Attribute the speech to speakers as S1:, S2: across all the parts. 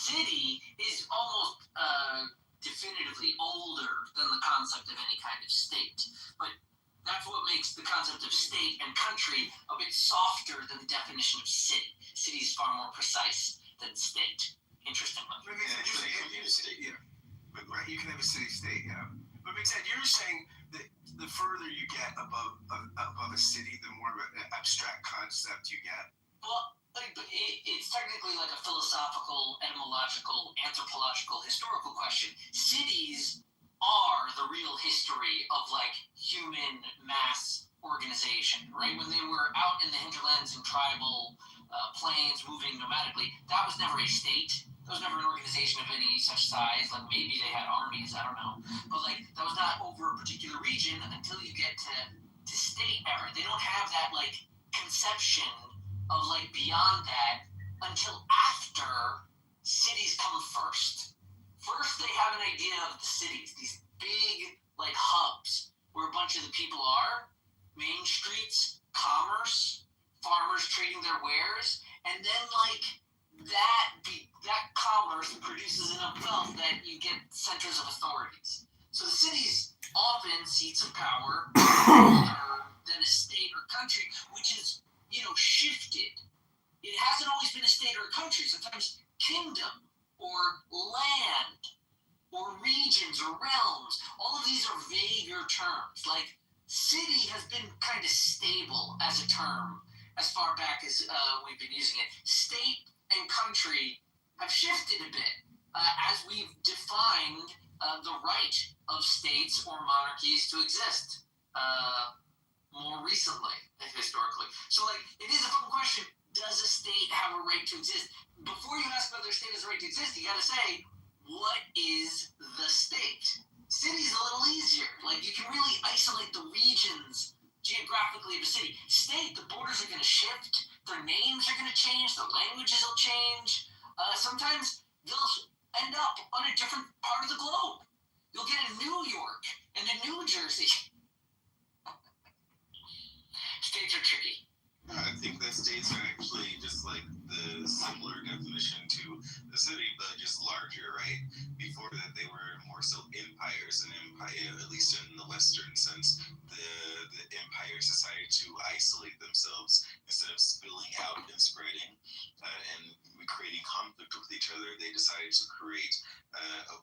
S1: City is almost definitively older than the concept of any kind of state. But that's what makes the concept of state and country a bit softer than the definition of city. City is far more precise than state. Interestingly.
S2: But it makes sense. You can have a state, yeah. But right, you can have a city-state, yeah. But it makes sense. You're saying that the further you get above a city, the more of an abstract concept you get.
S1: Well, it's technically like a philosophical, etymological, anthropological, historical question. Cities are the real history of like human mass organization, right? When they were out in the hinterlands and tribal plains moving nomadically, that was never a state. That was never an organization of any such size. Like maybe they had armies, I don't know. But like that was not over a particular region until you get to state era. They don't have that like conception of like beyond that until after cities come first. First, they have an idea of the cities, these big like hubs where a bunch of the people are, main streets, commerce, farmers trading their wares, and then like that commerce produces enough wealth that you get centers of authorities. So the cities often seats of power older than a state or country, which is shifted. It hasn't always been a state or a country. Sometimes kingdom or land or regions or realms. All of these are vaguer terms. Like city has been kind of stable as a term as far back as we've been using it. State and country have shifted a bit as we've defined the right of states or monarchies to exist more recently, historically. So, like, it is a fun question. Does a state have a right to exist? Before you ask whether a state has a right to exist, you got to say, what is the state? City's a little easier. Like, you can really isolate the regions geographically of a city. State, the borders are going to shift. Their names are going to change. Their languages will change. Sometimes they'll end up on a different part of the globe. You'll get a New York and a New Jersey. States are tricky.
S3: I think that states are actually just like the similar definition to the city, but just larger, right? Before that, they were more so empires, and empire, at least in the Western sense, the empires decided to isolate themselves instead of spilling out and spreading and creating conflict with each other. They decided to create a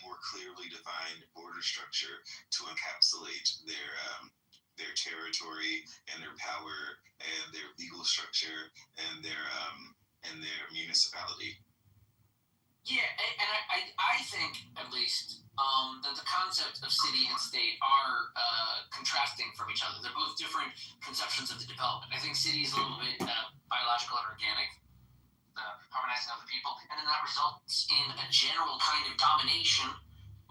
S3: more clearly defined border structure to encapsulate their territory and their power and their legal structure and their municipality.
S1: Yeah, and I think, at least, that the concept of city and state are contrasting from each other. They're both different conceptions of the development. I think city is a little bit biological and organic, harmonizing other people, and then that results in a general kind of domination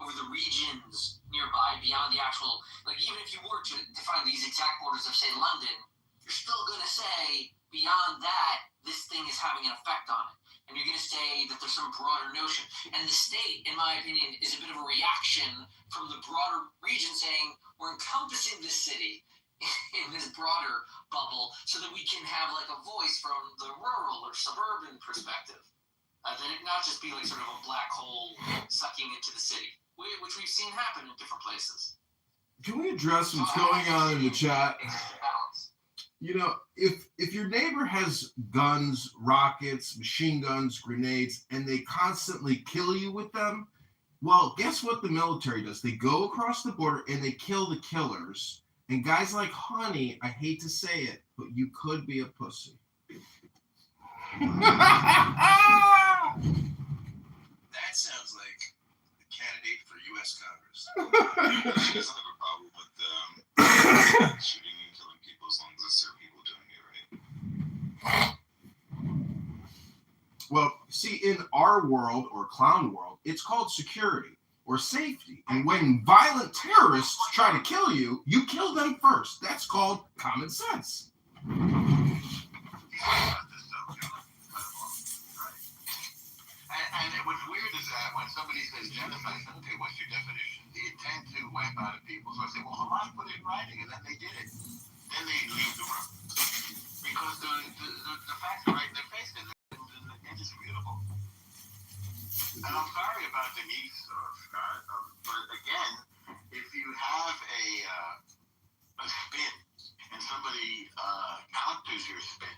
S1: over the regions nearby beyond the actual, like even if you were to define these exact borders of, say, London, you're still going to say beyond that, this thing is having an effect on it. And you're going to say that there's some broader notion. And the state, in my opinion, is a bit of a reaction from the broader region saying, we're encompassing this city in this broader bubble so that we can have like a voice from the rural or suburban perspective. That it not just be like sort of a black hole sucking into the city, which we've seen happen in different places.
S4: Can we address what's going on in the chat? You know, if your neighbor has guns, rockets, machine guns, grenades, and they constantly kill you with them, well, guess what the military does? They go across the border and they kill the killers. And guys like Honey, I hate to say it, but you could be a pussy.
S2: That sounds like a candidate for U.S. Congress.
S3: She doesn't have a problem with shooting and killing people as long as there are people doing it, right?
S4: Well, see, in our world or clown world, it's called security or safety. And when violent terrorists try to kill you, you kill them first. That's called common sense.
S5: And what's weird is that when somebody says genocide, okay, what's your definition? The intent to wipe out people. So I say, well, Hamas put it in writing, and then they did it. Then they leave the room. Because the facts are right in their face, and they're indisputable. And I'm sorry about the niece, but again, if you have a spin, and somebody counters your spin,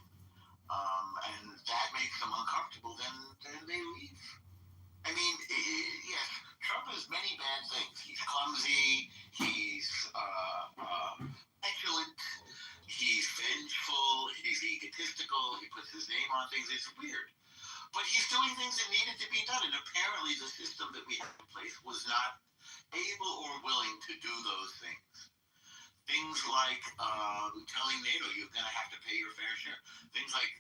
S5: and that makes them uncomfortable, then they leave. I mean, yes, Trump has many bad things. He's clumsy, he's petulant, he's vengeful, he's egotistical, he puts his name on things. It's weird. But he's doing things that needed to be done, and apparently the system that we have in place was not able or willing to do those things. Things like telling NATO you're going to have to pay your fair share. Things like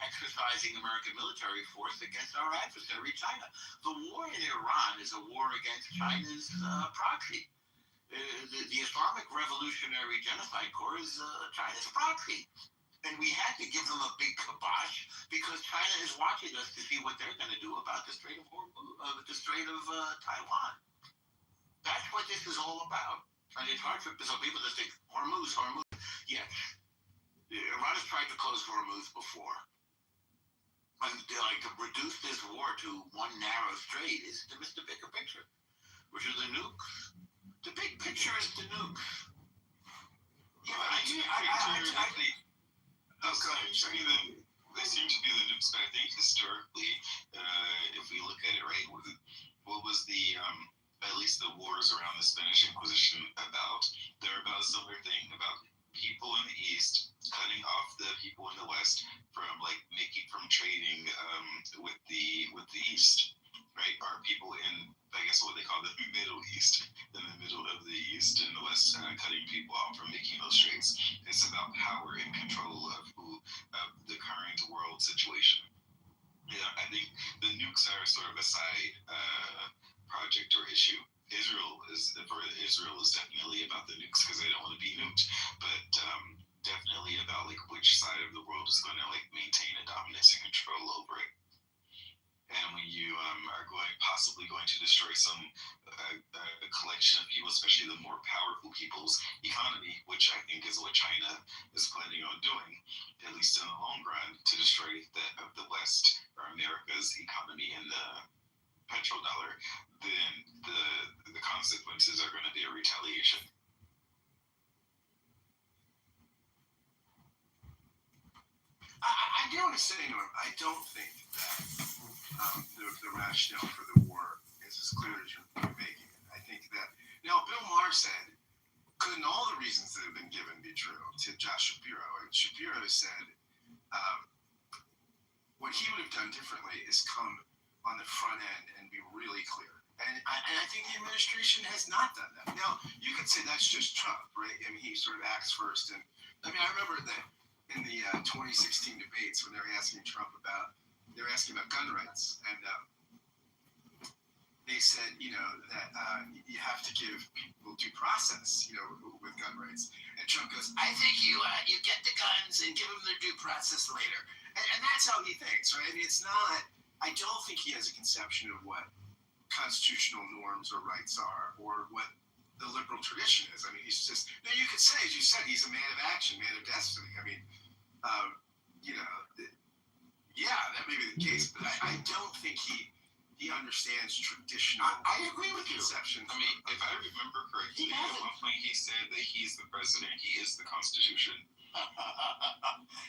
S5: exercising American military force against our adversary, China. The war in Iran is a war against China's proxy. The Islamic Revolutionary Genocide Corps is China's proxy. And we had to give them a big kibosh because China is watching us to see what they're going to do about the Strait of Taiwan. That's what this is all about. And it's hard for some people to think, Hormuz. Yes. Iran has tried to close Hormuz before. And to reduce this war to one narrow strait is to miss the bigger picture, which are the nukes. The big picture is the nukes.
S3: Yeah, they seem to be the nukes, but I think historically, if we look at it, right, what was the at least the wars around the Spanish Inquisition about? They're about a similar thing, about people in the East cutting off the people in the West from from trading with the East, right? Are people in, I guess, what they call the Middle East, in the middle of the East and the West, cutting people off from making those trades. It's about power and control of the current world situation. Yeah, I think the nukes are sort of a side project or issue. Israel is definitely about the nukes because they don't want to be nuked, but definitely about which side of the world is going to maintain a dominance and control over it. And when you are possibly going to destroy a collection of people, especially the more powerful people's economy, which I think is what China is planning on doing, at least in the long run, to destroy the West or America's economy and the petrodollar, then the consequences are going to be a retaliation.
S2: I do want to say, Norm, I don't think that the rationale for the war is as clear as you're making it. I think that, Bill Maher said, couldn't all the reasons that have been given be true to Josh Shapiro? And Shapiro said what he would have done differently is come on the front end and be really clear. And I think the administration has not done that. Now, you could say that's just Trump, right? I mean, he sort of acts first. And I remember that in the 2016 debates when they were asking Trump about gun rights. And they said, that you have to give people due process, with gun rights. And Trump goes, I think you get the guns and give them their due process later. And that's how he thinks, right? I mean, I don't think he has a conception of what constitutional norms or rights are, or what the liberal tradition is. I mean, he's just, you could say, as you said, he's a man of action, man of destiny. I mean, yeah, that may be the case, but I don't think he understands traditional
S5: I agree with you.
S2: conceptions.
S3: I mean, if I remember correctly, at one point he said that he's the president, he is the Constitution.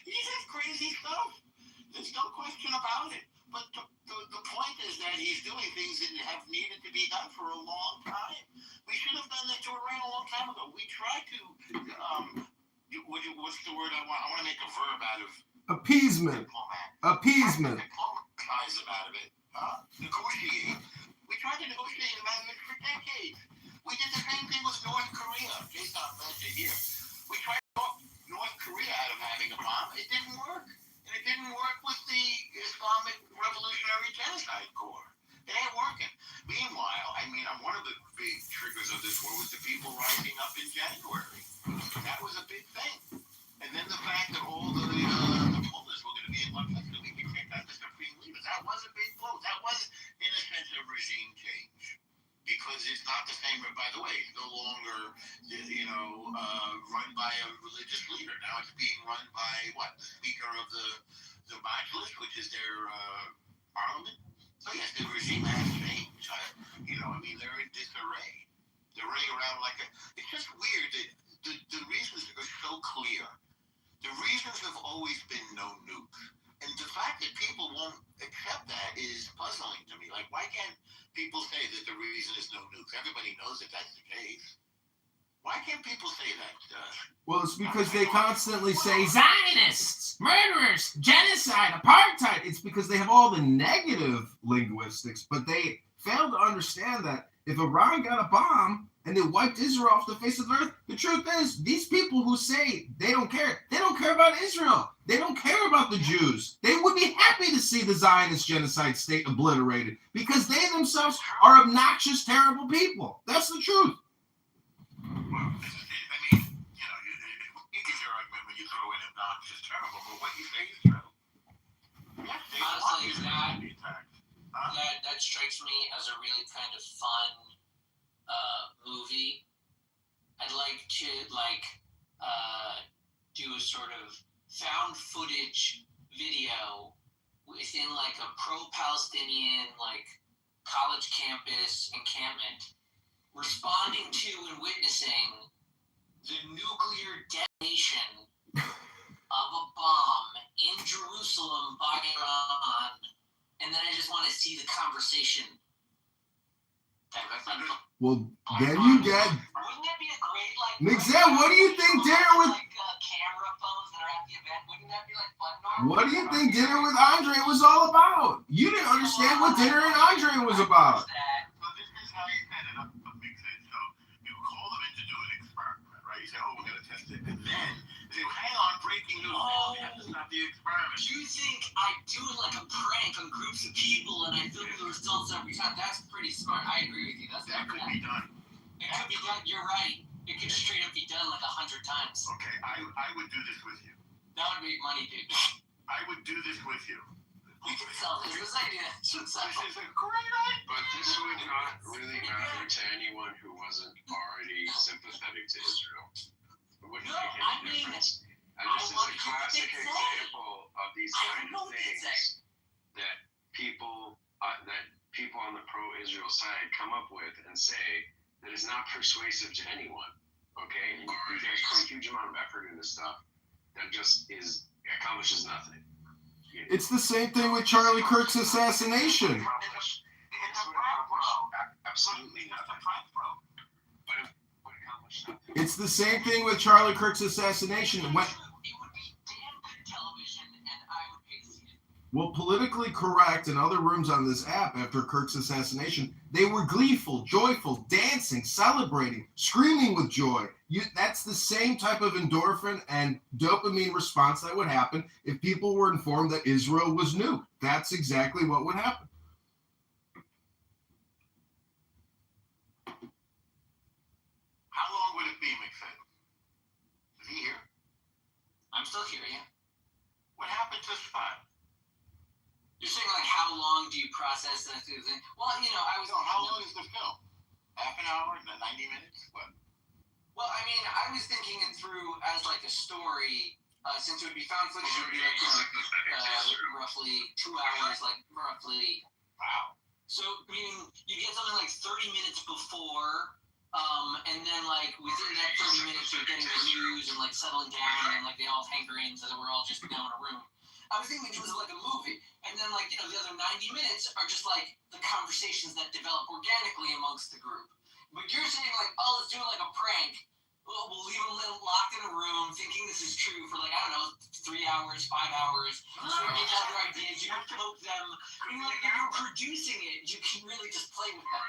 S5: He says crazy stuff. There's no question about it. But the point is that he's doing things that have needed to be done for a long time. We should have done this to Iran a long time ago. We tried to, what's the word I want? I want to make a verb out of
S4: Appeasement. Appeasement.
S5: Diplomatize them out of it. Negotiate. We tried to negotiate amendments for decades. We did the same thing with North Korea. Jason mentioned here. We tried to talk North Korea out of having a bomb. It didn't work. And it didn't work with the Islamic Revolutionary Genocide Corps. It ain't working. Meanwhile, I mean, one of the big triggers of this war was the people rising up in January. That was a big thing. And then the fact that all the mullahs were going to be in one place, we could kick out the supreme leaders. That was a big blow. That was, in a sense, a regime change. Because it's not the same, by the way, it's no longer, run by a religious leader. Now it's being run by, the Speaker of the Majlis, which is their parliament. So yes, the regime has changed. They're in disarray. They're running around it's just weird that the reasons are so clear. The reasons have always been no nukes. And the fact that people won't accept that is puzzling to me. Like, why can't people say that the reason is no nukes? Everybody knows that that's the case. Why can't people say that?
S4: Well, it's because they constantly say Zionists, murderers, genocide, apartheid. It's because they have all the negative linguistics, but they fail to understand that if Iran got a bomb and they wiped Israel off the face of the earth, the truth is, these people who say they don't care about Israel. They don't care about the Jews. They would be happy to see the Zionist genocide state obliterated because they themselves are obnoxious, terrible people. That's the truth.
S5: Well, you can your argument when you throw in obnoxious, terrible, but what you say is true.
S1: Honestly, that strikes me as a really kind of fun movie. I'd like to do a sort of found footage video within a pro-Palestinian college campus encampment, responding to and witnessing the nuclear detonation of a bomb in Jerusalem by Iran, and then I just want to see the conversation.
S4: Well, then you get.
S1: Wouldn't that be a great
S4: Mixel, what do you think dinner with?
S1: Camera phones that are at the event? Wouldn't that be fun?
S4: What do you think dinner with Andre was all about? You didn't understand what dinner and Andre was about.
S5: So this is how you set it up, Mixel. So you call them in to do an experiment, right? You say, we're going to test it. And then they say, hang on, breaking news. We have to stop the experiment.
S1: You think I do a prank on groups of people and I film the results every time? That's pretty smart. I agree with you.
S5: That could be done.
S1: It could be done. You're right. It could straight up be done 100 times.
S5: Okay, I would do this with you.
S1: That would make money, dude.
S5: I would do this with you.
S1: We can sell this. This idea should sell.
S5: This is a great idea.
S6: But this would not really matter to anyone who wasn't already sympathetic to Israel. It wouldn't make any difference. And this is a classic example of these kind of things that people on the pro-Israel side come up with and say that is not persuasive to anyone. Okay, and you guys put a huge amount of effort into stuff that just accomplishes nothing.
S4: It's the same thing with Charlie Kirk's assassination.
S6: Absolutely nothing. But it accomplished nothing.
S4: It's the same thing with Charlie Kirk's assassination.
S1: It would be damn good television, and I would pay to see it.
S4: Well, politically correct in other rooms on this app after Kirk's assassination, they were gleeful, joyful, dancing, celebrating, screaming with joy. That's the same type of endorphin and dopamine response that would happen if people were informed that Israel was nuked. That's exactly what would happen.
S1: I'm still here, yeah.
S5: What happened to Spot?
S1: You're saying, like, how long do you process that through the thing? Well, I was...
S5: So how long is the film? Half an hour? 90 minutes? What?
S1: Well, I mean, I was thinking it through as, like, a story, since it would be found footage, it would be, like, roughly 2 hours, like, roughly...
S5: Wow.
S1: So, meaning, you get something like 30 minutes before, and then, like, within that 30 minutes, you're getting the news and, like, settling down, and, like, they all hanker in so that we're all just now in a room. I was thinking it was like a movie, and then, like, the other 90 minutes are just, like, the conversations that develop organically amongst the group. But you're saying, like, oh, let's do it like a prank. Well, we'll leave them locked in a room thinking this is true for, like, I don't know, 3 hours, 5 hours. So you get other ideas, you poke them. Like, if you're producing it, you can really just play with them.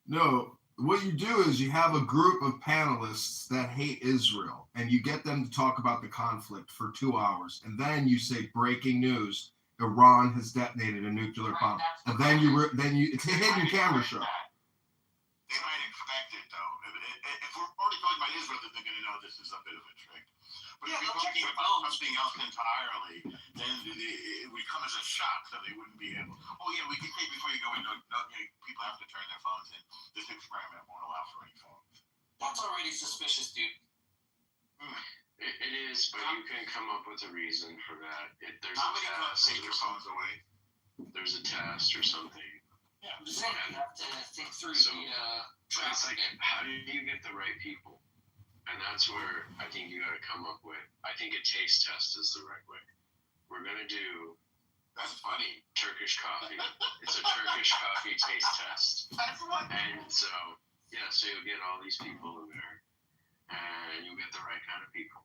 S4: No, what you do is you have a group of panelists that hate Israel, and you get them to talk about the conflict for 2 hours, and then you say breaking news: Iran has detonated a nuclear bomb, and then you it's a hidden camera show.
S5: They might expect it, though. If we're already talking about Israel, then they're going to know this is a bit of a trick. But if we're talking about something else entirely, then it would come as a shock, so they wouldn't be able. Oh yeah, we can say before you go in, people have to turn their phones in. This experiment won't allow for any phones.
S1: That's already suspicious, dude.
S6: It is, but you can come up with a reason for that. There's
S5: How
S6: a
S5: many
S6: test.
S5: take your phones away?
S6: There's a test or something.
S1: Yeah, I'm just saying you have to think through
S6: So,
S1: the
S6: It's like,
S1: traffic.
S6: how do you get the right people? And that's where I think you got to come up with. I think a taste test is the right way. We're gonna do
S5: That's funny.
S6: Turkish coffee. It's a Turkish coffee taste test.
S5: That's funny.
S6: And so you'll get all these people in there, and you'll get the right kind of people.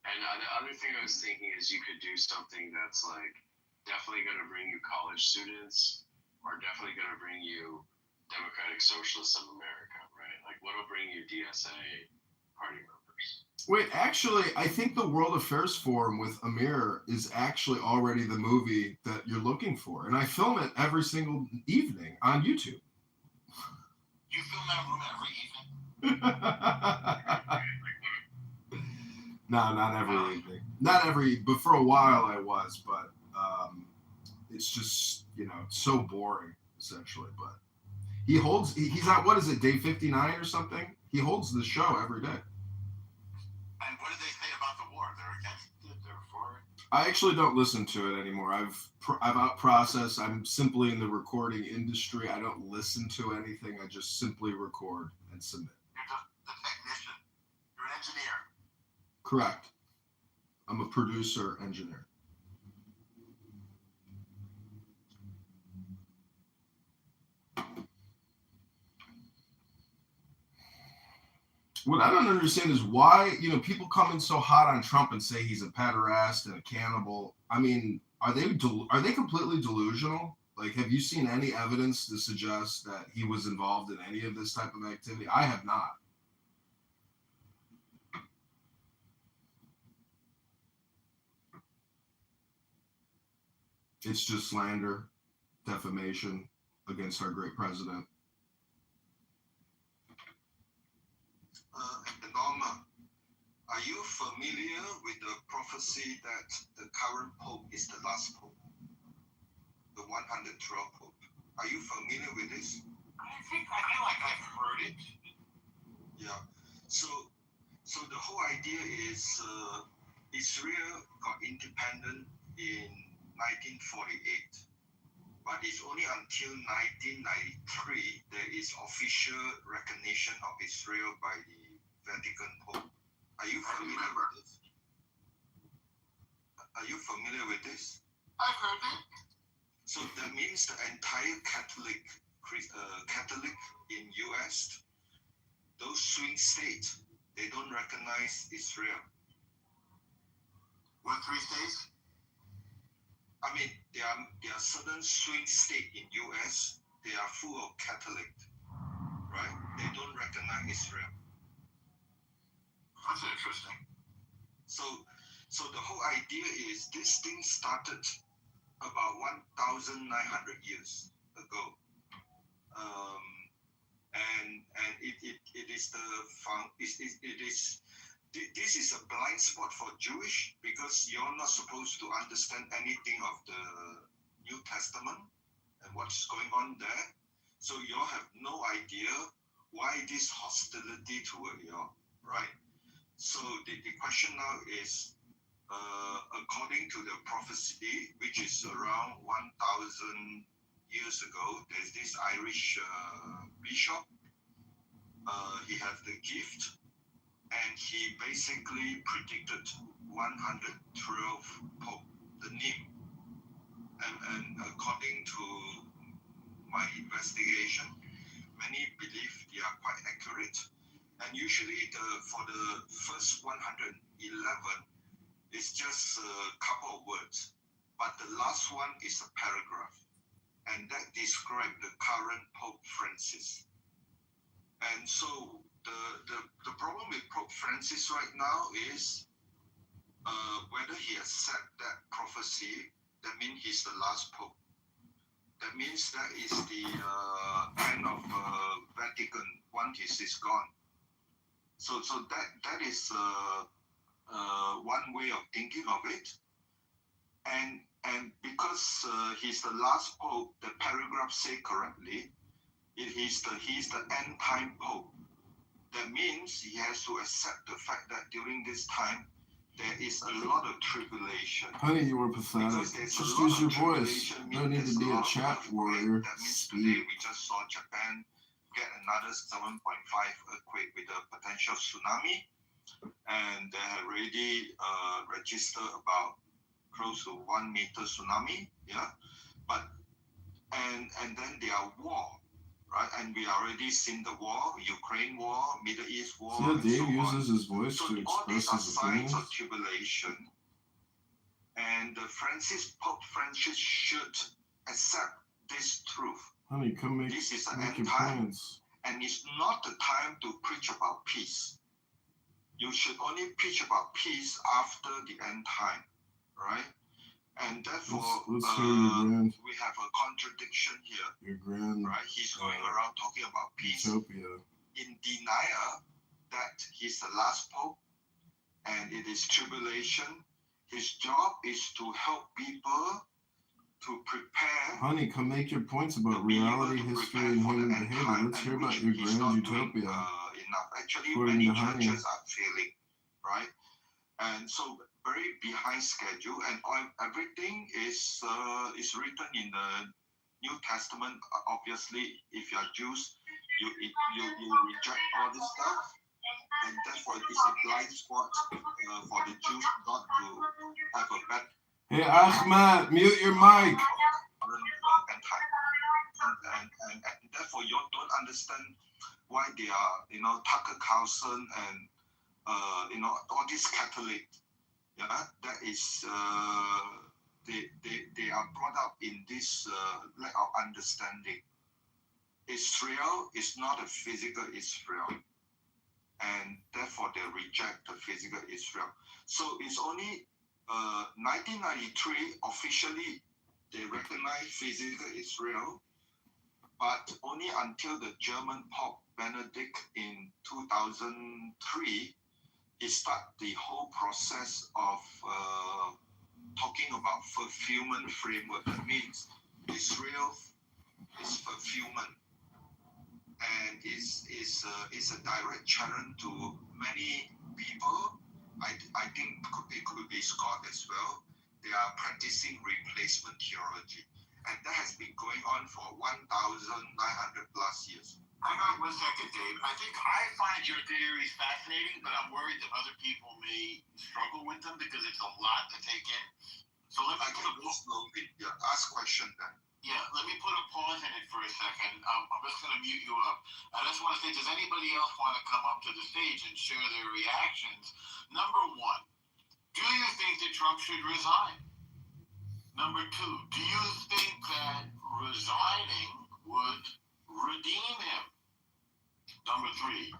S6: And the other thing I was thinking is you could do something that's like definitely going to bring you college students, or definitely going to bring you Democratic Socialists of America, right? Like, what'll bring you DSA party members?
S4: Wait, actually, I think the World Affairs Forum with Amir is actually already the movie that you're looking for, and I film it every single evening on YouTube.
S5: You film that room every evening?
S4: No, not every evening. Not every, but for a while I was, but it's just, so boring, essentially. But he's on, what is it, day 59 or something? He holds the show every day.
S5: And what did they say about the war? They're against it, they're for it?
S4: I actually don't listen to it anymore. I've out-processed. I'm simply in the recording industry. I don't listen to anything. I just simply record and submit.
S5: You're just the technician. You're an engineer.
S4: Correct. I'm a producer, engineer. What I don't understand is why, people come in so hot on Trump and say he's a pederast and a cannibal. I mean, are they completely delusional? Like, have you seen any evidence to suggest that he was involved in any of this type of activity? I have not. It's just slander, defamation against our great president.
S7: Norma, are you familiar with the prophecy that the current Pope is the last Pope? The 112th Pope. Are you familiar with this?
S5: I feel like I've heard it.
S7: Yeah. So the whole idea is Israel got independent in 1948. But it's only until 1993 there is official recognition of Israel by the Vatican Pope. Are you familiar with this? Are you familiar with this?
S5: I've heard it.
S7: So that means the entire Catholic in US, those swing states, they don't recognize Israel.
S5: What 3 states?
S7: I mean, there are certain swing states in US, they are full of Catholic, right? They don't recognize Israel.
S5: That's interesting.
S7: So the whole idea is this thing started about 1,900 years ago, and it is this is a blind spot for Jewish because you're not supposed to understand anything of the New Testament and what's going on there. So you have no idea why this hostility toward you, right? So the question now is, according to the prophecy, which is around 1,000 years ago, there's this Irish bishop. He has the gift, and he basically predicted 112 Pope, the name. And according to my investigation, many believe they are quite accurate. And usually for the first 111, it's just a couple of words. But the last one is a paragraph. And that describes the current Pope Francis. And so the problem with Pope Francis right now is whether he accepts that prophecy. That means he's the last Pope. That means that is the end of Vatican once he is gone. So that is one way of thinking of it. And because he's the last Pope, the paragraph say correctly, he's the end time Pope. That means he has to accept the fact that during this time there is a lot of tribulation.
S4: Honey, you were pathetic. Just use your voice. No need to be a chat warrior.
S7: That means today we just saw Japan get another 7.5 earthquake with a potential tsunami, and they have already registered about close to 1 meter tsunami. Yeah, but and then there are war. Right, and we already seen the war, Ukraine war, Middle East war.
S4: So Dave
S7: so
S4: uses his voice
S7: so
S4: to
S7: all these
S4: express
S7: are
S4: his
S7: signs
S4: opinions.
S7: of tribulation, and Pope Francis should accept this truth.
S4: Honey, come make
S7: This is an
S4: your
S7: end time,
S4: points.
S7: and it's not the time to preach about peace. You should only preach about peace after the end time, right? And therefore,
S4: let's hear your grand,
S7: we have a contradiction here.
S4: Your grand
S7: right? He's going around talking about peace
S4: utopia.
S7: in denial that he's the last Pope and it is tribulation. His job is to help people to prepare.
S4: Honey, come make your points about reality, history, and human behavior. Let's hear about your grand utopia.
S7: Enough. Actually,
S4: According
S7: many
S4: to Honey.
S7: churches are failing, right? And so very behind schedule, and everything is written in the New Testament. Obviously, if you are Jews, you reject all this stuff, and therefore it's a blind spot for the Jews not to have a better.
S4: Hey Ahmed, mute your mic.
S7: And therefore you don't understand why they are, Tucker Carlson and all these Catholic, that is they are brought up in this lack of understanding. Israel is not a physical Israel, and therefore they reject the physical Israel. So it's only 1993 officially they recognize physical Israel, but only until the German Pope Benedict in 2003, he started the whole process of talking about fulfillment framework. That means Israel is fulfillment, and is a direct challenge to many people. I think it could be Scott as well. They are practicing replacement theology, and that has been going on for 1,900 plus years.
S5: Hang on 1 second, Dave. I think I find your theories fascinating, but I'm worried that other people may struggle with them because it's a lot to take in. So let me
S7: ask question then.
S5: Yeah, let me put a pause in it for a second. I'm just going to mute you up. I just want to say, does anybody else want to come up to the stage and share their reactions? Number one, do you think that Trump should resign? Number two, do you think that resigning would redeem him? Number three,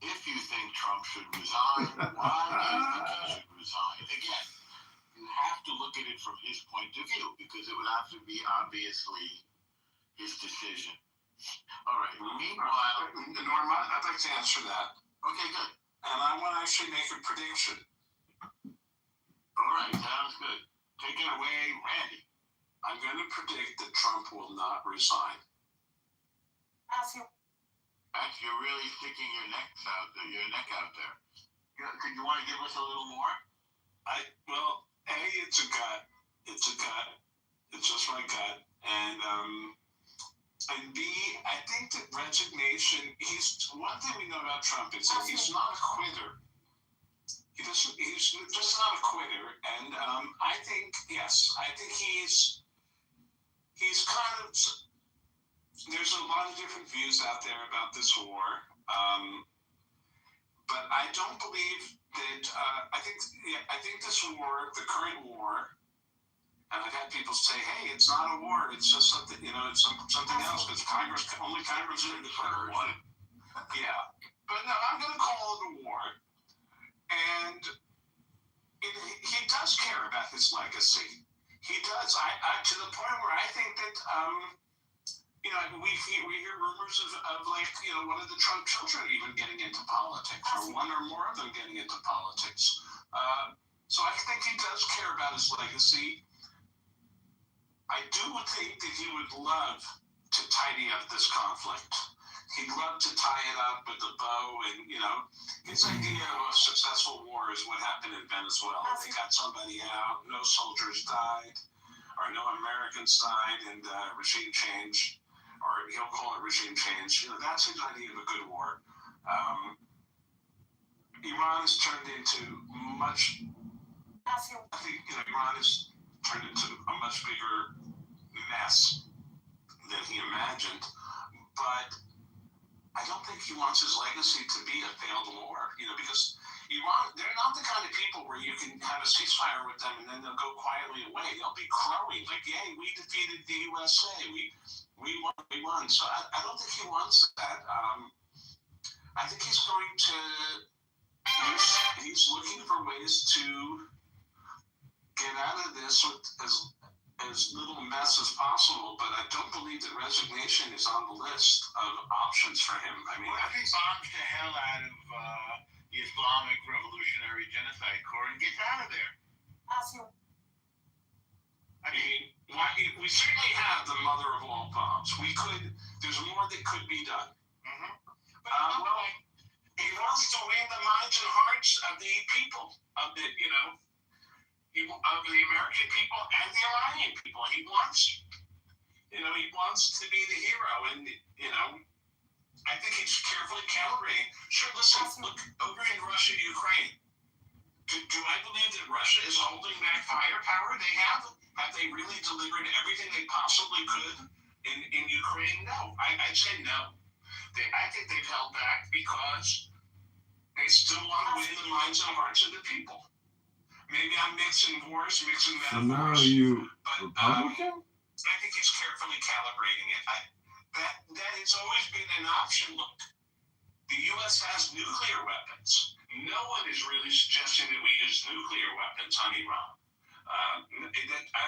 S5: if you think Trump should resign, why do you think he should resign? Again, you have to look at it from his point of view because it would have to be obviously his decision. All right. Meanwhile,
S8: Norma, I'd like to answer that.
S5: Okay, good.
S8: and I want to actually make a prediction.
S5: All right, sounds good. Take it away, Randy.
S8: I'm going to predict that Trump will not resign.
S5: You're really sticking your neck out there. Could you want to give us a little more?
S8: Well, A, it's a gut. It's a gut. It's just my gut. And B, I think that resignation, one thing we know about Trump is that he's not a quitter. He's just not a quitter. And I think he's kind of, there's a lot of different views out there about this war. But I don't believe that, I think this war, the current war, and I've had people say, hey, it's not a war, it's just something, it's something else, because only Congress is declared one. Yeah. But no, I'm going to call it a war. And he does care about his legacy. He does. To the point where I think that, we hear rumors of one of the Trump children even getting into politics, or one or more of them getting into politics. So I think he does care about his legacy. I do think that he would love to tidy up this conflict. He'd love to tie it up with a bow, and his idea of a successful war is what happened in Venezuela. They got somebody out, no soldiers died, or no Americans died, and regime change, or he'll call it regime change. That's his idea of a good war. Iran has turned into Iran has turned into a much bigger mess than he imagined, but I don't think he wants his legacy to be a failed war, because Iran, they're not the kind of people where you can have a ceasefire with them and then they'll go quietly away. They'll be crowing like, yay, we defeated the USA, we won. So I don't think he wants that. I think he's going to, he's looking for ways to get out of this with as little mess as possible, but I don't believe that resignation is on the list of options for him. I mean,
S5: I think bombs the hell out of the Islamic Revolutionary Genocide Corps and gets out of there.
S8: I mean, we certainly have the mother of all bombs. There's more that could be done.
S5: Mm-hmm.
S8: He wants to win the minds and hearts of the people, of the American people and the Iranian people. He wants to be the hero, and I think he's carefully calibrating. Sure, listen, look over in Russia, Ukraine. Do I believe that Russia is holding back firepower? They have. Have they really delivered everything they possibly could in Ukraine? No, I'd say no. I think they've held back because they still want to win the minds and hearts of the people. Maybe I'm mixing metaphors.
S4: So now are you Republican?
S8: I think he's carefully calibrating it. That it's always been an option. Look, the U.S. has nuclear weapons. No one is really suggesting that we use nuclear weapons on Iran. I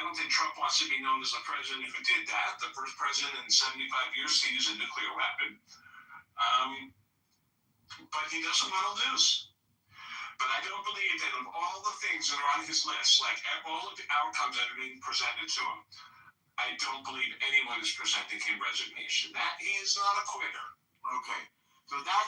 S8: don't think Trump wants to be known as the president who did that. The first president in 75 years to use a nuclear weapon. But he doesn't want to lose. But I don't believe that of all the things that are on his list, like all of the outcomes that are being presented to him, I don't believe anyone is presenting him resignation. That he is not a quitter.
S5: Okay. So that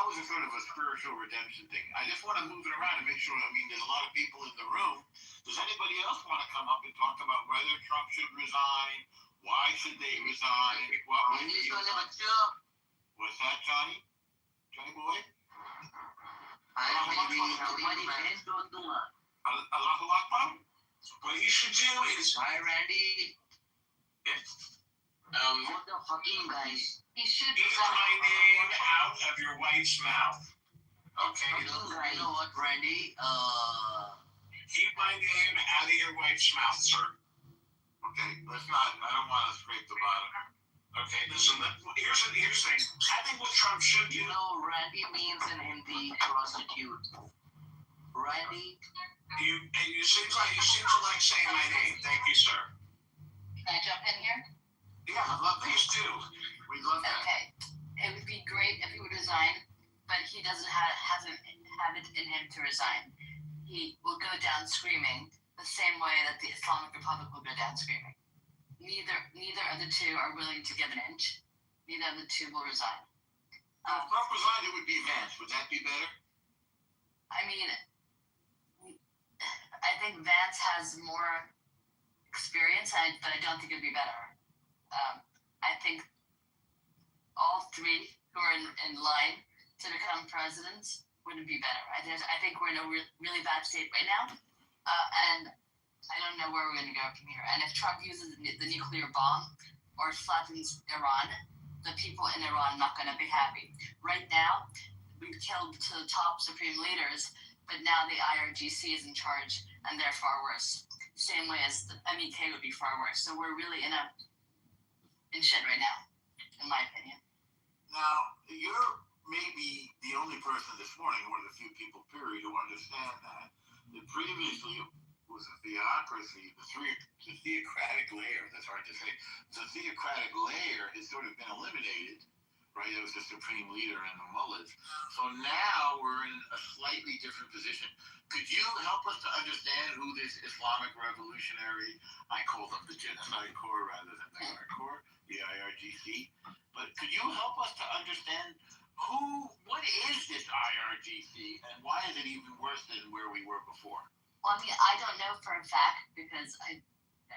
S5: was a sort of a spiritual redemption thing. I just want to move it around and make sure, there's a lot of people in the room. Does anybody else want to come up and talk about whether Trump should resign? Why should they resign? What's that, Johnny? Johnny boy? Allahu Akbar?
S8: What you should do is...
S9: Hi, Randy. What the fucking guys?
S8: Get my name out of your wife's mouth. Okay?
S9: You know what, Randy?
S8: Keep my name out of your wife's mouth, sir.
S5: Okay, let's not. I don't want to scrape the bottom.
S8: Okay, listen, here's the thing. I think what Trump should do...
S9: Randy means in Hindi prostitute. Randy?
S8: You seem to like saying my name. Thank you, sir.
S10: Can I jump in here?
S8: Yeah, please do.
S5: We'd love that.
S10: Okay. It would be great if he would resign, but he hasn't have it in him to resign. He will go down screaming the same way that the Islamic Republic will go down screaming. Neither of the two are willing to give an inch. Neither of the two will resign.
S5: If Trump resigned, it would be Vance. Would that be better?
S10: I mean, I think Vance has more experience, but I don't think it'd be better. I think all three who are in line to become presidents wouldn't be better. I think we're in a really bad state right now, and I don't know where we're going to go from here. And if Trump uses the nuclear bomb or flattens Iran, the people in Iran are not going to be happy. Right now, we've killed to the top supreme leaders, but now the IRGC is in charge, and they're far worse. Same way as the MEK would be far worse. So we're really in shit right now, in my opinion.
S5: Now, you're maybe the only person this morning, one of the few people, period, who understand that previously was a theocracy, the theocratic layer, that's hard to say, the theocratic layer has sort of been eliminated, right? It was the supreme leader and the mullahs. So now we're in a slightly different position. Could you help us to understand who this Islamic revolutionary, I call them the Genocide Corps rather than the Hardcore, the IRGC, but could you help us to understand what is this IRGC and why is it even worse than where we were before?
S10: Well, I mean, I don't know for a fact because I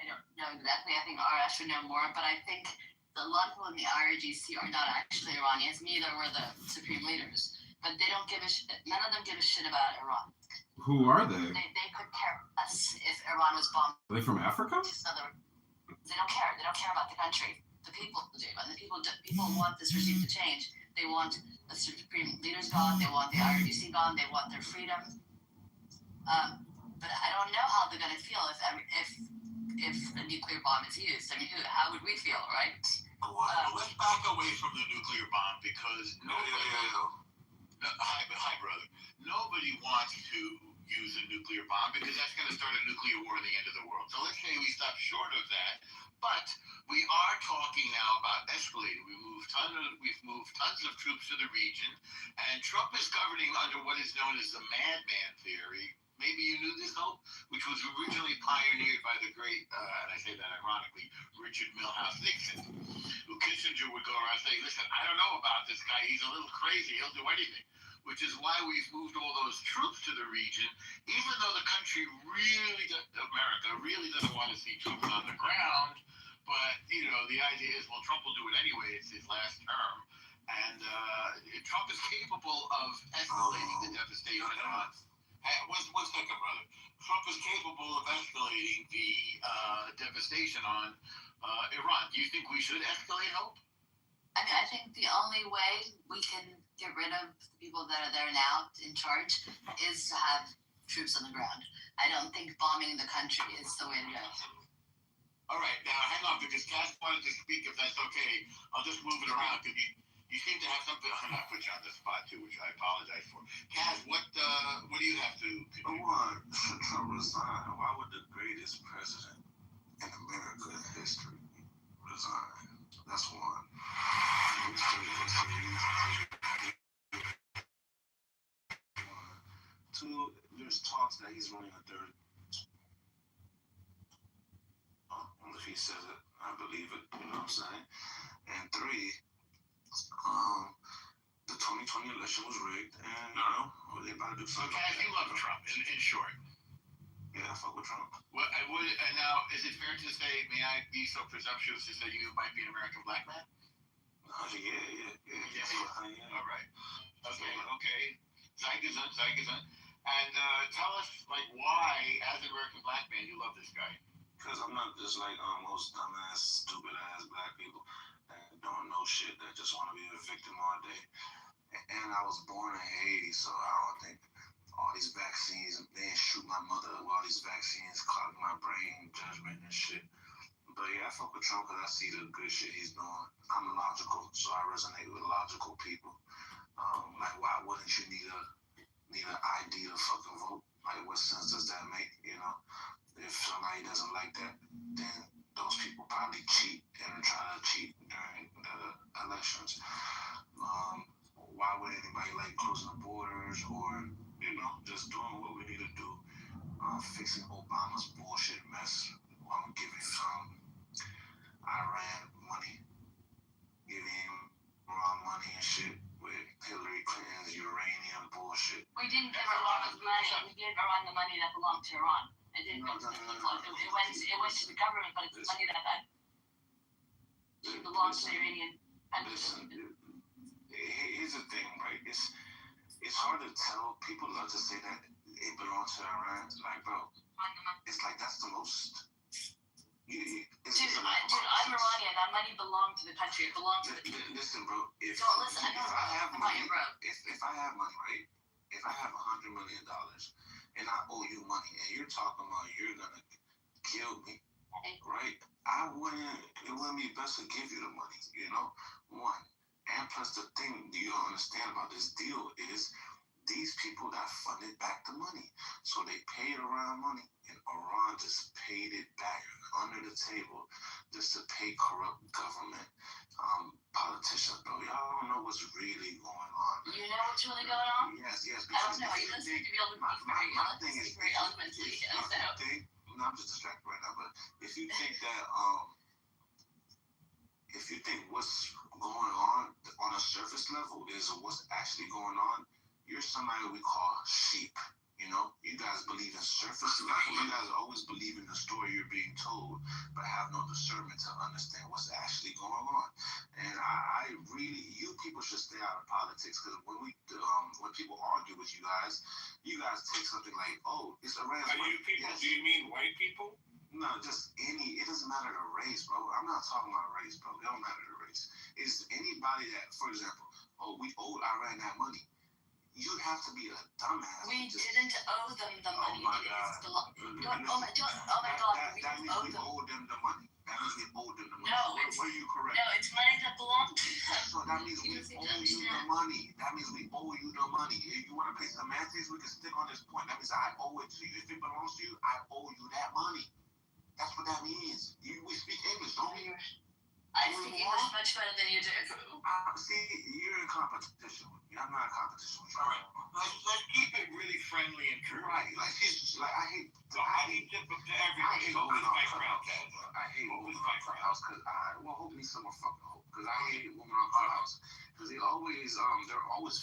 S10: don't know exactly. I think Arash would know more, but I think a lot of people in the IRGC are not actually Iranians. Neither were the supreme leaders. But they don't give a shit. None of them give a shit about Iran.
S4: Who are they?
S10: They could care less if Iran was bombed.
S4: Are they from Africa?
S10: They don't care. They don't care about the country. The people do. And the people want this regime to change. They want the supreme leaders gone. They want the IRGC gone. They want their freedom. But I don't know how they're going to feel if a nuclear bomb is used. I mean, how would we feel, right?
S5: Let's back away from the nuclear bomb because hi, brother. Nobody wants to use a nuclear bomb because that's going to start a nuclear war at the end of the world. So let's say we stop short of that. But we are talking now about escalating. We've moved tons of troops to the region, and Trump is governing under what is known as the madman theory. Maybe you knew this, Hope, which was originally pioneered by the great, and I say that ironically, Richard Milhouse Nixon, who Kissinger would go around saying, listen, I don't know about this guy. He's a little crazy. He'll do anything. Which is why we've moved all those troops to the region, even though the country America really doesn't want to see troops on the ground. But, the idea is, well, Trump will do it anyway. It's his last term. And Trump is capable of escalating the devastation on. One second, brother. Trump is capable of escalating the devastation on Iran. Do you think we should escalate, Hope?
S10: I mean, I think the only way we can get rid of the people that are there now in charge is to have troops on the ground. I don't think bombing the country is the way to go.
S5: All right, now hang on, because Cass wanted to speak, if that's okay. I'll just move it around, because you seem to have something. I'm not put you on the spot, too, which I apologize for. Cass, what do you have to do?
S3: Trump resign. Why would the greatest president in American history resign? That's one. Two, there's talks that he's running a third. If he says it, I believe it. You know what I'm saying? And three, the 2020 election was rigged, and they about to do something.
S5: Okay, you love Trump, in short.
S3: Yeah, I fuck with Trump.
S5: Well, and now, is it fair to say, may I be so presumptuous to say you might be an American black man?
S3: Yeah.
S5: All right. Okay. Zeigazun. And tell us, why, as an American black man, you love this guy?
S3: Because I'm not just like most dumbass, stupid ass black people that don't know shit, that just want to be a victim all day. And I was born in Haiti, so I don't think all these vaccines, they didn't shoot my mother with all these vaccines, clogging my brain, judgment and shit. But yeah, I fuck with Trump because I see the good shit he's doing. I'm logical, so I resonate with logical people. Why wouldn't you need an ID to fucking vote? What sense does that make, If somebody doesn't like that, then those people probably cheat and try to cheat during the elections. Why would anybody like closing the borders or
S10: we didn't give Iran the money. We gave Iran the money that belonged to Iran. It didn't go to the people. It went to the government, but it's money that belongs to the Iranian.
S4: Listen, here's the thing, right? It's hard to tell. People love to say that it belongs to Iran. Like, bro, it's like that's the most.
S10: Dude, I'm Iranian. That money belonged to the country. It belonged to the people.
S4: Listen, bro. If
S10: Listen,
S4: I have money,
S10: bro.
S4: if I have money, right? If I have $100 million and I owe you money, and you're talking about you're gonna kill me, right? It wouldn't be best to give you the money, you know? One, and plus the thing you don't understand about this deal is these people that funded back the money, so they paid Iran money, and Iran just paid it back under the table just to pay corrupt government politicians, bro. Y'all don't know what's really going on.
S10: You know what's really going on?
S4: Yes.
S10: I don't know. You listening to be able to
S4: my thing is
S10: very eloquently. I don't know.
S4: I'm just distracted right now, but if you think that if you think what's going on a surface level is what's actually going on, you're somebody we call sheep. You know, you guys believe in surface level. You guys always believe in the story you're being told, but have no discernment to understand what's actually going on. And I really, you people should stay out of politics, because when people argue with you guys take something like, oh, it's Iran's.
S8: Are you people? Yes. Do you mean white people?
S4: No, just any. It doesn't matter the race, bro. I'm not talking about race, bro. It don't matter the race. It's anybody that, for example, we owed Iran that money. You'd have to be a dumbass.
S10: We didn't owe them the money.
S4: Oh my God.
S10: Oh my God. We
S4: That means we owed them the money. That means we owed them the money.
S10: No,
S4: Were you correct?
S10: No, it's money that belonged to them.
S4: So that means we owe you the money. That means we owe you the money. If you want to play semantics, we can stick on this point. That means I owe it to you. If it belongs to you, I owe you that money. That's what that means. We speak English, don't we?
S10: I speak English much better than you do.
S4: See, you're in competition with me. I'm not in competition with you.
S5: All right, let's keep it really friendly and true.
S4: Right, like she's like I hate
S5: to everybody. Hope is my crowd.
S4: I hate women on Clubhouse because hopefully someone fucking hope, because I hate women on Clubhouse because they're always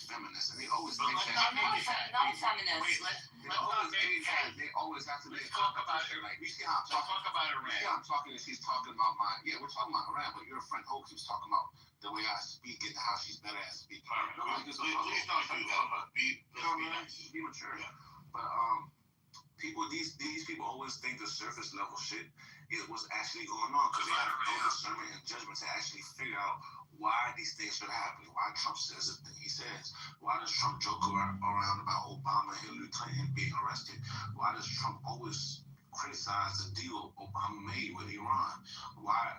S4: feminists, and they always think that
S10: not a feminist.
S4: they always have to.
S5: Let's talk about it.
S4: Like we see how I'm talking.
S5: Talk about Iran.
S4: We see how I'm talking, and she's talking about we're talking about Iran, but your friend Hope keeps talking about the way I speak and how she's better at speaking.
S5: All right, please don't do that. Be nice.
S4: Be mature. Yeah. But these people always think the surface level shit is what's actually going on, because they have no discernment and judgment to actually figure out why these things are happening, why Trump says the thing he says, why does Trump joke around about Obama and Hillary Clinton being arrested, why does Trump always criticize the deal Obama made with Iran, why?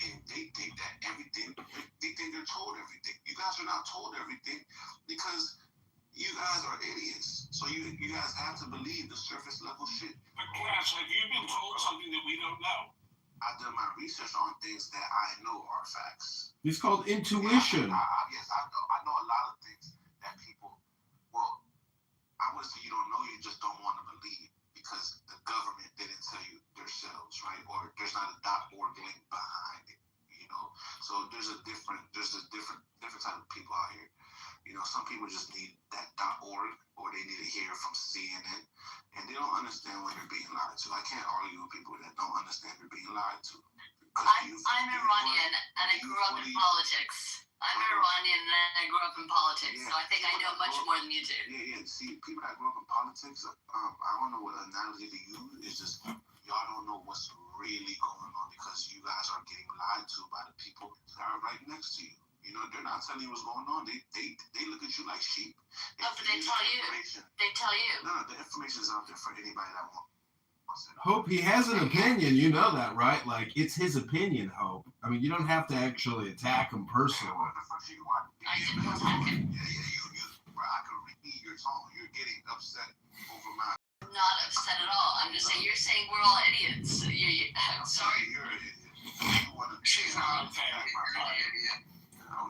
S4: And they think that everything, they think they're told everything. You guys are not told everything because you guys are idiots. So you guys have to believe the surface level shit.
S8: But Cass, have you been told something that we don't know?
S4: I've done my research on things that I know are facts.
S11: It's called intuition.
S4: Yes, I know a lot of things that people, I would say you don't know, you just don't want to believe because the government didn't tell you themselves, right? Or there's not a .org link behind it, you know? So there's a different type of people out here. You know, some people just need that .org, or they need to hear from CNN, and they don't understand when they're being lied to. I can't argue with people that don't understand they're being lied to.
S10: I'm Iranian, and I grew up in politics. I'm Iranian, and I grew up in politics, so I think I know much more than you do.
S4: Yeah. See, people that grew up in politics, I don't know what analogy to use. It's just y'all don't know what's really going on because you guys are getting lied to by the people that are right next to you. You know, they're not telling you what's going on. They look at you like sheep.
S10: Oh, but they tell you. They tell you.
S4: No, the information is out there for anybody that wants it.
S11: Hope, he has an opinion. You know that, right? Like, it's his opinion, Hope. I mean, you don't have to actually attack him personally.
S4: What the fuck do you want?
S10: I didn't attack him.
S4: Bro, I can read your tone. You're getting upset over my...
S10: I'm not upset at all. I'm just saying, you're saying we're all idiots. I'm sorry.
S4: You're an idiot.
S8: She's not unfair.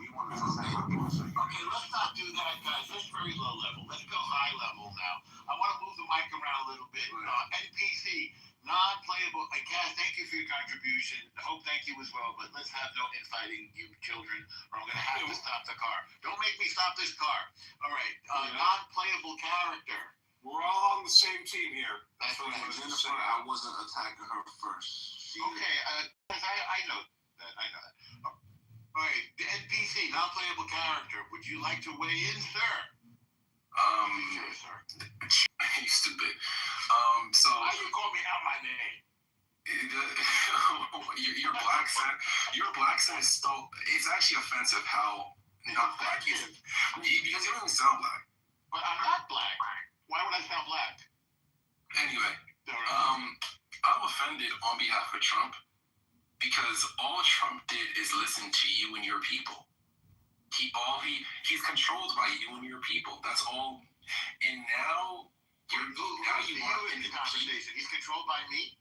S4: You want to say my point, so
S5: Okay, let's not do that, guys. That's very low level. Let's go high level now. I want to move the mic around a little bit. NPC, non-playable. Cass, thank you for your contribution. Hope, thank you as well. But let's have no infighting, you children, or I'm gonna have to stop the car. Don't make me stop this car. All right, non-playable character.
S8: We're all on the same team here.
S5: That's what I was gonna say.
S2: I wasn't attacking her first.
S5: Okay, I know that. I know that. All right, the NPC, non-playable character. Would you like to weigh in, sir? Sure, sir.
S3: You stupid. So
S5: Why you call me out my name?
S3: your black accent is so. It's actually offensive how not black you is because you don't even sound black.
S5: But I'm not black. Why would I sound black?
S3: Anyway, I'm offended on behalf of Trump because all Trump did is listen to you and your people. He's controlled by you and your people. That's all. And now you want
S5: in the conversation. He's controlled by me.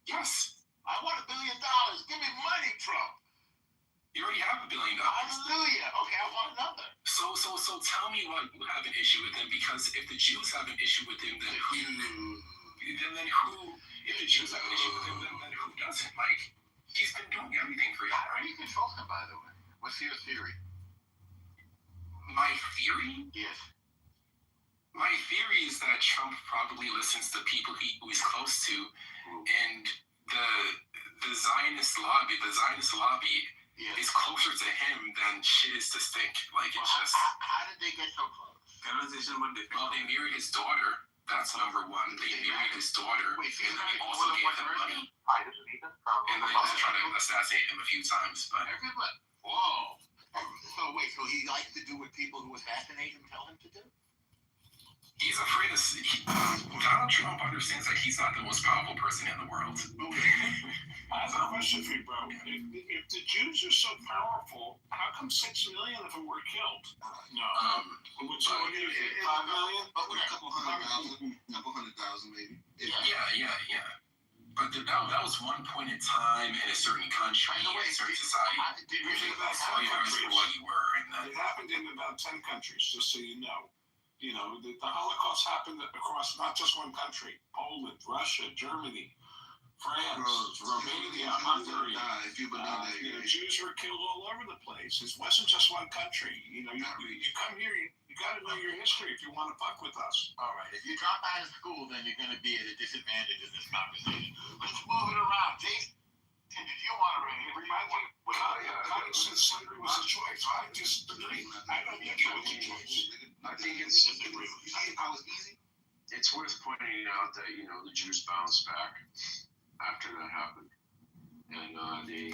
S3: Yes.
S5: I want $1 billion. Give me money, Trump.
S3: You already have $1 billion.
S5: Hallelujah. Okay, I want another.
S3: So tell me why you have an issue with him, because if the Jews have an issue with him, then who? If the Jews have an issue with him, then who doesn't? Like, he's been doing everything for you.
S5: How do you control him, by the way? What's your theory?
S3: My theory?
S5: Yes.
S3: My theory is that Trump probably listens to people who he's close to, and the Zionist lobby is closer to him than shit is to stink. Like, it's just.
S5: How did they get so close?
S3: Well, they married his daughter. That's number one. They married his daughter.
S5: Wait,
S3: and then they also gave him money.
S5: Hi, this is Ethan from.
S3: And then they also tried to assassinate him a few times. But
S5: Everybody. Whoa. So he likes to do what people who assassinate him tell him to do?
S3: he's afraid of. Donald Trump understands that he's not the most powerful person in the world.
S8: I have a question for you, bro. If the Jews are so powerful, how come 6 million of them were killed? No. Which what do you think? 5 million?
S2: A couple hundred thousand, maybe.
S3: Yeah. But that was one point in time in a certain country, in a certain society.
S8: It happened in about 10 countries, just so you know. You know, the Holocaust happened across not just one country: Poland, Russia, Germany, France, Romania, Hungary.
S2: If you believe that,
S8: Jews were killed all over the place. It wasn't just one country. You know, you come here, you got to know your history if you want to fuck with us.
S5: All right. If you drop out of school, then you're going to be at a disadvantage in this conversation. Let's move it around. Jason, did you want to remind me?
S8: Common sense slavery was a choice. I disagree. I don't think it was a choice.
S6: I think it's worth pointing out that, you know, the Jews bounced back after that happened. And they,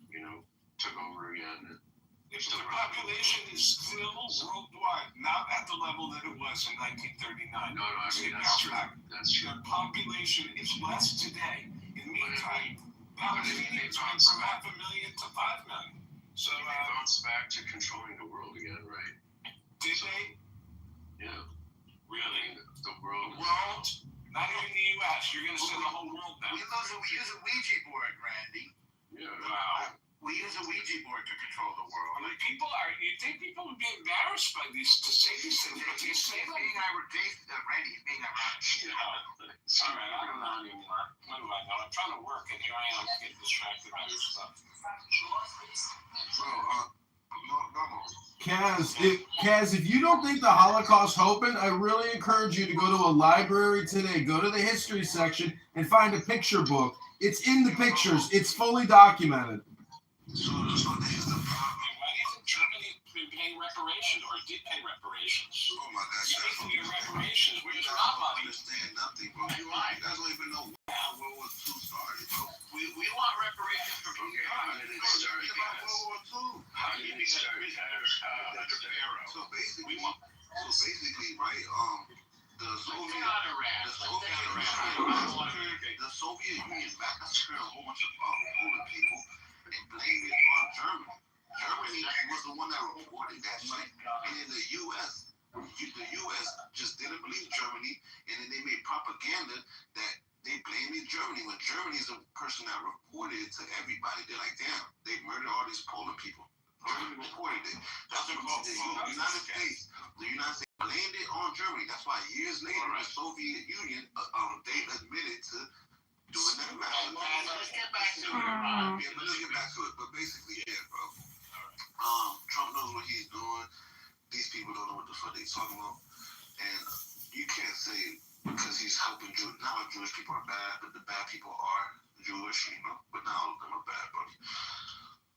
S6: you know, took over again.
S8: If the population is still worldwide, not at the level that it was in 1939.
S6: No, I mean, that's true. That's true.
S8: The population is less today. In the meantime, Palestinians went from 500,000 to 5 million. So
S6: they bounced back to controlling the world again, right?
S8: Did they?
S6: Yeah.
S8: Really?
S6: The world?
S8: Not even the U.S. You're going to say the whole world now.
S5: We use a Ouija board, Randy.
S6: Yeah.
S8: Wow.
S5: We use a Ouija board to control the world.
S8: I mean, you think people would be embarrassed by these, to say these things, but they say them.
S5: Randy's being ironic.
S8: All right, I don't know anymore. What do I know? I'm trying to work, and here I am getting distracted by this stuff.
S11: Kaz, if you don't think the Holocaust happened, I really encourage you to go to a library today. Go to the history section and find a picture book. It's in the pictures. It's fully documented.
S2: So there's the problem.
S8: Why do you think Germany been paying reparations or did pay reparations?
S2: Oh my God!
S8: Speaking of reparations, where's
S2: I
S8: our money?
S2: understand nothing, bro. You guys don't even know how World War II started, bro.
S5: We want reparations for
S6: Okay, how did it start?
S2: World War II.
S6: How did it start?
S2: So basically, right? The Soviet Union massacred a whole bunch of Polish people and blamed it on Germany. Germany was the one that reported that shit, and then the U.S. just didn't believe Germany, and then they made propaganda that they blamed Germany when Germany's the person that reported it to everybody. They're like, damn, they murdered all these Polish people. Germany reported it. That's what the United States blamed it on Germany. That's why years later, the Soviet Union, they admitted to
S5: doing that now.
S1: Let's get back to it.
S5: Yeah, but let's get back to it. But basically, yeah, bro. Trump knows what he's doing. These people don't know what the fuck they're talking about. And you can't say because he's helping Jews. Not all Jewish people are bad, but the bad people are Jewish, you know. But not all of them are bad, bro.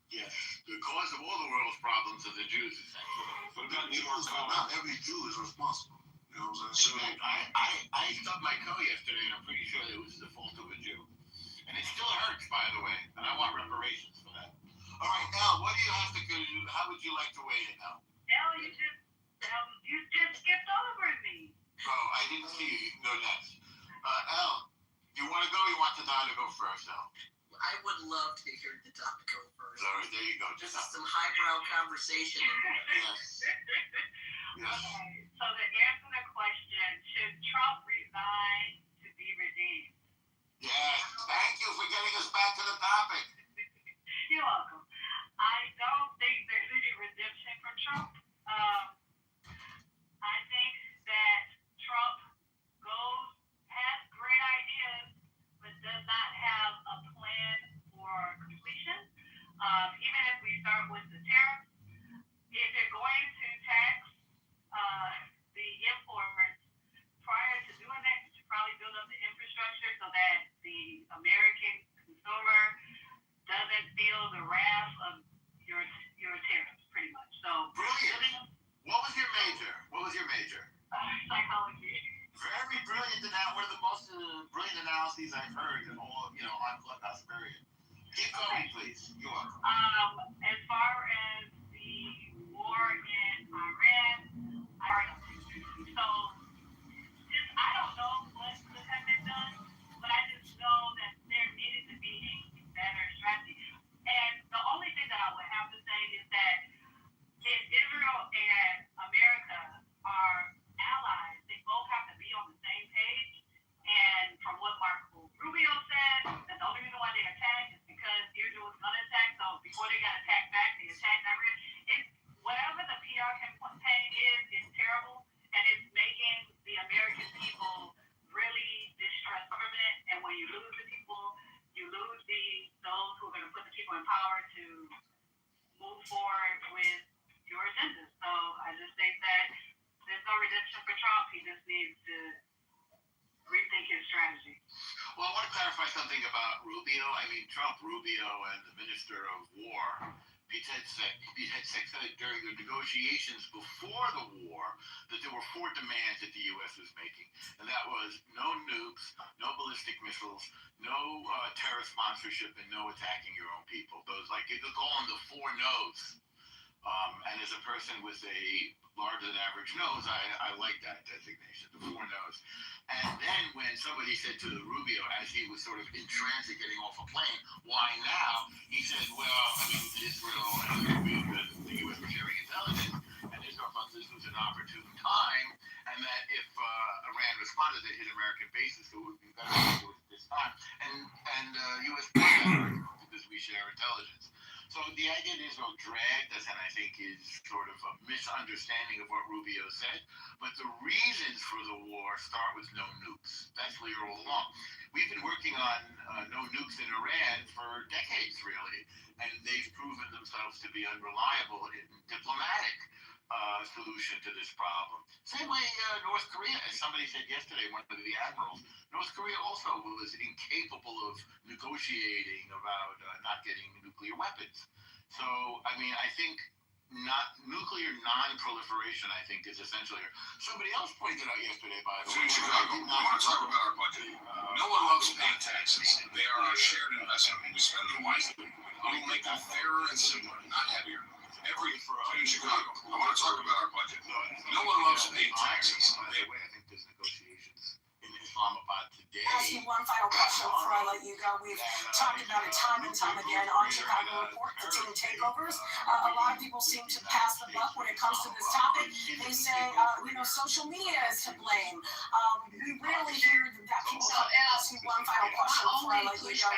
S1: Yes, the cause of all the world's problems are the Jews, essentially.
S5: But not every Jew is responsible. You know what I'm saying?
S1: So I stubbed my toe yesterday, and I'm pretty sure it was the fault of a Jew. And it still hurts, by the way. And I want reparations for that. All right, now, what do you have to do? How would you like to weigh in now?
S12: You just skipped over me.
S1: Oh, I didn't see you. You can go next. Elle, do you want to go or you want Tadana to go first, Elle?
S13: I would love to hear the Tadana go first.
S1: All right, there you go.
S13: This is some highbrow conversation.
S1: Yes.
S12: Okay, so to answer the question, should Trump resign to be redeemed?
S1: Yes, thank you for getting us back to the topic.
S12: You're welcome. I don't think there's any redemption for Trump. I think that Trump has great ideas, but does not have a plan for completion. Even if we start with the tariffs, if you're going to tax the imports, prior to doing that, you should probably build up the infrastructure so that the American consumer doesn't feel the wrath of your tariffs, pretty much. So,
S1: brilliant. What was your major?
S12: Psychology.
S1: Very brilliant. One of the most brilliant analyses I've heard on Clubhouse, period. Keep going, please. You're welcome.
S12: As far as the war in Iran, I don't know what could have been done, but I just know that there needed to be a better strategy. And the only thing that I would have to say is that if Israel and America are allies, they both have to be on the same page. And from what Marco Rubio said, the only reason why they attacked is because Israel was going to attack. So before they got attacked back, they attacked Iran. Whatever the PR campaign is terrible, and it's making the American people really distrust government. And when you lose the people, you lose those who are going to put the people in power to move forward with your agenda. So I just think that there's no redemption for Trump. He just needs to rethink his strategy.
S1: Well, I want to clarify something about Rubio. I mean, Trump, Rubio, and the Minister of War, Pete Hegseth, said during the negotiations before the war that there were 4 demands that the U.S. was making. And that was no nukes, no ballistic missiles, no terrorist sponsorship, and no attacking your own people. Those, you could call them the 4 no's. And as a person with a larger than average nose, I like that designation, the 4 no's. And then when somebody said to Rubio, as he was sort of in transit getting off a plane, why now? He said, well, I mean, Israel and the U.S. were sharing intelligence, and Israel thought this was an opportune time, and that if Iran responded, they'd hit American bases, so it would be better to do it at this time. And U.S. because we share intelligence. So the idea that Israel dragged us, and I think is sort of a misunderstanding of what Rubio said. But the reasons for the war start with no nukes. That's clear all along. We've been working on no nukes in Iran for decades, really, and they've proven themselves to be unreliable in diplomatic solution to this problem. Same way North Korea, as somebody said yesterday, one of the admirals, North Korea also was incapable of negotiating about not getting nuclear weapons. So, I mean, I think nuclear non-proliferation, I think, is essential here. Somebody else pointed out yesterday, by the way.
S14: In Chicago, I want to talk about our budget. No one loves paying taxes. They are our shared investment, and we spend them wisely. We will make them fairer and simpler, not heavier. In Chicago, I want to talk about our budget. No one loves paying taxes.
S1: I think there's negotiations in Islamabad today.
S15: Ask you one final question before I let you go. We've talked about it time and time again on Chicago Report, the team takeovers. A lot of people seem to pass the buck when it comes to this topic. They say, social media is to blame. We rarely hear that people ask you one final question before I let you go.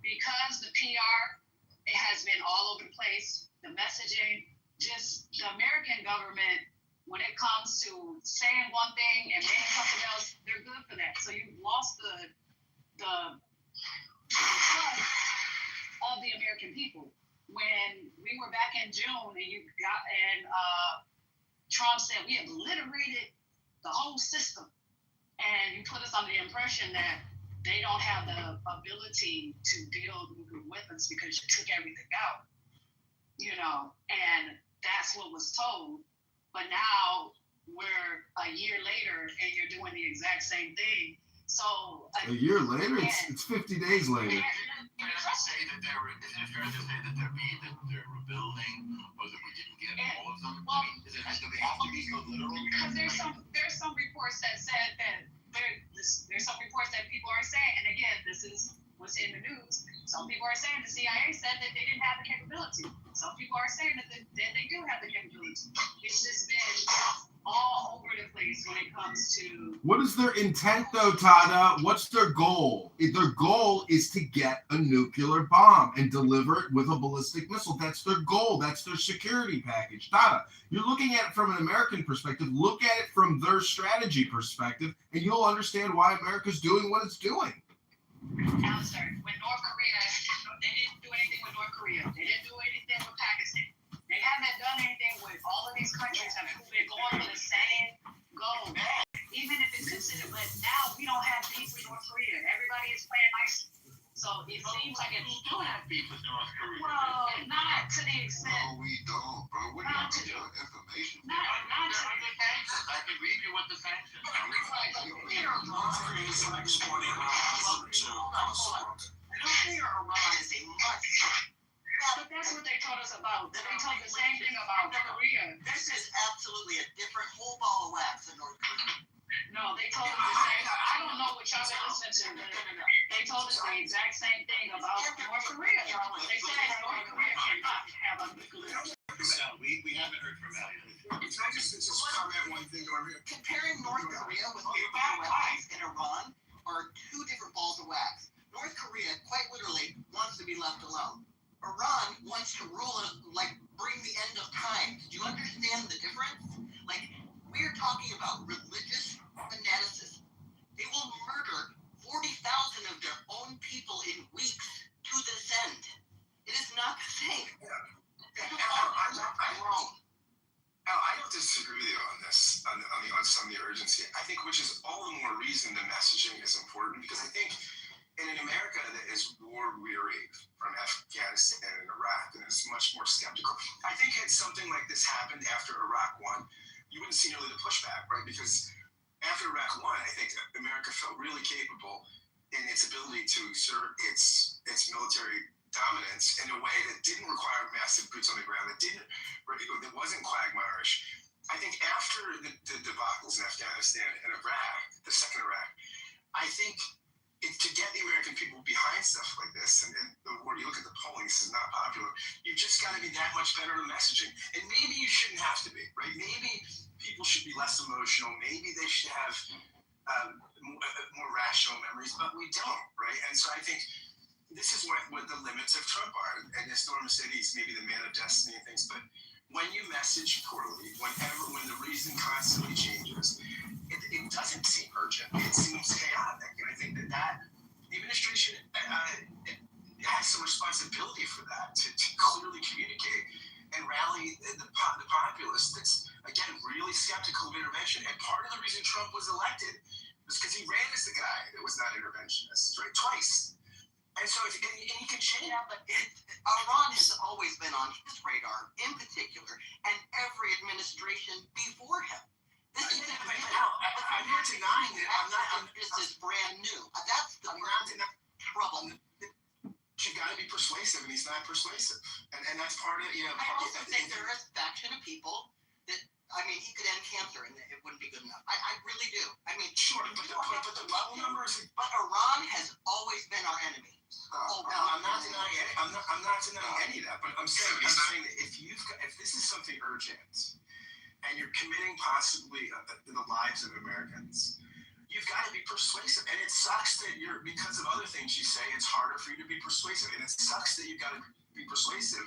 S10: Because the PR, it has been all over the place. The messaging, just the American government, when it comes to saying one thing and meaning something else, they're good for that. So you've lost the
S15: the trust of the American people. When we were back in June and Trump said we obliterated the whole system, and you put us under the impression that they don't have the ability to build nuclear weapons because you took everything out, and that's what was told. But now we're a year later and you're doing the exact same thing. So
S11: a year later, it's 50 days later.
S5: Is it fair to say that they're rebuilding, or that we didn't get all of them?
S15: Well,
S5: Do they have to be so literal?
S15: Because there's some reports that said that there's some reports that people are saying, and again, this is what's in the news. Some people are saying the CIA said that they didn't have the capability. Some people are saying that they do have the capability. It's just been all over the place when it comes to.
S11: What is their intent, though, Tada? What's their goal? Their goal is to get a nuclear bomb and deliver it with a ballistic missile. That's their goal. That's their security package. Tada, you're looking at it from an American perspective. Look at it from their strategy perspective, and you'll understand why America's doing what it's doing.
S15: Alistair, with North Korea, they didn't do anything with North Korea. They didn't do anything with Pakistan. They haven't done anything with all of these countries that have been going for the same goal. Even if it's considered, but now we don't have beef with North Korea. Everybody is playing nice. So it seems like
S5: We do have beef with North Korea.
S15: well, not to the extent.
S14: No, we don't, bro. We're not to information.
S15: Not to
S5: the sanctions. I can read you what the sanctions are.
S8: North Korea is exporting to
S13: Nuclear Iran is a much.
S15: But that's what they told us about. They told the same thing about Korea.
S13: This is absolutely a different whole ball of wax than North Korea.
S15: No, they told us the same. I don't know what y'all been listening to. They told us the exact same thing about North Korea. They said North Korea cannot have a nuclear.
S5: No, we haven't heard from Elliot.
S2: Can I just comment one thing over here?
S13: Comparing North Korea with nuclear weapons in Iran are two different balls of wax. North Korea, quite literally, wants to be left alone. Iran wants to rule it, bring the end of time. Do you understand the difference? We're talking about religious fanaticism. They will murder 40,000 of their own people in weeks to this end. It is not the same.
S2: I'm wrong. Al, I don't disagree with you on this, on some of the urgency. I think, which is all the more reason the messaging is important, because I think in an America that is war-weary from Afghanistan and Iraq and is much more skeptical, I think had something like this happened after Iraq won, you wouldn't see nearly the pushback, right? Because after Iraq won, I think America felt really capable in its ability to exert its military dominance in a way that didn't require massive boots on the ground, that wasn't quagmirish. I think after the debacles in Afghanistan and Iraq, the second Iraq, I think to get the American people behind stuff like this, and when you look at the polling, this is not popular, you've just got to be that much better at messaging. And maybe you shouldn't have to be, right? Maybe people should be less emotional. Maybe they should have more rational memories, but we don't, right? And so I think this is what the limits of Trump are. And as Norma said, he's maybe the man of destiny and things, but when you message poorly, when the reason constantly changes, it doesn't seem urgent. It seems chaotic. And I think that the administration has some responsibility for that, to clearly communicate and rally the populace that's, again, really skeptical of intervention. And part of the reason Trump was elected was because he ran as the guy that was not interventionist, right? Twice. And so, and he can change.
S13: Yeah, but Iran has always been on his radar, in particular, and every administration before him. This is
S2: I'm not denying it.
S13: This is brand new. That's the trouble.
S2: You got to be persuasive, and he's not persuasive, and that's part of it.
S13: I also think there is a faction of people that, he could end cancer, and it wouldn't be good enough. I really do.
S2: Sure, but the level numbers.
S13: But Iran has always been our enemy.
S2: I'm not denying it. I'm not denying any of that. But I'm saying that if this is something urgent, and you're committing possibly the lives of Americans, you've got to be persuasive. And it sucks that because of other things you say, it's harder for you to be persuasive. And it sucks that you've got to be persuasive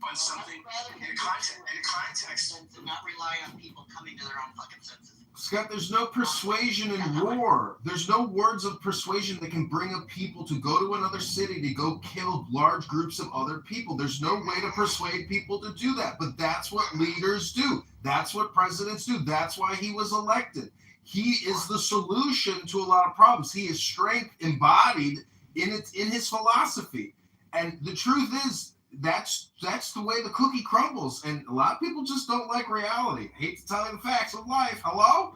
S2: on something in a context.
S13: To not rely on people coming to their own fucking senses.
S11: Scott, there's no persuasion in war. There's no words of persuasion that can bring up people to go to another city to go kill large groups of other people. There's no way to persuade people to do that. But that's what leaders do. That's what presidents do. That's why he was elected. He is the solution to a lot of problems. He is strength embodied in his philosophy. And the truth is, that's the way the cookie crumbles, and a lot of people just don't like reality. Hate to tell you the facts of life. Hello?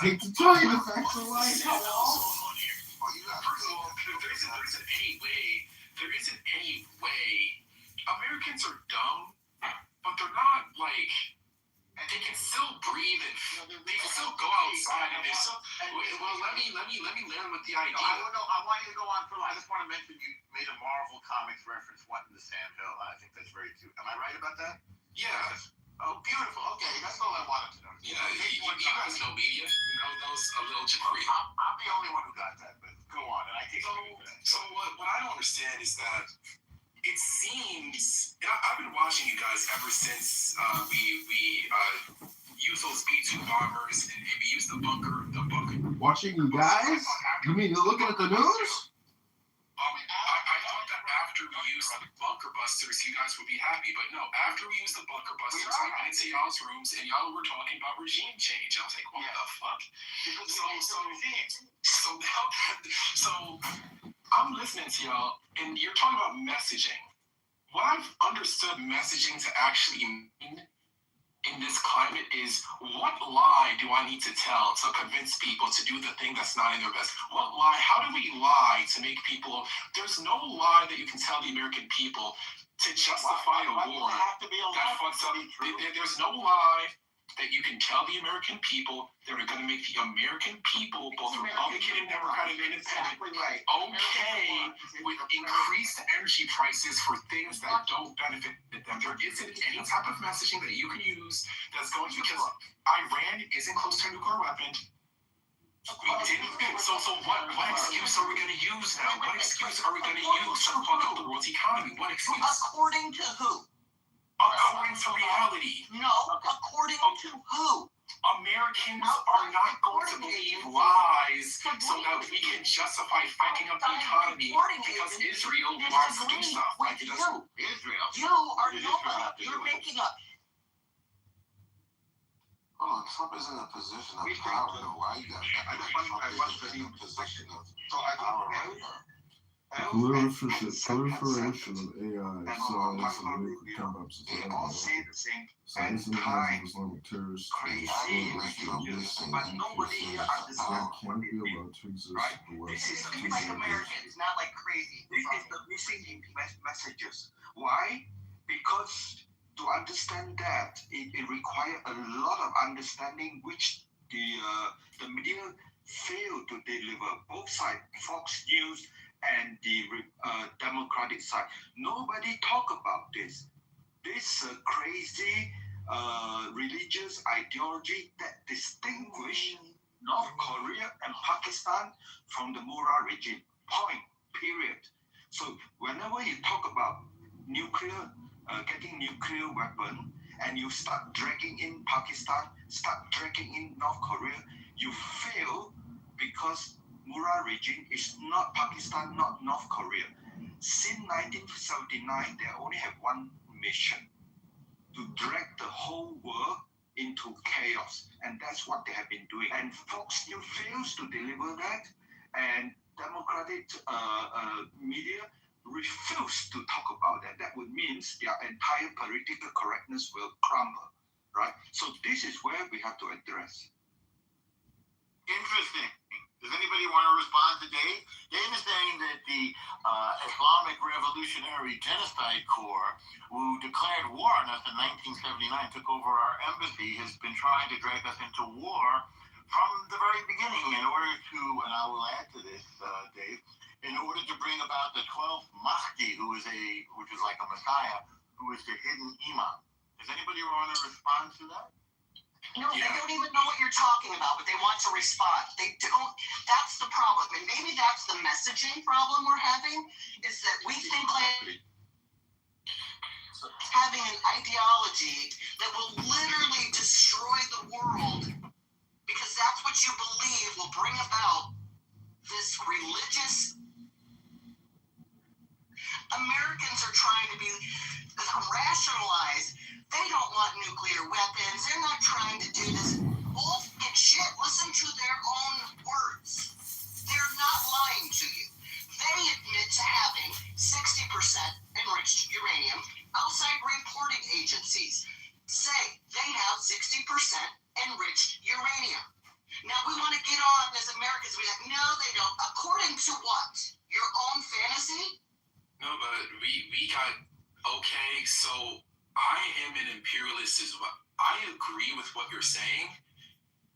S11: Hate to tell you the facts of life. Hello?
S14: First of all, there isn't any way. Americans are dumb, but they're not like. They can still breathe and they can still go outside and they're still. Well, let me land with the idea.
S5: I want you to go on for. I just want to mention you made a Marvel Comics reference, What in the Sand Hill. I think that's very cute. Am I right about that?
S14: Yeah.
S5: Oh, beautiful. Okay, that's all I wanted to know.
S14: Yeah, you guys know media. That was a little trickery.
S5: I'm the only one who got that, but go on, and I take credit for that.
S14: So what I don't understand is that it seems, and I've been watching you guys ever since we used those B-2 bombers and we used the bunker.
S11: Watching you guys? You mean you're looking at the news?
S14: I thought that after we used the bunker busters, you guys would be happy, but no. After we used the bunker busters, I went into y'all's rooms and y'all were talking about regime change. I was like, what the fuck? So I'm listening to y'all, and you're talking about messaging. What I've understood messaging to actually mean in this climate is, what lie do I need to tell to convince people to do the thing that's not in their best? What lie? How do we lie to make people? There's no lie that you can tell the American people to justify a war that fucks up. There's no lie that you can tell the American people that are going to make the American people, both Republican and Democratic and Independent, okay with increased energy prices for things that don't benefit them. There isn't any type of messaging that you can use that's going to, because Iran isn't close to a nuclear weapon. We didn't. So what excuse are we going to use now? What excuse are we going to use to fuck up the world's economy? What excuse?
S13: According to who?
S14: According to reality.
S13: No, according to who?
S14: Americans are not going to believe lies so that we can justify fucking up the economy because Israel wants to do stuff like it does.
S5: Israel.
S13: You are nobody. You're making up.
S4: Hold on, Trump is in a position of power. Why you got Trump in a position of power right now?
S11: Proliferation of AI, science, and nuclear come-ups.
S7: They all say the same
S11: Science and Islamic terrorists
S7: crazy, but nobody here understands what
S11: can't
S7: it
S11: be
S7: means.
S11: allowed to exist.
S7: Right?
S11: The West
S7: This is the
S11: is
S7: missing
S13: Americans, not like crazy.
S7: This is the missing messages. Why? Because to understand that, it requires a lot of understanding which the media fail to deliver. Both sides, Fox News and the Democratic side. Nobody talk about this. This crazy religious ideology that distinguish North Korea and Pakistan from the Murrah regime. Point. Period. So whenever you talk about nuclear, getting nuclear weapon, and you start dragging in Pakistan, start dragging in North Korea, you fail because Murrah regime is not Pakistan, not North Korea. Since 1979, they only have one mission: to drag the whole world into chaos, and that's what they have been doing. And Fox News fails to deliver that, and Democratic media refuse to talk about that. That would mean their entire political correctness will crumble, right? So this is where we have to address.
S5: Interesting. Does anybody want to respond to Dave? Dave is saying that the Islamic Revolutionary Genocide Corps, who declared war on us in 1979, took over our embassy, has been trying to drag us into war from the very beginning in order to, and I will add to this, Dave, in order to bring about the 12th Mahdi, which is like a messiah, who is the hidden imam. Does anybody want to respond to that?
S13: No, they don't even know what you're talking about, but they want to respond. They don't. That's the problem. And maybe that's the messaging problem we're having, is that we think like having an ideology ideology that will literally destroy the world because that's what you believe will bring about this religious. Americans are trying to be rationalized. They don't want nuclear weapons. They're not trying to do this bullshit shit. Listen to their own words. They're not lying to you. They admit to having 60% enriched uranium. Outside reporting agencies say they have 60% enriched uranium. Now we want to get on as Americans. We're like, no, they don't. According to what? Your own fantasy?
S16: No, but we got, okay, so I am an imperialist as well. I agree with what you're saying,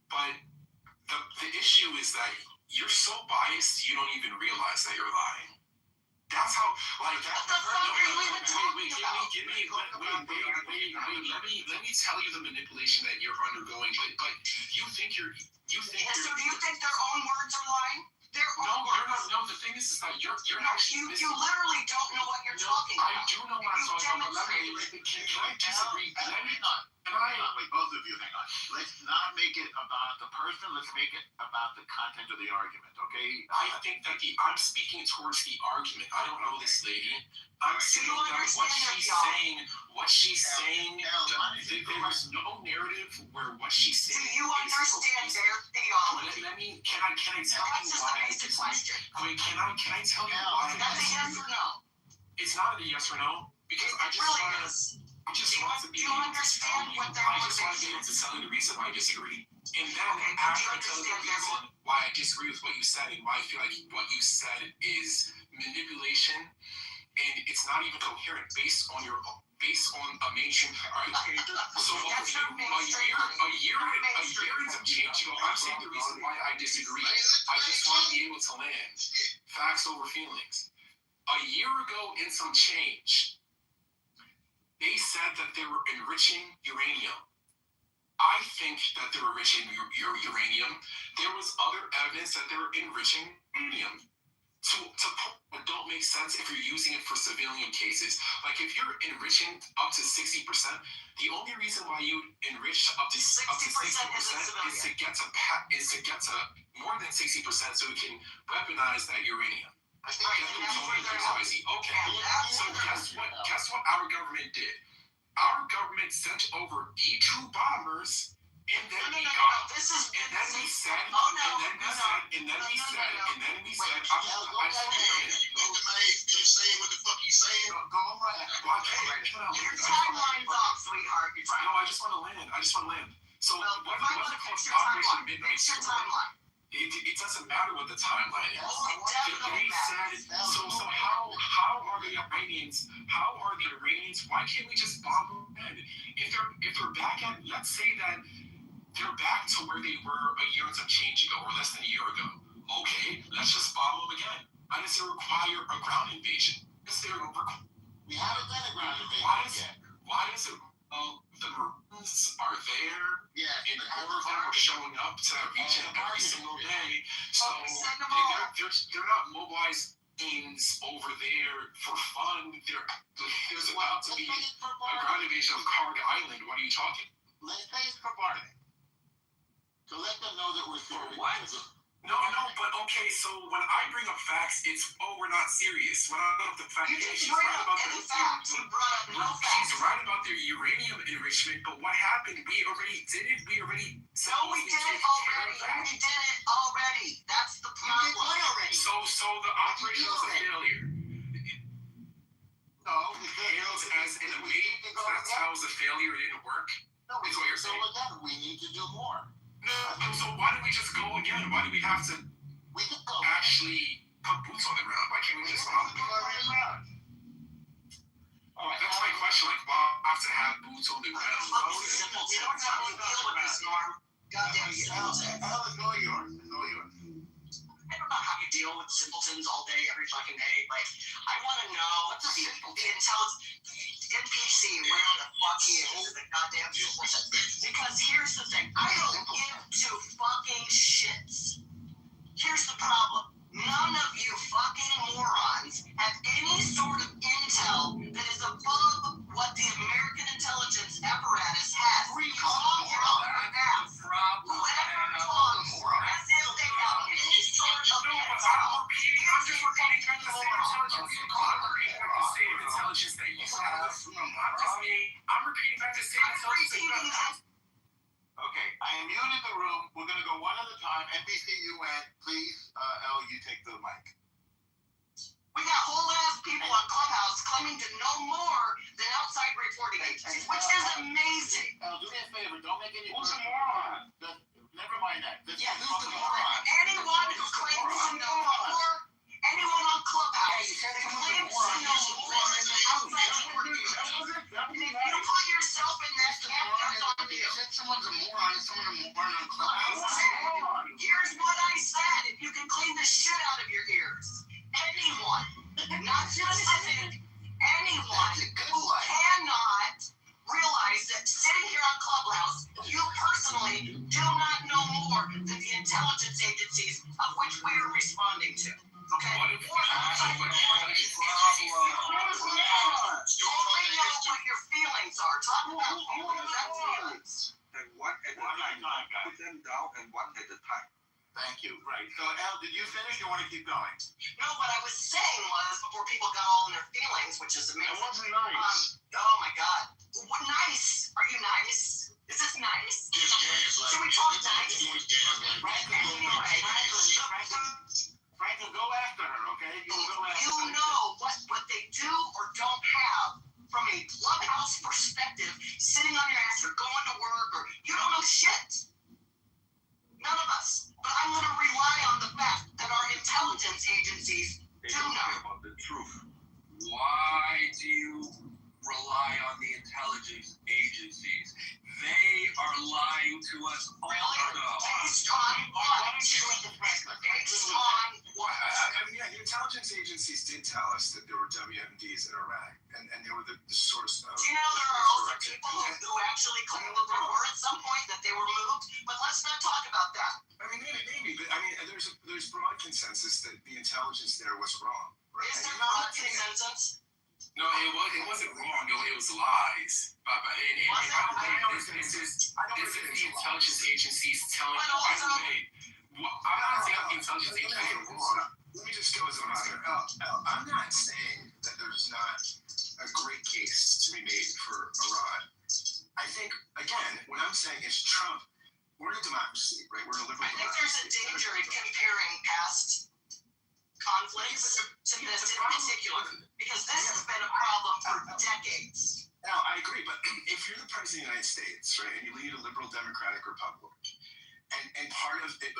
S16: but the issue is that you're so biased you don't even realize that you're lying. That's how, like, that.
S13: That's not really what we're talking about.
S16: Let me tell you the manipulation that you're undergoing. But you think
S13: So do you think their own words are lying? Their own words.
S16: No, the thing is that you're actually.
S13: You literally don't know what you're talking about.
S16: I do know what I'm talking about. Can I disagree?
S5: Wait, both of you, hang on. Let's not make it about the person. Let's make it about the content of the argument, okay?
S16: I think that I'm speaking towards the argument. I don't know this lady. I'm saying that what she's saying, there's no narrative where what she's saying.
S13: Do you understand their theology?
S16: Can I tell you why?
S13: That's just a basic question.
S16: Wait, can I tell you why?
S13: That's a yes or no.
S16: It's not a yes or no because I just want to be able to tell you. I just want to be able to tell you the reason why I disagree. And then after I tell you the reason why I disagree with what you said and why I feel like what you said is manipulation and it's not even coherent based on a mainstream. All right. So a year and some change ago, I'm saying the reason why I disagree. I just want to be able to land facts over feelings. A year ago and some change, they said that they were enriching uranium. I think that they were enriching uranium. There was other evidence that they were enriching uranium. It don't make sense if you're using it for civilian cases. Like if you're enriching up to 60%, the only reason why you enrich up to 60% is to get to more than 60% so we can weaponize that uranium. Okay, so guess what our government did? Our government sent over B-2 bombers. And then we said,
S5: You're saying what the fuck you saying? Go right.
S13: Your timeline's off, sweetheart.
S16: No, I just want to land. So what is it called? Operation Midnight Storm?
S13: It's your timeline.
S16: It doesn't matter what the timeline is.
S13: Definitely matters.
S16: So how are the Iranians? Why can't we just bomb them? If they're back at, let's say that they're back to where they were a year and some change ago, or less than a year ago. Okay, let's just bomb them again. Why does it require a ground invasion?
S5: We haven't done a ground invasion yet.
S16: Why is it? The Marines are there, and all of them are showing up to that region every single day. So they're not mobilized over there for fun. There's about to be a ground invasion of Karg Island. What are you talking?
S5: Let's say it's for bargaining. To let them know that we're serious.
S16: For what? No, but okay, so when I bring up facts, it's, we're not serious. When I bring up the fact, she's right about their uranium enrichment, but what happened? We already did it. We did it
S13: already. That's the problem.
S16: So the operation was a failure.
S5: No,
S16: it failed as in a way. That's how it was a failure. It didn't work.
S5: No,
S16: is what you're saying.
S5: Again, we need to do more.
S16: No, so why do we just go again? Why do we have to actually put boots on the ground? Why can't we just bomb the ground? That's my question. Like, why have to have boots on the ground?
S13: You don't have to deal with this, Norm. Goddamn simpletons.
S5: It's all yours.
S13: I don't know how you deal with simpletons all day, every fucking day. Like, I want to know the intelligence. NPC, where the fuck he is the goddamn simpleton. Because here's the thing, I don't give two fucking shits. Here's the problem. None of you fucking morons have any sort of intel that is above what the American intelligence
S5: see you went. Please, Elle, you take the mic.
S13: We got whole ass people on Clubhouse claiming to know more than outside reporting agencies, which is amazing.
S5: Elle, do me a favor. Don't make any.
S8: Who's a moron?
S5: Never mind that.
S13: Yeah, who's the moron? Anyone who claims to know more, anyone on Clubhouse that claims to know more than outside reporting agencies. And if you put yourself in that camp, that's on you.
S5: You said someone's a moron and someone a moron on Clubhouse.
S13: Here's what I said. If you can clean the shit out of your ears. Anyone, not specific, anyone who cannot realize that sitting here on Clubhouse, you personally do not know more than the intelligence agencies of which we are responding to. Okay? You only know what your feelings are. Talk about feelings.
S7: And one at a time. Put them down and one at a time.
S5: Thank you. Right. So, Elle, did you finish or want to keep going?
S13: No, what I was saying was, before people got all in their feelings, which is amazing.
S8: It wasn't nice.
S13: Oh my God. What nice? Are you nice? Is this nice? Should we talk nice?
S5: Franklin, go after her, okay?
S13: You know what they do or don't have from a Clubhouse perspective, sitting on your ass or going to work, or you don't know shit. None of us. But I'm going to rely on the fact that our intelligence agencies do know.
S7: About the truth.
S17: Why do you rely on the intelligence agencies? They are lying to us all.
S13: Based on what? Based on what?
S2: Yeah, the intelligence agencies did tell us that there were WMDs in Iraq, and they were the source of.
S13: You know, there are also people who actually claim that there were at some point that they were moved, but let's not talk about that.
S2: I mean, maybe, but I mean, there's broad consensus that the intelligence there was wrong. Right?
S13: Is there broad consensus?
S17: No, it wasn't wrong. It was lies. This is the intelligence agencies telling you. By the way, I'm not saying the intelligence agencies are wrong.
S2: Let me just go as a matter. I'm not saying that there's not a great case to be made for Iran. I think, again, what I'm saying is Trump, we're a democracy, right? We're a liberal democracy.
S13: I think there's a danger in comparing past conflicts to this in particular, because this has been a problem for decades.
S2: Now, I agree, but if you're the president of the United States, right, and you lead a liberal democratic republic, and part of it,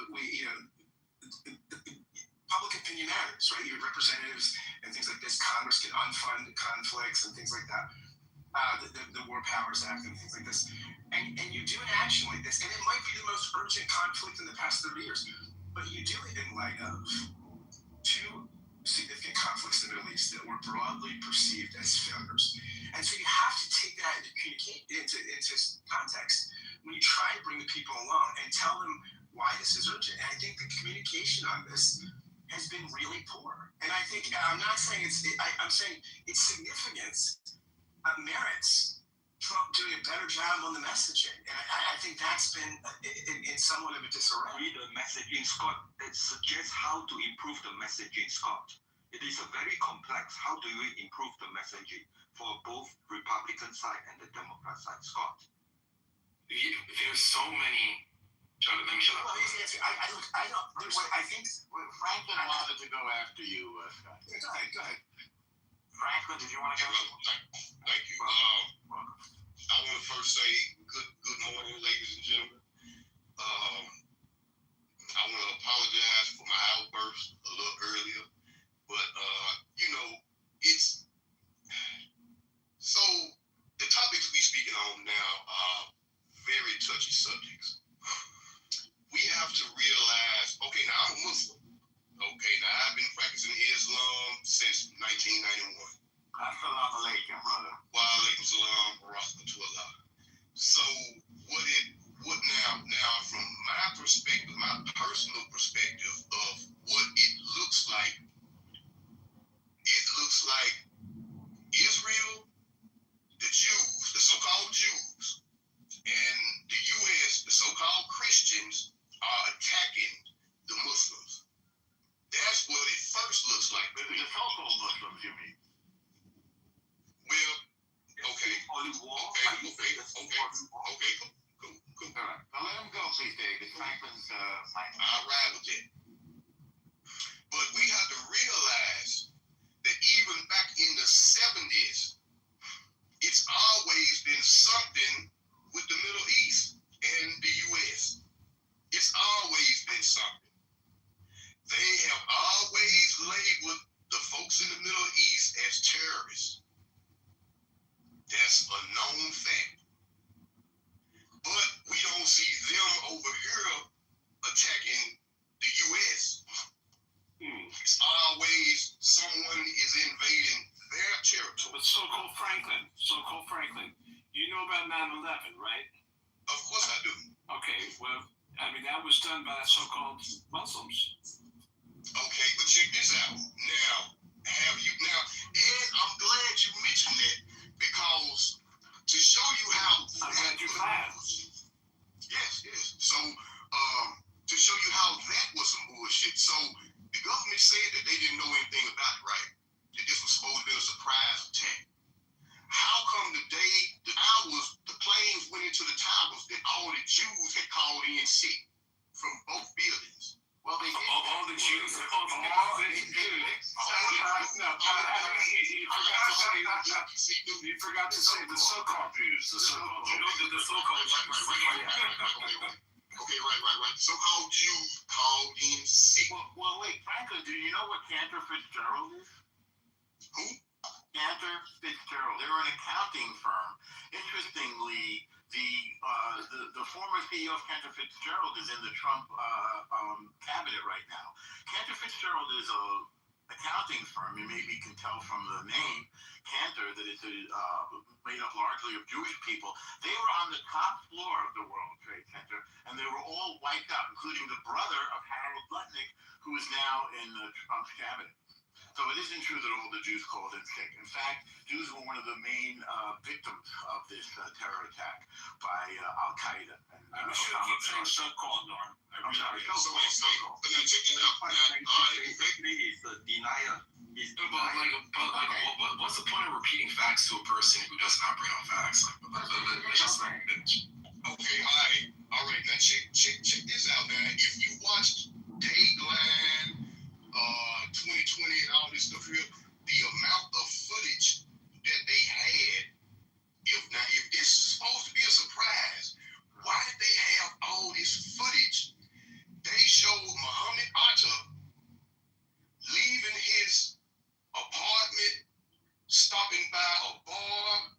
S2: public opinion matters, right? Your representatives and things like this, Congress can unfund conflicts and things like that. The War Powers Act and things like this. And you do an action like this, and it might be the most urgent conflict in the past 30 years, but you do it in light of two significant conflicts in the Middle East that were broadly perceived as failures. And so you have to take that into context when you try to bring the people along and tell them why this is urgent. And I think the communication on this has been really poor. And I think, I'm not saying I'm saying its significance merits Trump doing a better job on the messaging. And I think that's been in somewhat of a disarray.
S7: Read the messaging, Scott. It suggests how to improve the messaging, Scott. It is a very complex. How do you improve the messaging for both Republican side and the Democrat side, Scott?
S17: There's so many. Let me shut up.
S2: Well, I think
S5: Franklin wanted to go after you, Scott.
S2: Go ahead.
S17: Franklin, did you want to go?
S18: Thank you. I want to first say good morning, ladies and gentlemen. I want to apologize for my outburst a little earlier, but it's so the topics we speaking on now are very touchy subjects. We have to realize, okay, now I'm a Muslim. Okay, now I've been practicing Islam since 1991.
S5: Assalamu alaikum, brother.
S18: Wa alaikum salam wa rahmatullah. So what now from my perspective, my personal perspective of what it looks like Israel, the Jews, the so-called Jews, and the U.S., the so-called Christians, are attacking the Muslims. That's what it first looks like.
S5: The so-called Muslims, you mean?
S18: Well, okay.
S5: Holy war.
S18: Okay. Cool.
S5: All right. Now let him go.
S1: please, David. Franklin's
S18: I ride with it. But we have to realize that even back in the 70s, it's always been something with the Middle East and the U.S. It's always been something. They have always labeled the folks in the Middle East as terrorists. That's a known fact. But we don't see them over here attacking the U.S. It's always someone is invading their territory.
S8: But so-called Franklin, you know about 9/11, right?
S18: Of course I do.
S8: Okay, well, I mean, that was done by so-called Muslims.
S18: Okay, but check this out. Now, and I'm glad you mentioned that, because to show you how
S8: I'm glad you class.
S18: Yes. So, to show you how that was some bullshit. So, the government said that they didn't know anything about it, right? That this was supposed to be a surprise attack. How come the planes went into the towers that all the Jews had called in sick from both buildings?
S1: Well, they did.
S8: All the Jews. You forgot to say the so-called Jews. The so-called
S18: Okay, right. So-called Jews called in sick.
S1: Well, wait, Franklin, do you know what Cantor Fitzgerald is?
S18: Who?
S1: Cantor Fitzgerald. They're an accounting firm. Interestingly, the former CEO of Cantor Fitzgerald is in the Trump cabinet right now. Cantor Fitzgerald is a accounting firm. You maybe can tell from the name Cantor that it's made up largely of Jewish people. They were on the top floor of the World Trade Center, and they were all wiped out, including the brother of Harold Lutnick, who is now in Trump's cabinet. So it isn't true that all the Jews called in sick. In fact, Jews were one of the main victims of this terror attack by Al-Qaeda.
S8: We should keep saying so-called, Norm.
S1: I'm sorry,
S18: so-called. But now check it out.
S7: Basically, it's a denial.
S14: What's the point of repeating facts to a person who doesn't operate on facts?
S18: Okay, all right. Now check this out, man. If you watched Dateline, 2020 and all this stuff here, the amount of footage that they had, if this is supposed to be a surprise, why did they have all this footage? They showed Muhammad Atta leaving his apartment, stopping by a bar,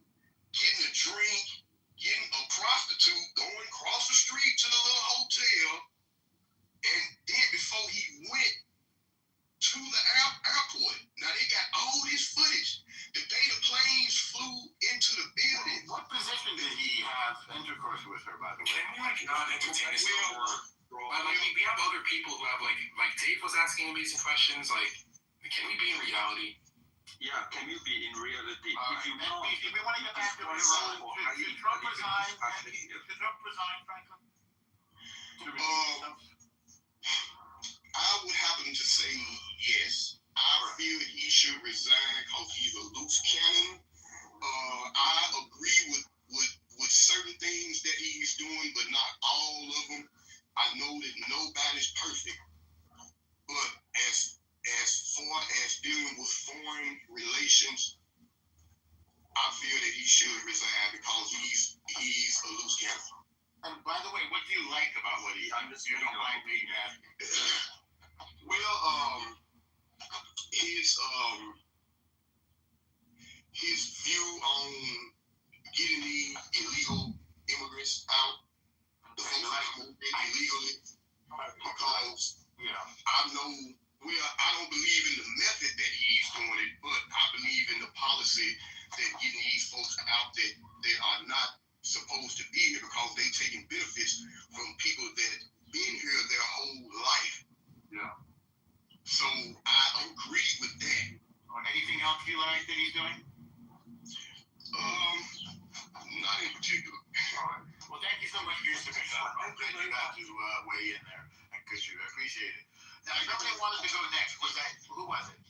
S18: getting a drink, getting a prostitute, going across the street to the little hotel, and then before he went to the airport. Now they got all this footage. The day the planes flew into the building.
S1: What position did he have intercourse with her, by the way?
S14: Can we not entertain this no more? We have other people who have like Dave was asking amazing questions. Like, can we be in reality?
S7: Yeah, can you be in reality?
S1: If we want to get back to the should Trump resign? Should Trump resign, Franklin?
S18: I would happen to say yes. I feel he should resign because he's a loose cannon. I agree with certain things that he's doing, but not all of them. I know that nobody's perfect, but as far as dealing with foreign relations, I feel that he should resign because he's a loose cannon.
S1: And by the way, what do you like about what he? You don't like being asked.
S18: Well, his view on getting the illegal immigrants out, the folks who moved in illegally, because I don't believe in the method that he's doing it, but I believe in the policy that getting these folks out that they are not supposed to be here because they taking benefits from people that been here their whole life.
S1: Yeah.
S18: So I agree with that.
S1: Anything else you like that he's doing?
S18: Not in particular.
S1: All right. Well, thank you so much for your submission. I'm glad you got to weigh in there because you appreciate it. Now, somebody wanted to go next. Was that who was it?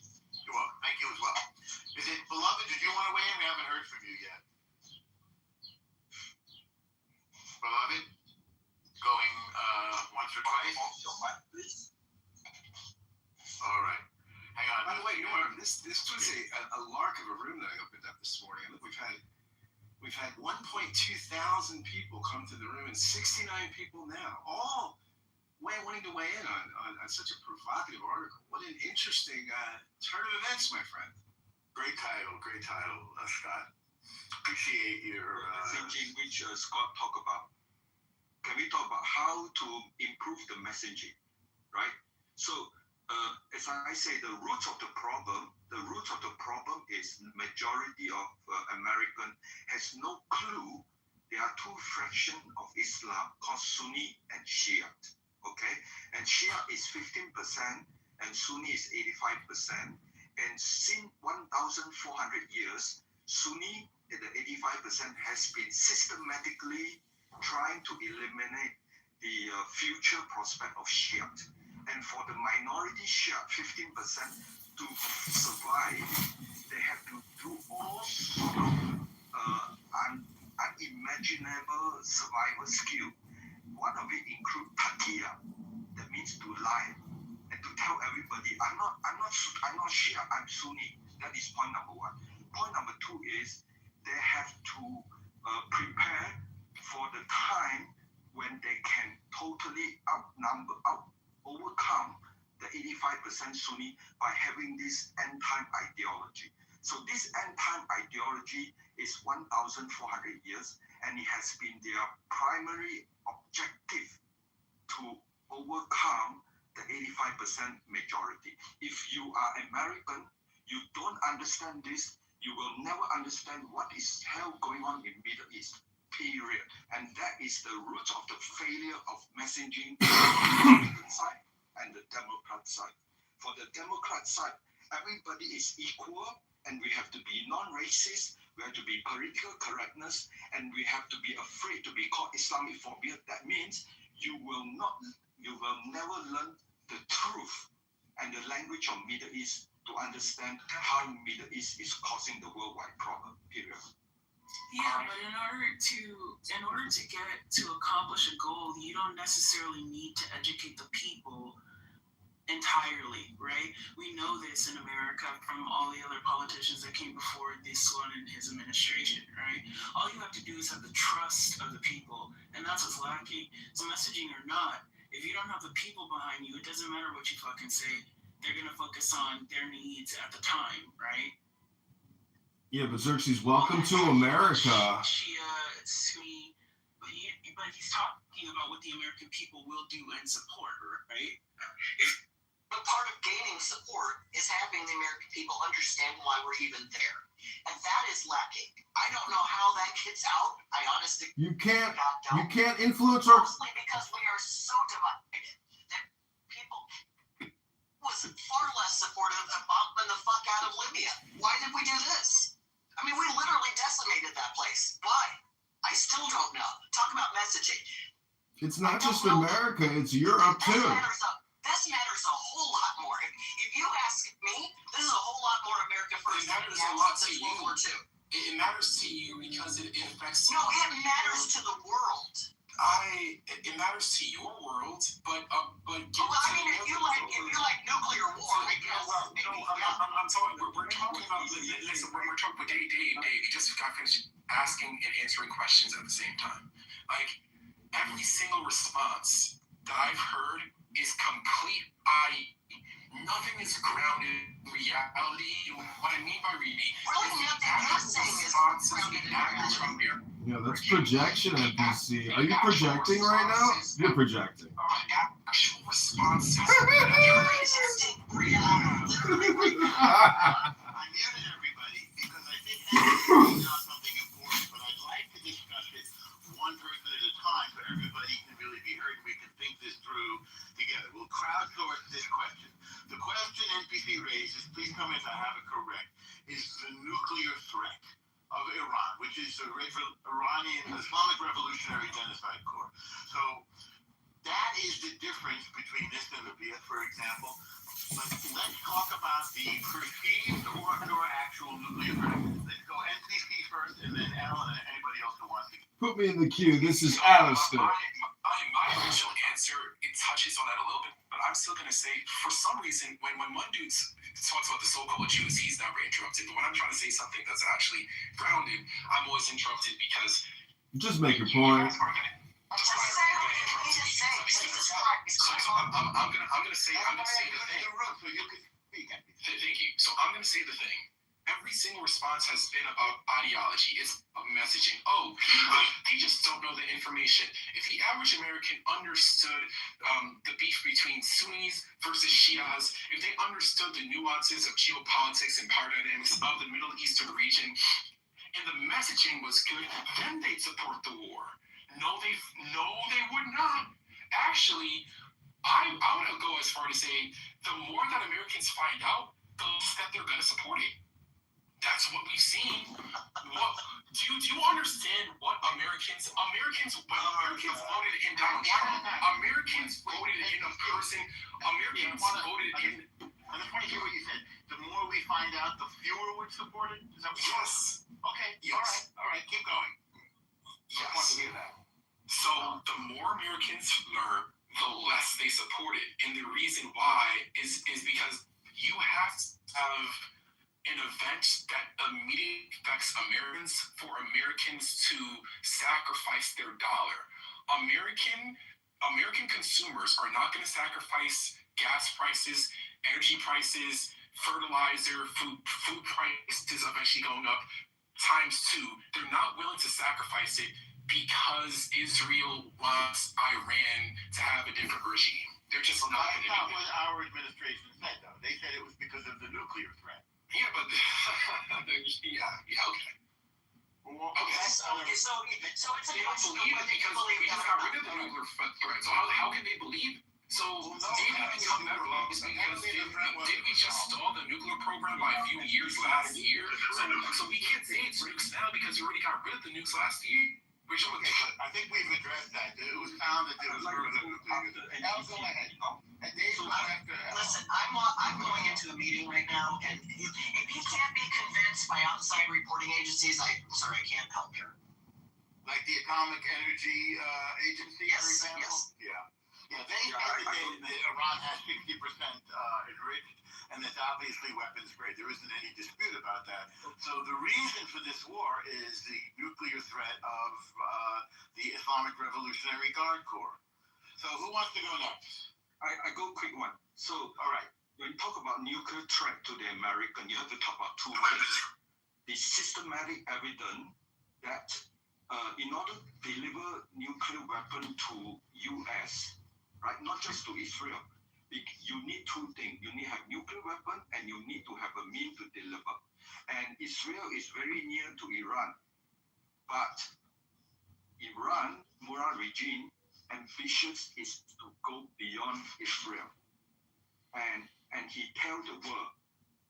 S1: You're welcome. Thank you as well. Is it Beloved? Did you want to weigh in? We haven't heard from you yet. Beloved, going
S2: We've had 1.2 thousand people come to the room and 69 people now, all wanting to weigh in on such a provocative article. What an interesting turn of events, my friend.
S14: Great title, Scott. Appreciate your
S7: messaging, which Scott talked about. Can we talk about how to improve the messaging, right? So, as I say, the root of the problem is majority of American has no clue. There are two fractions of Islam called Sunni and Shia. Okay, and Shia is 15% and Sunni is 85%. And since 1,400 years, Sunni, the 85%, has been systematically trying to eliminate the future prospect of Shia. And for the minority Shia, 15%, to survive, they have to do all sorts of unimaginable survival skill. One of it includes taqiyya, that means to lie and to tell everybody, I'm not Shia, I'm Sunni. That is point number one. Point number two is they have to prepare for the time when they can totally overcome the 85% Sunni by having this end-time ideology. So this end-time ideology is 1,400 years, and it has been their primary objective to overcome the 85% majority. If you are American, you don't understand this, you will never understand what is hell going on in Middle East, period. And that is the root of the failure of messaging on the Republican side and the Democrat side. For the Democrat side, everybody is equal, and we have to be non-racist, we have to be political correctness, and we have to be afraid to be called Islamophobia. That means you will never learn the truth and the language of Middle East to understand how Middle East is causing the worldwide problem, period.
S19: Yeah, but in order to get to accomplish a goal, you don't necessarily need to educate the people entirely, right? We know this in America from all the other politicians that came before this one and his administration, right? All you have to do is have the trust of the people, and that's what's lacking. So messaging or not, if you don't have the people behind you, it doesn't matter what you fucking say. They're gonna focus on their needs at the time, right?
S11: Yeah, but Xerxes, welcome to America.
S19: Shia, Sunni, but he's talking about what the American people will do and support, right?
S13: But part of gaining support is having the American people understand why we're even there. And that is lacking. I don't know how that gets out. I honestly
S11: You can't influence our
S13: mostly because we are so divided that people was far less supportive of bombing the fuck out of Libya. Why did we do this? I mean, we literally decimated that place. Why? I still don't know. Talk about messaging.
S11: It's not just America, it's Europe too.
S13: This matters a whole lot more. If you ask me, this is a whole lot more America first.
S16: It matters a lot to you. World War II. It matters to you because it affects.
S13: No, it matters to the world.
S16: It matters to your world, but.
S13: Well, I mean, if you like nuclear war, I guess.
S16: I'm talking. We're talking about. Listen, we're talking about Dave. You just got finished asking and answering questions at the same time. Like every single response that I've heard is complete. Nothing is grounded in reality. What I mean by reality,
S13: really nothing is grounded in reality.
S11: Yeah, that's projection at DC. Are you projecting right now? You're projecting.
S16: Actual responses.
S5: I muted everybody because I think everybody knows something important, but I'd like to discuss it one person at a time so everybody can really be heard and we can think this through together. We'll crowdsource this question. The question NPC raises, please tell me if I have it correct, is the nuclear threat of Iran, which is the Iranian Islamic Revolutionary Genocide Corps. So that is the difference between this and Libya, for example. But let's talk about the perceived or actual nuclear threat. Let's go NPC first, and then Alan and anybody else who wants to.
S11: Put me in the queue. This is Alistair.
S16: My initial answer, it touches on that a little bit, but I'm still going to say, for some reason, when one dude talks about the so-called Jews, he's never interrupted. But when I'm trying to say something that's actually grounded, I'm always interrupted because
S11: just make your point.
S16: I'm gonna say the thing. Thank you. So I'm gonna say the thing. Every single response has been about ideology. It's about messaging. Oh, they just don't know the information. If the average American understood the beef between Sunnis versus Shias, if they understood the nuances of geopolitics and power dynamics of the Middle Eastern region, and the messaging was good, then they'd support the war. No, they would not. Actually, I would go as far to say the more that Americans find out, the less that they're going to support it. That's what we've seen. Do you understand what Americans voted in Donald Trump? Americans voted in a person. Americans voted in.
S5: I just want to hear what you said. The more we find out, the fewer would support it. Is that what you said? Okay.
S16: Yes.
S5: All right. Keep going.
S16: Yes.
S5: I want to hear that.
S16: So the more Americans learn, the less they support it, and the reason why is because you have to have an event that immediately affects Americans for Americans to sacrifice their dollar. American consumers are not going to sacrifice gas prices, energy prices, fertilizer, food prices eventually going up ×2. They're not willing to sacrifice it because Israel wants Iran to have a different regime. They're just not going to do it.
S5: That's not what our administration said, though. They said it was because of the nuclear threat.
S16: Yeah, but yeah, okay.
S5: Well,
S16: okay.
S13: So it's a
S16: They don't believe it because we just got rid of the nuclear threat. So how can they believe? So maybe it become better because did we just stall the nuclear program by a few years last year? So we can't say it's nukes now because we already got rid of the nukes last year.
S5: Okay, but I think we've addressed that. It was found that there was further nuclear. Now go ahead. And Dave,
S13: listen, I'm going into a meeting right now, and if you can't be convinced by outside reporting agencies, I'm sorry, I can't help you.
S5: Like the Atomic Energy Agency, for example?
S13: Yes.
S5: Yeah, they indicated that Iran has 60% enriched, and that's obviously weapons grade. There isn't any dispute about that. So the reason for this war is the nuclear threat of the Islamic Revolutionary Guard Corps. So who wants to go next?
S7: I go quick one. So, all right, when you talk about nuclear threat to the American, you have to talk about two things. The systematic evidence that in order to deliver nuclear weapon to U.S., right, not just to Israel, you need two things. You need to have nuclear weapon and you need to have a means to deliver. And Israel is very near to Iran. But Iran, Murad regime, ambitious is to go beyond Israel. And he tells the world,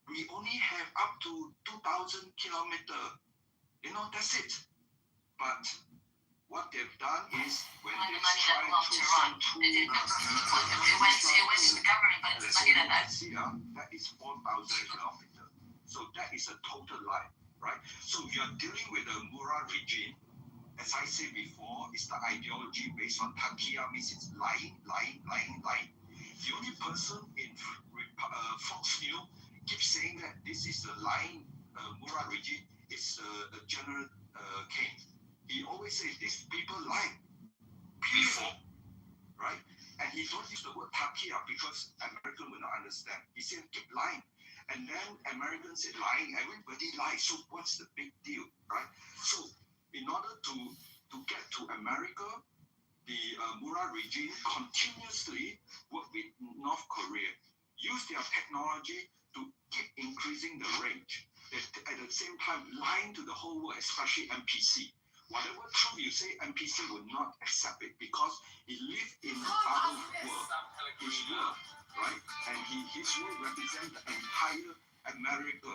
S7: we only have up to 2,000 kilometers. That's it. But what they've done is when they try to send troops,
S10: it went to the government, but it's money
S7: that is 4,000 kilometers. So that is a total lie, right? So you're dealing with the Murad regime. As I said before, it's the ideology based on Taqiyya, means it's lying. The only person in Fox News keeps saying that this is the lying Murad regime is General Kane. He always says these people lie. Beautiful, right? And he don't use the word Taqiyya because Americans will not understand. He said keep lying. And then Americans say lying, everybody lies. So what's the big deal, right? So in order to get to America, the Murad regime continuously work with North Korea, use their technology to keep increasing the range. At the same time, lying to the whole world, especially NPC. Whatever truth you say, NPC will not accept it because he lives in the other world, his world, right? And his world represents the entire America.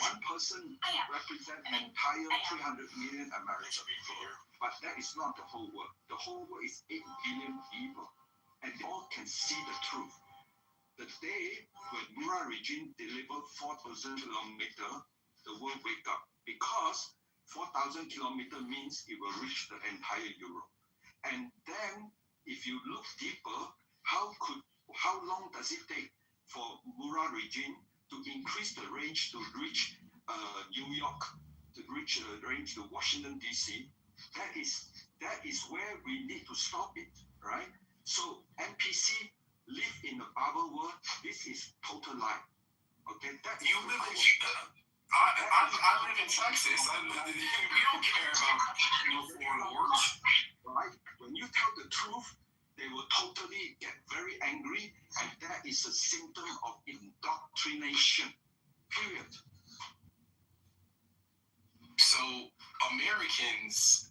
S7: One person represents the entire 300 million America. But that is not the whole world. The whole world is 8 billion people, and they all can see the truth. The day when Murad regime delivered 4,000 kilometers, the world wake up because 4,000 kilometers means it will reach the entire Europe. And then, if you look deeper, how long does it take for Murad regime to increase the range to reach New York, to reach range to Washington D.C. That is where we need to stop it, right? So NPC live in a bubble world. This is total lie. Okay, that is
S16: You live in I live in Texas. We don't care about foreign wars.
S7: Right? When you tell the truth, they will totally get very angry, and that is a symptom of indoctrination. Period.
S16: So Americans,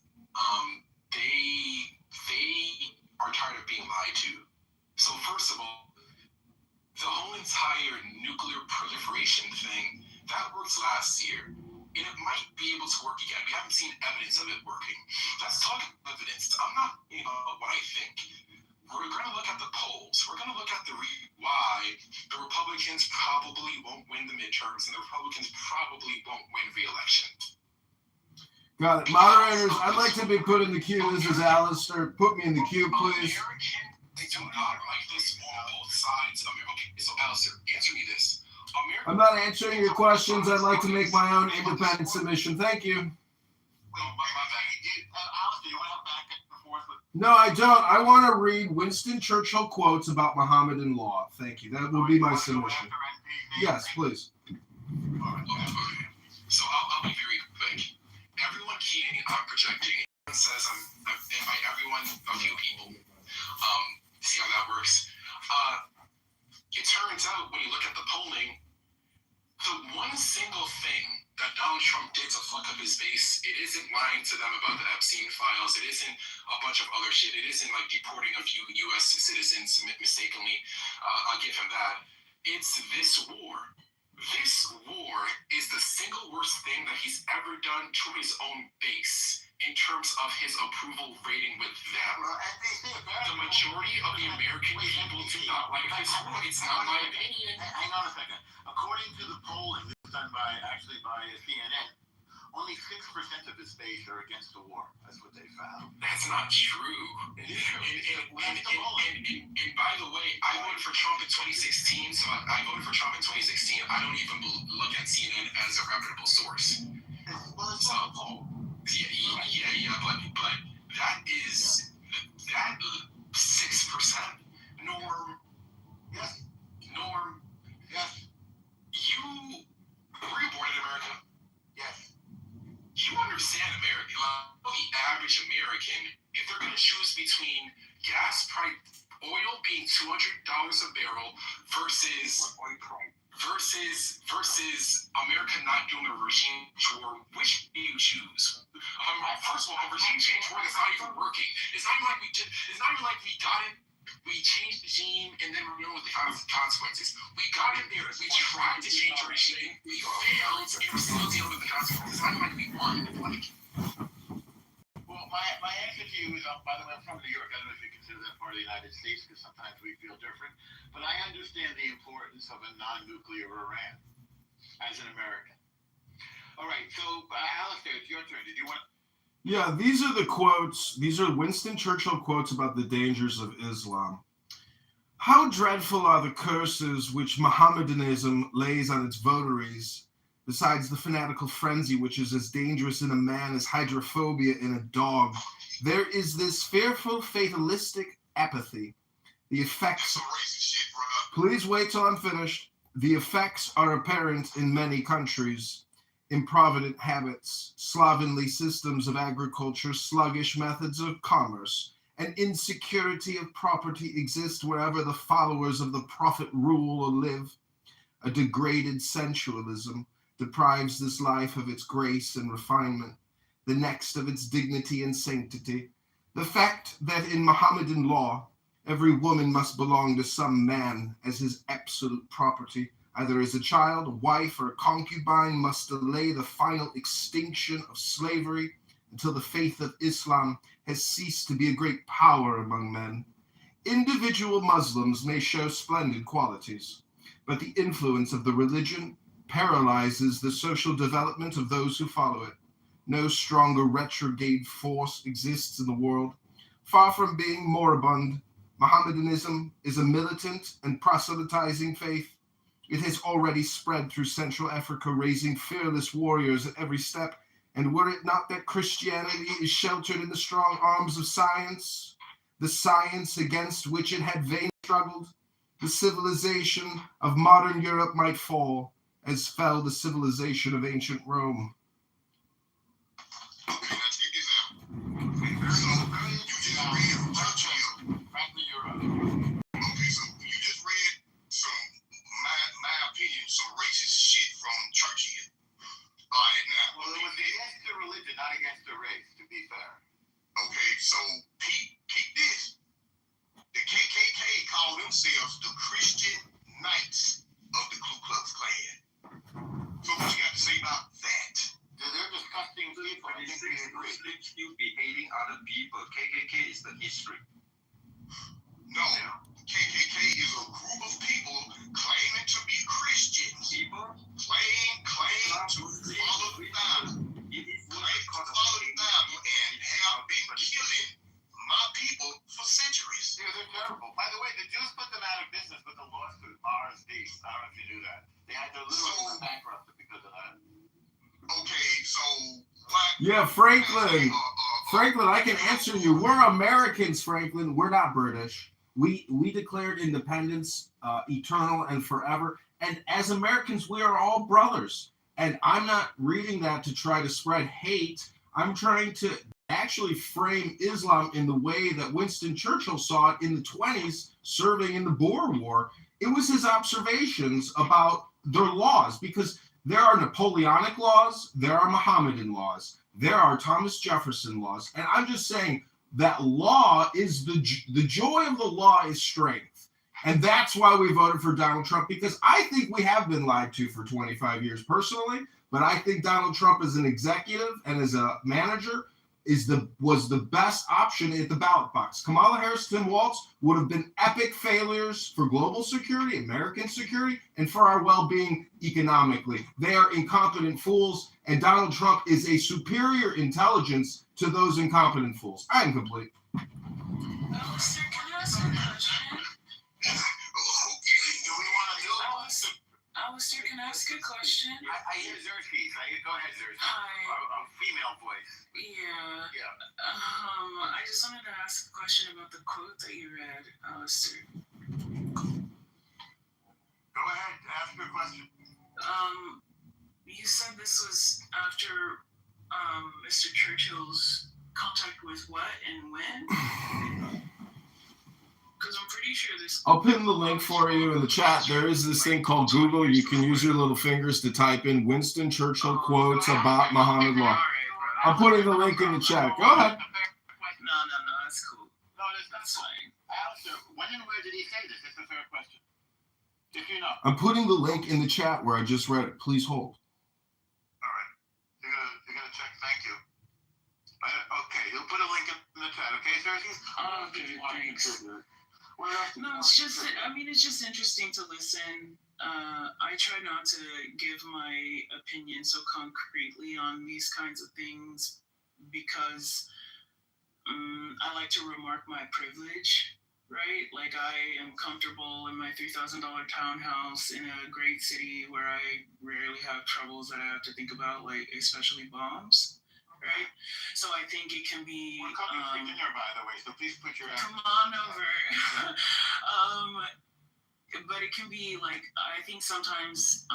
S16: they are tired of being lied to. So first of all, the whole entire nuclear proliferation thing, that worked last year. And it might be able to work again. We haven't seen evidence of it working. Let's talk evidence. I'm not about what I think. We're going to look at the polls. We're going to look at why the Republicans probably won't win the midterms and the Republicans probably won't win re-election.
S11: Got it. Moderators, I'd like to be put in the queue. This is Alistair. Put me in the queue, please.
S16: They do not like this on both sides. Okay, so Alistair, answer me this.
S11: I'm not answering your questions. I'd like to make my own independent submission. Thank you. No, I don't. I want to read Winston Churchill quotes about Mohammedan law. Thank you. That will be my submission. Yes, please.
S16: Okay. So I'll be very quick. Everyone keeping I'm projecting. Everyone says I'm invite everyone, a few people. See how that works. It turns out when you look at the polling, the one single thing that Donald Trump did to fuck up his base, it isn't lying to them about the Epstein files. It isn't a bunch of other shit. It isn't like deporting a few U.S. citizens mistakenly. I'll give him that. It's this war. This war is the single worst thing that he's ever done to his own base in terms of his approval rating with them. The majority of the American people do not like this war. It's not my opinion.
S5: Hang on a second. According to the polling that was done by CNN, only 6% of his base are against the war. That's what they found.
S16: That's not true. And by the way, I voted for Trump in 2016, so I voted for Trump in 2016. I don't even look at CNN as a reputable source.
S5: Well, it's not a poll.
S16: Yeah, but that is that 6%. Norm.
S5: Yes.
S16: Were you born in America?
S5: Yes.
S16: You understand America. Like, the average American, if they're going to choose between gas price, oil being $200 a barrel versus America not doing a regime war, which do you choose? First of all, a regime change war that's not even working. It's not even like we got it. We changed the regime and then we're dealing with the consequences. We got in there. We tried to change the regime. We failed, and we're still dealing with the consequences. It's not like we won.
S5: Well, my answer to you is, by the way, I'm from New York. I don't know if you consider that part of the United States because sometimes we feel different. But I understand the importance of a non-nuclear Iran as an American. All right, so Alistair, it's your turn. Did you want?
S11: Yeah, these are the quotes. These are Winston Churchill quotes about the dangers of Islam. How dreadful are the curses which Mohammedanism lays on its votaries, besides the fanatical frenzy which is as dangerous in a man as hydrophobia in a dog. There is this fearful fatalistic apathy. The effects... Please wait till I'm finished. The effects are apparent in many countries. Improvident habits, slovenly systems of agriculture, sluggish methods of commerce, and insecurity of property exist wherever the followers of the prophet rule or live. A degraded sensualism deprives this life of its grace and refinement, the next of its dignity and sanctity. The fact that in Mohammedan law, every woman must belong to some man as his absolute property, either as a child, a wife, or a concubine, must delay the final extinction of slavery until the faith of Islam has ceased to be a great power among men. Individual Muslims may show splendid qualities, but the influence of the religion paralyzes the social development of those who follow it. No stronger retrograde force exists in the world. Far from being moribund, Mohammedanism is a militant and proselytizing faith.
S4: It has already spread through Central Africa, raising fearless warriors at every step. And were it not that Christianity is sheltered in the strong arms of science, the science against which it had vainly struggled, the civilization of modern Europe might fall, as fell the civilization of ancient Rome.
S18: Okay, now check this out. So, you just read Churchill. Okay, so you just read some, my opinion, some racist shit from Churchill. All right, now.
S5: Well, it was against the religion, not against the race, to be fair.
S18: Okay, so keep this. The KKK call themselves the Christian Knights of the Ku Klux Klan. So what you got to say about that?
S5: They're disgusting people. I think we agree.
S7: You be hating other people. KKK is the history.
S18: No, KKK is a group of people claiming to be Christians.
S7: People
S18: claim to follow the Bible. Claim to follow the Bible and have been killing my people for centuries.
S5: Yeah, they're terrible. By the way, the Jews put them out of business with the lawsuit, RSD. I don't know if you knew that. They had to lose bankruptcy because of that.
S18: Okay, so why?
S4: Yeah, Franklin. Franklin, I can answer you. We're Americans, Franklin. We're not British. We declared independence, eternal and forever. And as Americans, we are all brothers. And I'm not reading that to try to spread hate. I'm trying to actually frame Islam in the way that Winston Churchill saw it in the 20s, serving in the Boer War. It was his observations about their laws, because there are Napoleonic laws, there are Mohammedan laws, there are Thomas Jefferson laws. And I'm just saying that law is the joy of the law is strength. And that's why we voted for Donald Trump, because I think we have been lied to for 25 years personally. But I think Donald Trump as an executive and as a manager was the best option at the ballot box. Kamala Harris, Tim Walz would have been epic failures for global security, American security, and for our well-being economically. They are incompetent fools, and Donald Trump is a superior intelligence to those incompetent fools. I'm complete.
S19: Sir, can I ask a question? Alistair, can I ask a question?
S5: I hear Xerxes. Go ahead, Xerxes.
S19: Hi.
S5: A female voice.
S19: Yeah. I just wanted to ask a question about the quote that you read, Alistair.
S5: Go ahead, ask your question.
S19: You said this was after Mr. Churchill's contact with what and when? Because I'm pretty sure this.
S4: I'll pin the link for you in the chat. There is this thing called Google. You can use your little fingers to type in Winston Churchill quotes about Muhammad law. I'm putting the link in the chat. Go ahead.
S19: No, that's cool.
S5: No, that's fine. Alistair, when and where did he say this? It's a fair question. If you know.
S4: I'm putting the link in the chat where I just read it. Please hold.
S5: All right. You're gonna check. Thank you. Okay, you'll put a link in the chat. Okay, Xerxes?
S19: Okay, thanks. No, it's just interesting to listen. I try not to give my opinion so concretely on these kinds of things because I like to remark my privilege, right? Like I am comfortable in my $3,000 townhouse in a great city where I rarely have troubles that I have to think about, like especially bombs. Right, so I think it can be.
S5: We're coming freaking here, by the way. So please put your.
S19: Come on over. But it can be like I think sometimes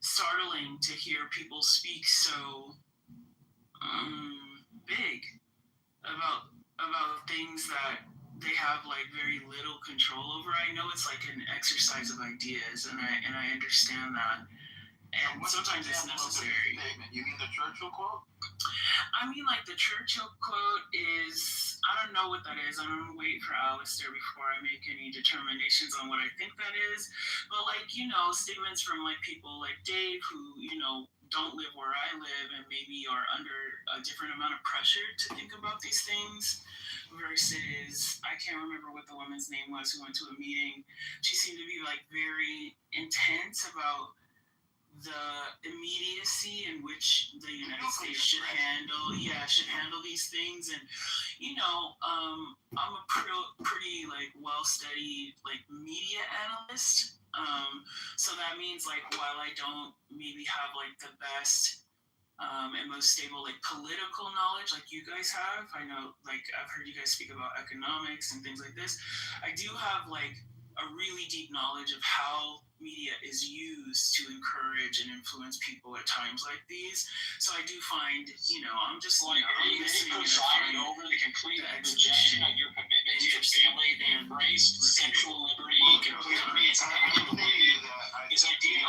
S19: startling to hear people speak so big about things that they have like very little control over. I know it's like an exercise of ideas, and I understand that. And sometimes it's necessary.
S5: You mean the Churchill quote?
S19: I mean, like the Churchill quote is, I don't know what that is. I'm going to wait for Alistair before I make any determinations on what I think that is. But like, statements from like people like Dave who, don't live where I live and maybe are under a different amount of pressure to think about these things versus, I can't remember what the woman's name was who went to a meeting. She seemed to be like very intense about the immediacy in which the United States should handle these things. And I'm a pretty like well-studied like media analyst, so that means like while I don't maybe have like the best and most stable like political knowledge like you guys have, I know like I've heard you guys speak about economics and things like this, I do have like a really deep knowledge of how media is used to encourage and influence people at times like these. So I do find, I'm just
S1: like,
S19: I'm listening and I find
S1: over the complete
S19: the
S1: rejection of your commitment to your family. They embraced sexual liberty, complete emancipation from this idea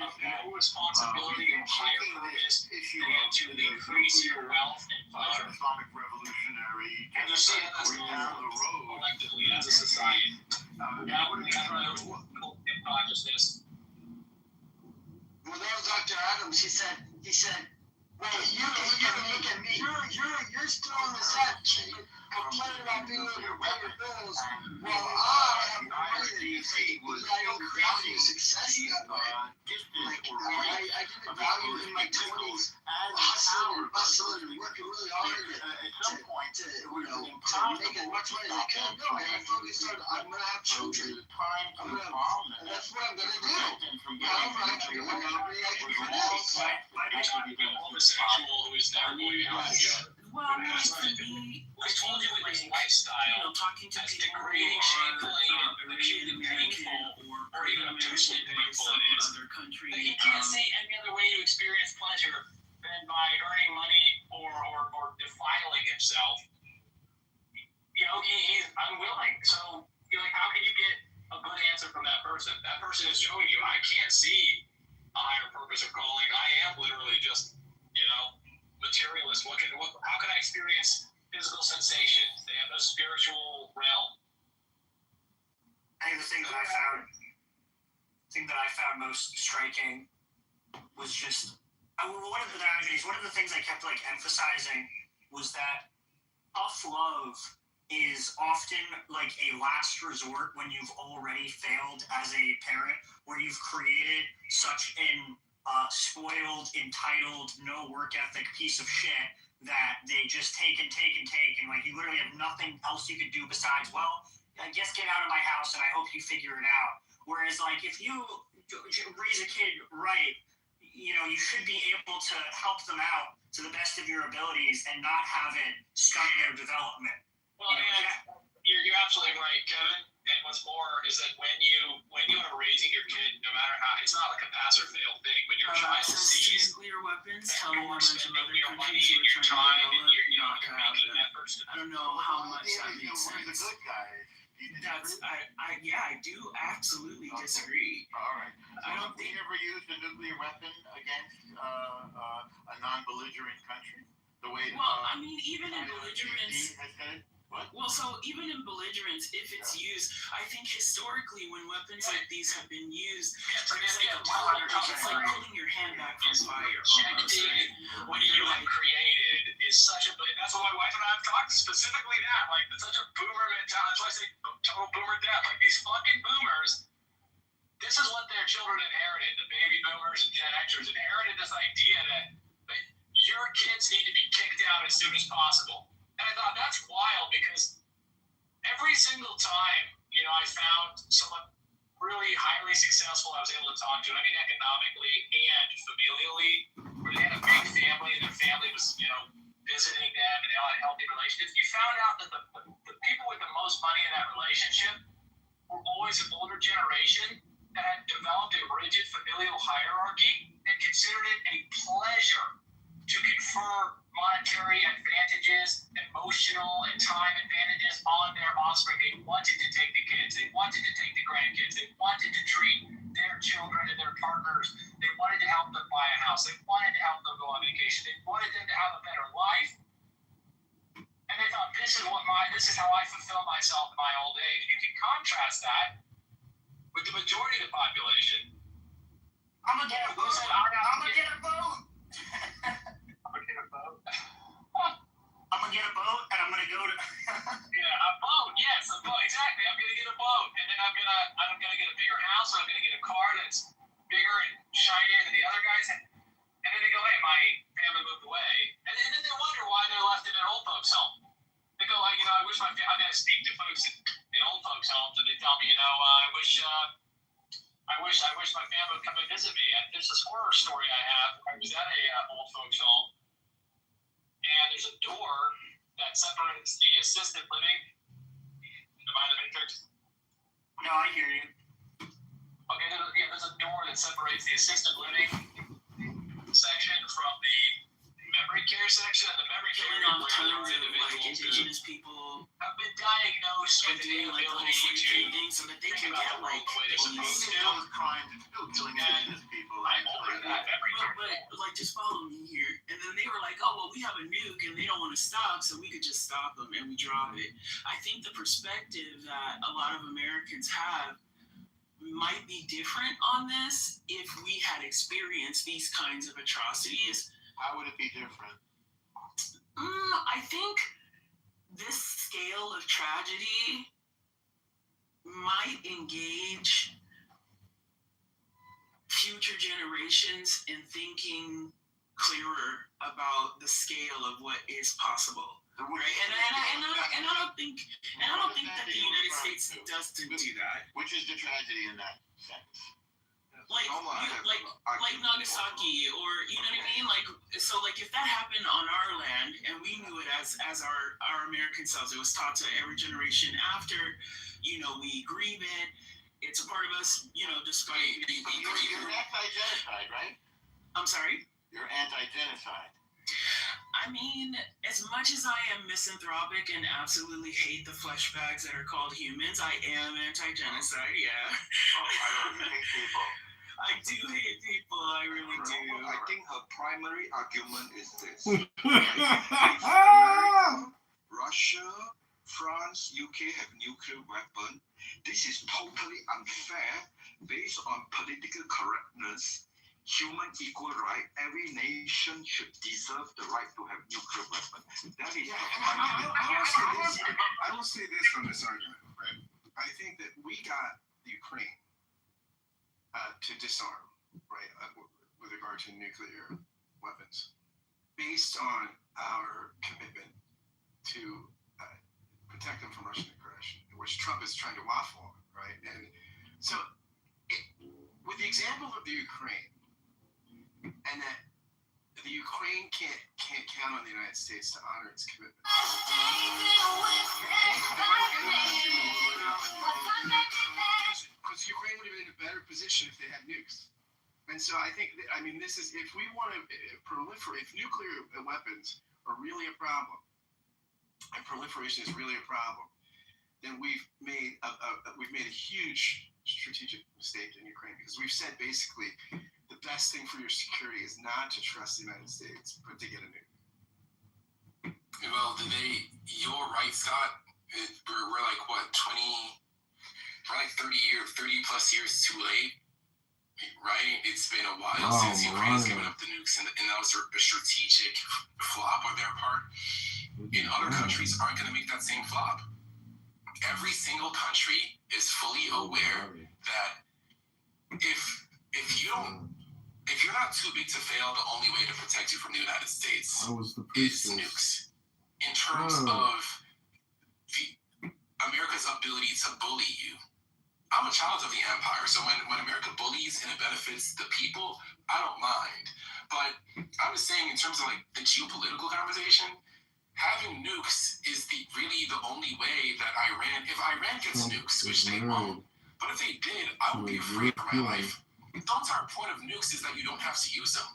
S1: of no responsibility or higher purpose than to increase your wealth and pleasure.
S5: Islamic revolutionary.
S1: And you see that down the road collectively as a society. I wouldn't have consciousness.
S13: Well, that was Dr. Adams. He said, well, you look at me. You're still on the set, complaining about being able to pay your bills. Well, I have I don't value success that way. Like, I didn't value in my 20s hustling and bustling and working really hard to make as much money as I could. No, I focused on I'm gonna have children. That's what I'm gonna do. However, I can do I can produce.
S1: Homosexual who is never going to have
S19: well, I mean, for me,
S1: I told you with his lifestyle,
S19: talking to
S1: as
S19: people
S1: degrading, shameful,
S19: who are
S1: acutely painful, or even obtusely painful it is,
S19: other country.
S1: that he can't see any other way to experience pleasure than by earning money or defiling himself. He's unwilling. So, how can you get a good answer from that person? That person is showing you, I can't see a higher purpose or calling. I am literally just, materialist. How can I experience physical sensations? They have no spiritual realm.
S20: I think the thing that I found most striking was just one of the things I kept like emphasizing was that tough love is often like a last resort when you've already failed as a parent, where you've created such an spoiled, entitled, no work ethic piece of shit that they just take and like you literally have nothing else you could do besides, well, I guess get out of my house and I hope you figure it out. Whereas like if you raise a kid right, you should be able to help them out to the best of your abilities and not have it stunt their development.
S1: Well, you're absolutely right, Kevin. And what's more is that when you are raising your kid, no matter how, it's not like a pass or fail thing. When your child sees
S19: nuclear weapons,
S1: that you're spending your money and your time and you're making efforts.
S19: I don't know how much that makes sense.
S5: We're the good guys.
S19: I do absolutely disagree.
S5: All right.
S19: I don't think
S5: we ever used a nuclear weapon against a non-belligerent country. The way.
S19: I mean, even in belligerence.
S5: What?
S19: Well, so even in belligerence, if it's used, I think historically when weapons like these have been used, it's like pulling your hand back from fire almost, right?
S1: What you have created is such a, that's why my wife and I have talked specifically that, like, it's such a boomer mentality. That's why I say total boomer death. Like, these fucking boomers, this is what their children inherited. The baby boomers and Gen Xers inherited this idea that your kids need to be kicked out as soon as possible. And I thought that's wild because every single time, I found someone really highly successful I was able to talk to, I mean economically and familially, where they had a big family and their family was, visiting them and they all had healthy relationships. You found out that the people with the most money in that relationship were always an older generation that had developed a rigid familial hierarchy and considered it a pleasure to confer monetary advantages, emotional and time advantages on their offspring. They wanted to take the kids. They wanted to take the grandkids. They wanted to treat their children and their partners. They wanted to help them buy a house. They wanted to help them go on vacation. They wanted them to have a better life. And they thought, this is how I fulfill myself in my old age. You can contrast that with the majority of the population.
S20: I'm gonna get a boat. I'm gonna get a boat. I'm gonna get a boat and I'm gonna go to
S1: a boat, yes, a boat, exactly. I'm gonna get a boat and then I'm gonna get a bigger house, I'm gonna get a car that's bigger and shinier than the
S21: speak to folks in old folks' homes, and they tell me, I wish my family would come and visit me. And there's this horror story I have. I was at a old folks' home, and there's a door that separates the assisted living. Am I in the matrix?
S20: No, I hear you.
S21: Okay, there's a door that separates the assisted living section from the memory care section, and the memory care
S19: on
S21: where
S19: tons
S21: there are
S19: of like
S21: individuals
S19: indigenous people
S21: have been diagnosed
S19: and
S21: with the
S19: doing like the whole
S21: inability
S19: free
S21: to
S19: thing so that they
S21: think
S19: can
S21: about
S19: get
S21: the world
S19: like
S21: the way they're supposed to.
S2: Trying to still killing indigenous people.
S21: I ordered that memory care.
S19: But like, just follow me here. And then they were like, oh, well, we have a nuke and they don't want to stop, so we could just stop them and we drop it. I think the perspective that a lot of Americans have might be different on this if we had experienced these kinds of atrocities.
S2: How would it be different?
S19: I think this scale of tragedy might engage future generations in thinking clearer about the scale of what is possible, right? And I don't think that the United States doesn't do that.
S5: Which is the tragedy in that sense?
S19: Like Nagasaki, or you know what I mean? Like, so like if that happened on our land and we knew it as our American selves, it was taught to every generation after, we grieve it. It's a part of us, despite
S5: You're anti-genocide, right?
S19: I'm sorry?
S5: You're anti-genocide.
S19: I mean, as much as I am misanthropic and absolutely hate the flesh bags that are called humans, I am anti-genocide, yeah.
S5: I don't hate people.
S19: I do hate people, I really do.
S7: I think her primary argument is this. Russia, France, UK have nuclear weapons. This is totally unfair based on political correctness, human equal right. Every nation should deserve the right to have nuclear weapons. That is
S2: I will say this on this argument, right? I think that we got the Ukraine to disarm, right, with regard to nuclear weapons, based on our commitment to protect them from Russian aggression, which Trump is trying to waffle on, right? And so, with the example of the Ukraine, and that the Ukraine can't count on the United States to honor its commitment. Because Ukraine would have been in a better position if they had nukes. And so I think, this is, if we want to proliferate, if nuclear weapons are really a problem, and proliferation is really a problem, then we've made a huge strategic mistake in Ukraine, because we've said basically the best thing for your security is not to trust the United States, but to get a nuke.
S22: Well, you're right, Scott. We're like, what, 30 plus years too late, right? It's been a while since Ukraine's given up the nukes, and that was a strategic flop on their part. And other countries aren't going to make that same flop. Every single country is fully aware that if you're not too big to fail, the only way to protect you from the United States is nukes. In terms of America's ability to bully you. I'm a child of the empire, so when America bullies and it benefits the people, I don't mind. But I was saying, in terms of like the geopolitical conversation, having nukes is really the only way that if Iran gets nukes, which they won't, but if they did, I would be afraid for my life. The entire point of nukes is that you don't have to use them.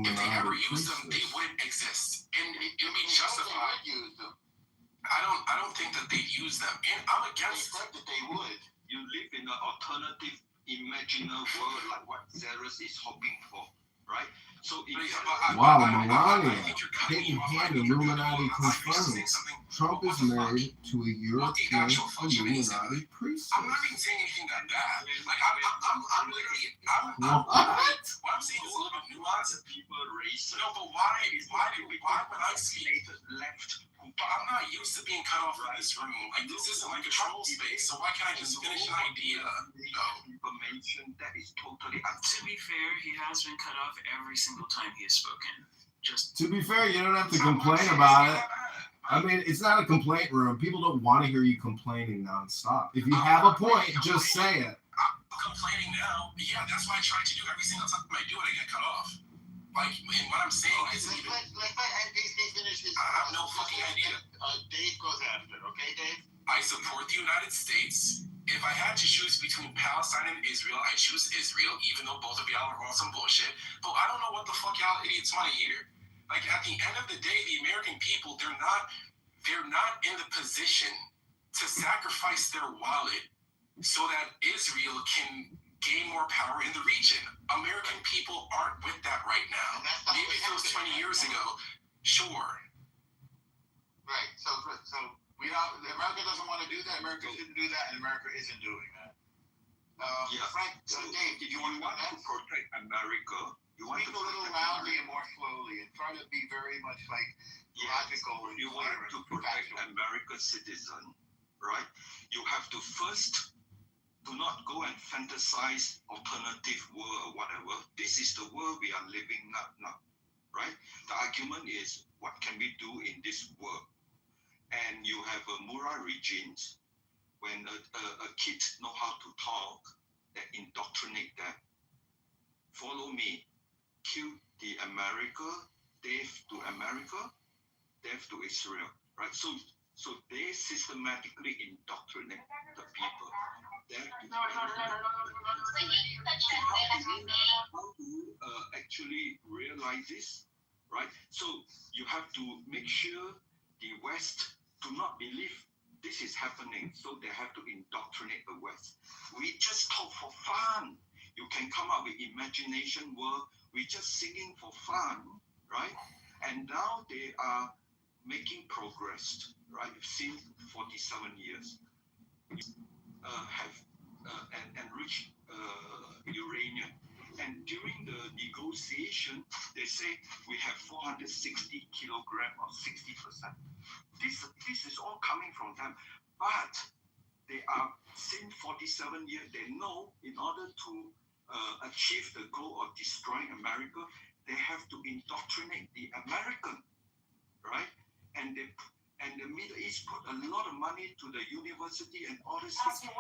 S22: If they ever use them, they wouldn't exist, and it would be justified. I don't think that they'd use them, and I'm against
S5: that they would.
S7: You live in an alternative, imaginary world like what Zeros is hoping for, right? So
S11: wow, Melania, taking hand Illuminati confirming Trump is married to a European Illuminati priest.
S22: I'm not even saying anything that bad. Like I'm literally,
S11: what?
S22: What I'm saying is a little bit nuanced.
S7: People race.
S22: No, but why when I speak
S7: left?
S22: But I'm not used to being cut off from this room. Like, this isn't like a troll space, so why can't I just finish an idea?
S7: Information that is totally
S19: To be fair, he has been cut off every single time he has spoken.
S11: To be fair, you don't have to complain about it. I mean, it's not a complaint room. People don't want to hear you complaining nonstop. If you have a point, just say it.
S22: I'm complaining now. Yeah, that's what I try to do every single time I do it. I get cut off. Like, and what I'm saying is,
S5: let's Dave finish his.
S22: I have no fucking idea.
S5: Dave goes after. Okay, Dave.
S22: I support the United States. If I had to choose between Palestine and Israel, I choose Israel, even though both of y'all are on some bullshit. But I don't know what the fuck y'all idiots want to hear. Like, at the end of the day, the American people, they're not in the position to sacrifice their wallet so that Israel can gain more power in the region. American people aren't with that right now. Maybe if it was 20 years ago, sure.
S5: Right. So America doesn't want to do that. America shouldn't do that, and America isn't doing that. Frank, Dave, did you want to protect America? You want to speak a little loudly and more slowly, and try to be very much like logical. You want to protect America's citizen, right? You have to first do not go and fantasize alternative world or whatever. This is the world we are living now, right? The argument is, what can we do in this world? And you have a moral regimes when a kid know how to talk, that indoctrinate them. Follow me. Kill the America, death to America, death to Israel, right? So they systematically indoctrinate the people. How to actually realize this, right? So you have to make sure the West do not believe this is happening, so they have to indoctrinate the West. We just talk for fun. You can come up with imagination world. We just singing for fun, right? And now they are making progress, right? Since 47 years. Have enriched uranium. And during the negotiation, they say we have 460 kilograms or 60%. This is all coming from them. But they are, since 47 years, they know in order to achieve the goal of destroying America, they have to indoctrinate the American, right? And the Middle East put a lot of money to the university and all this thing,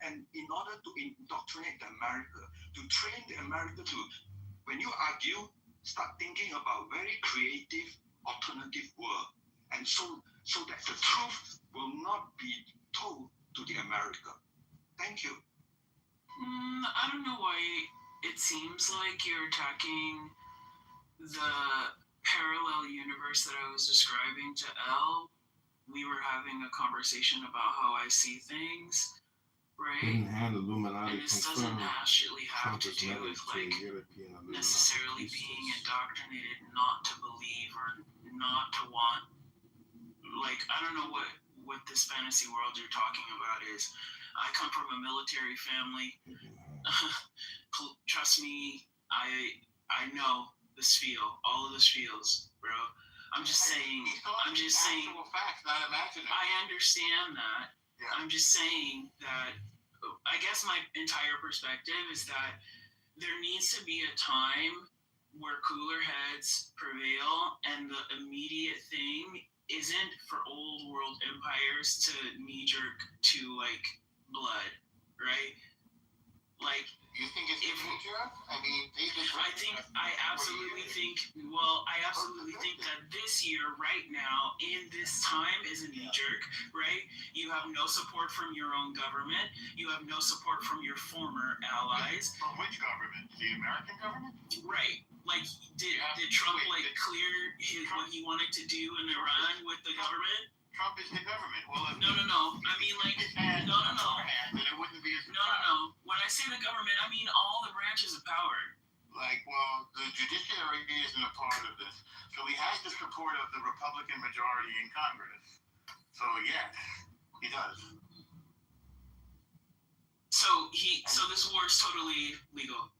S5: and in order to indoctrinate the America, to train the America to, when you argue, start thinking about very creative alternative world, and so that the truth will not be told to the America. Thank you.
S19: I don't know why it seems like you're attacking the parallel universe that I was describing to Elle. We were having a conversation about how I see things, right?
S11: And Illuminati
S19: and this doesn't actually have to do with like necessarily being indoctrinated not to believe or not to want. Like, I don't know what this fantasy world you're talking about is. I come from a military family. Trust me, I know the spiel, all of the spiels, bro. I'm just saying.
S5: Facts, not imaginary.
S19: I understand that. Yeah. I'm just saying that. I guess my entire perspective is that there needs to be a time where cooler heads prevail, and the immediate thing isn't for old world empires to knee jerk to like blood, right? Like,
S5: you think it's the future? I mean,
S19: I absolutely think that this year, right now, in this time, is a knee jerk, right? You have no support from your own government. You have no support from your former allies.
S5: From which government? The American government?
S19: Right. Like, did Trump clear what he wanted to do in Iran with the government?
S5: Trump is the government. Well,
S19: no. I mean, like, no.
S5: Then it wouldn't be as
S19: no. When I say the government, I mean all the branches of power.
S5: Like, well, the judiciary isn't a part of this. So he has the support of the Republican majority in Congress. So yes, he does.
S19: So this war is totally legal.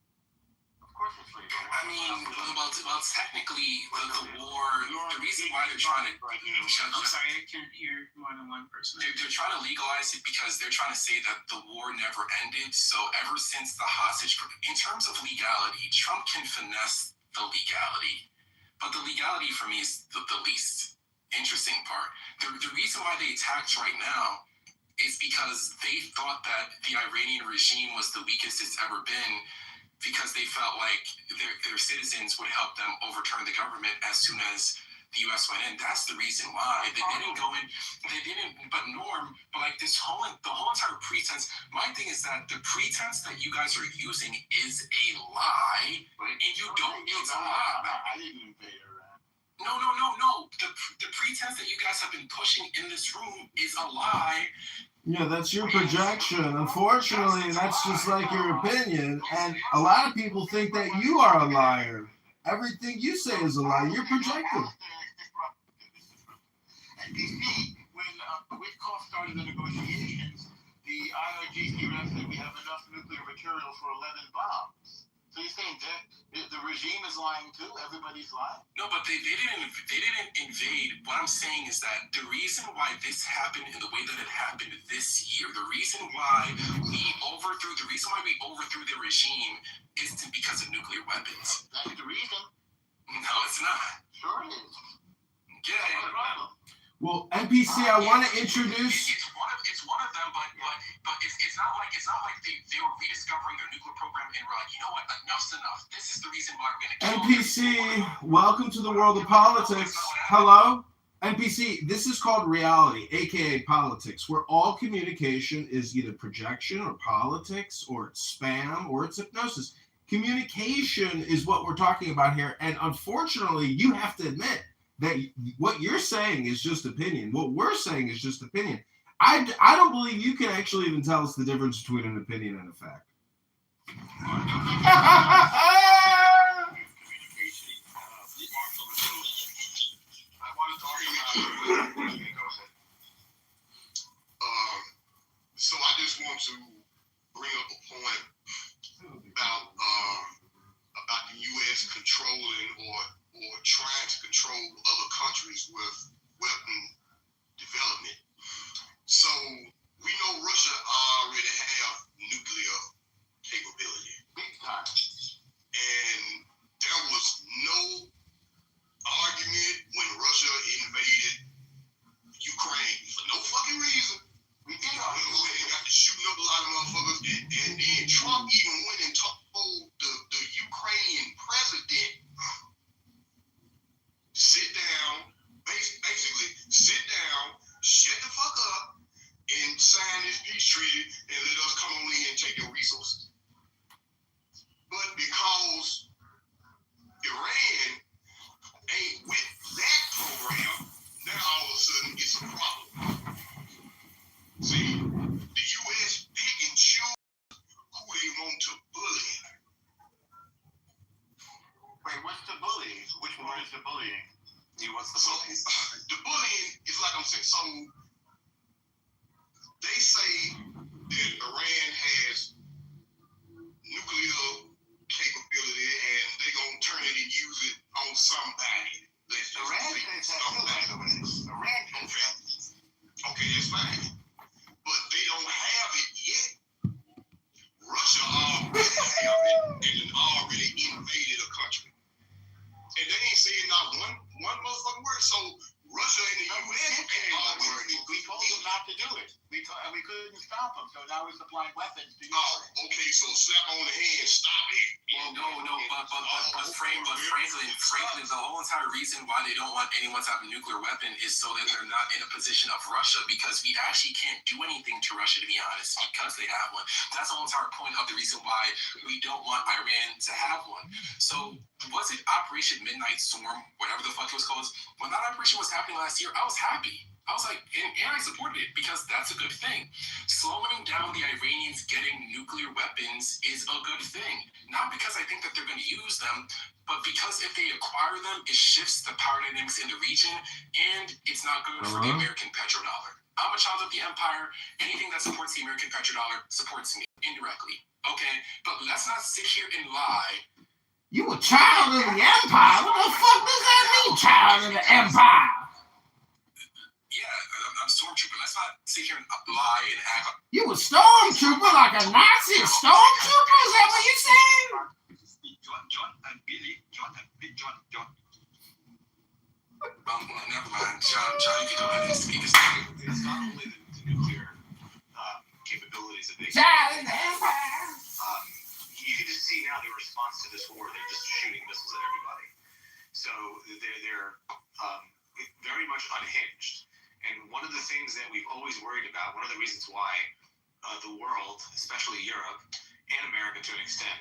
S5: Of course it's legal.
S22: I mean, well, technically, the war, the reason why they're trying to...
S19: I'm sorry, I can't hear more than one person.
S22: They're trying to legalize it because they're trying to say that the war never ended. So ever since the hostage... In terms of legality, Trump can finesse the legality. But the legality for me is the least interesting part. The reason why they attacked right now is because they thought that the Iranian regime was the weakest it's ever been, because they felt like their citizens would help them overturn the government as soon as the U.S. went in. That's the reason why they didn't go in. They didn't. But Norm, but like the whole entire pretense. My thing is that the pretense that you guys are using is a lie, and you don't. It's a lie.
S8: I didn't invade Iran.
S22: No. The pretense that you guys have been pushing in this room is a lie.
S11: Yeah, that's your projection. Unfortunately, that's just like your opinion. And a lot of people think that you are a liar. Everything you say is a lie. You're projecting.
S7: At DC, when Witkoff started the negotiations, the IRGC rep said we have enough nuclear material for 11 bombs. So you're saying that the regime is lying too? Everybody's lying?
S22: No, but they didn't invade. What I'm saying is that the reason why this happened in the way that it happened this year, the reason why we overthrew the regime is because of nuclear weapons.
S7: That's the reason.
S22: No, it's not.
S7: Sure it is.
S22: Yeah.
S7: What's the problem?
S11: Well, NPC, I want to introduce.
S22: It's one of them, but it's not like they were rediscovering their nuclear program and were like, you know what, enough's enough. This is the reason why we're gonna kill
S11: NPC, welcome to the world of politics. Hello, NPC. This is called reality, aka politics, where all communication is either projection or politics, or it's spam, or it's hypnosis. Communication is what we're talking about here, and unfortunately, you have to admit that what you're saying is just opinion. What we're saying is just opinion. I don't believe you can actually even tell us the difference between an opinion and a fact.
S18: So I just want to bring up a point about the U.S. controlling or trying to control other countries with weapon development. So we know Russia already have nuclear capability. Big time. And there was no argument when Russia invaded Ukraine for no fucking reason. We did argue. They got to shooting up a lot of motherfuckers. And then Trump even went and told the Ukrainian president, sit down, basically sit down, shut the fuck up, and sign this peace treaty and let us come on in and take your resources. But because Iran ain't with that program, now all of a sudden it's a problem. See, the U.S. pick and choose who they want to bully.
S7: Wait, what's the bullying? Which one is the bullying?
S18: What's the bullying? The bullying is like I'm saying, so they say that Iran has nuclear capability and they're going to turn it and use it on somebody.
S7: Iran says that too. Iran says that.
S18: Okay, that's fine. But they don't have it yet. Russia already have it and already invaded a country. And they ain't saying not one motherfucking word. So Russia and the U.S.
S7: We told them not to do it. And we couldn't stop them. So now we're supplying weapons to you.
S18: Oh, okay. So slap on the hand, stop it.
S22: Well, no. But Franklin, the whole entire reason why they don't want anyone to have a nuclear weapon is so that they're not in a position of Russia, because we actually can't do anything to Russia, to be honest, because they have one. That's the whole entire point of the reason why we don't want Iran to have one. So was it Operation Midnight Storm, whatever the fuck it was called? When that operation was happening last year, I was happy. I was like, and I supported it because that's a good thing. Slowing down the Iranians getting nuclear weapons is a good thing. Not because I think that they're going to use them, but because if they acquire them, it shifts the power dynamics in the region, and it's not good for the American petrodollar. I'm a child of the empire. Anything that supports the American petrodollar supports me indirectly. Okay, but let's not sit here and lie.
S11: You a child of the empire? What the fuck does that mean, child of the empire?
S22: Yeah, I'm stormtrooper. Let's not sit here and lie and act.
S11: You a stormtrooper like a Nazi? A stormtrooper? Is that what you're saying?
S7: John and Billy.
S22: Well, never mind. John, you can go ahead and speak.
S2: It's not only the nuclear capabilities that they you can just see now the response to this war. They're just shooting missiles at everybody. So they're very much unhinged. And one of the things that we've always worried about, one of the reasons why the world, especially Europe and America to an extent,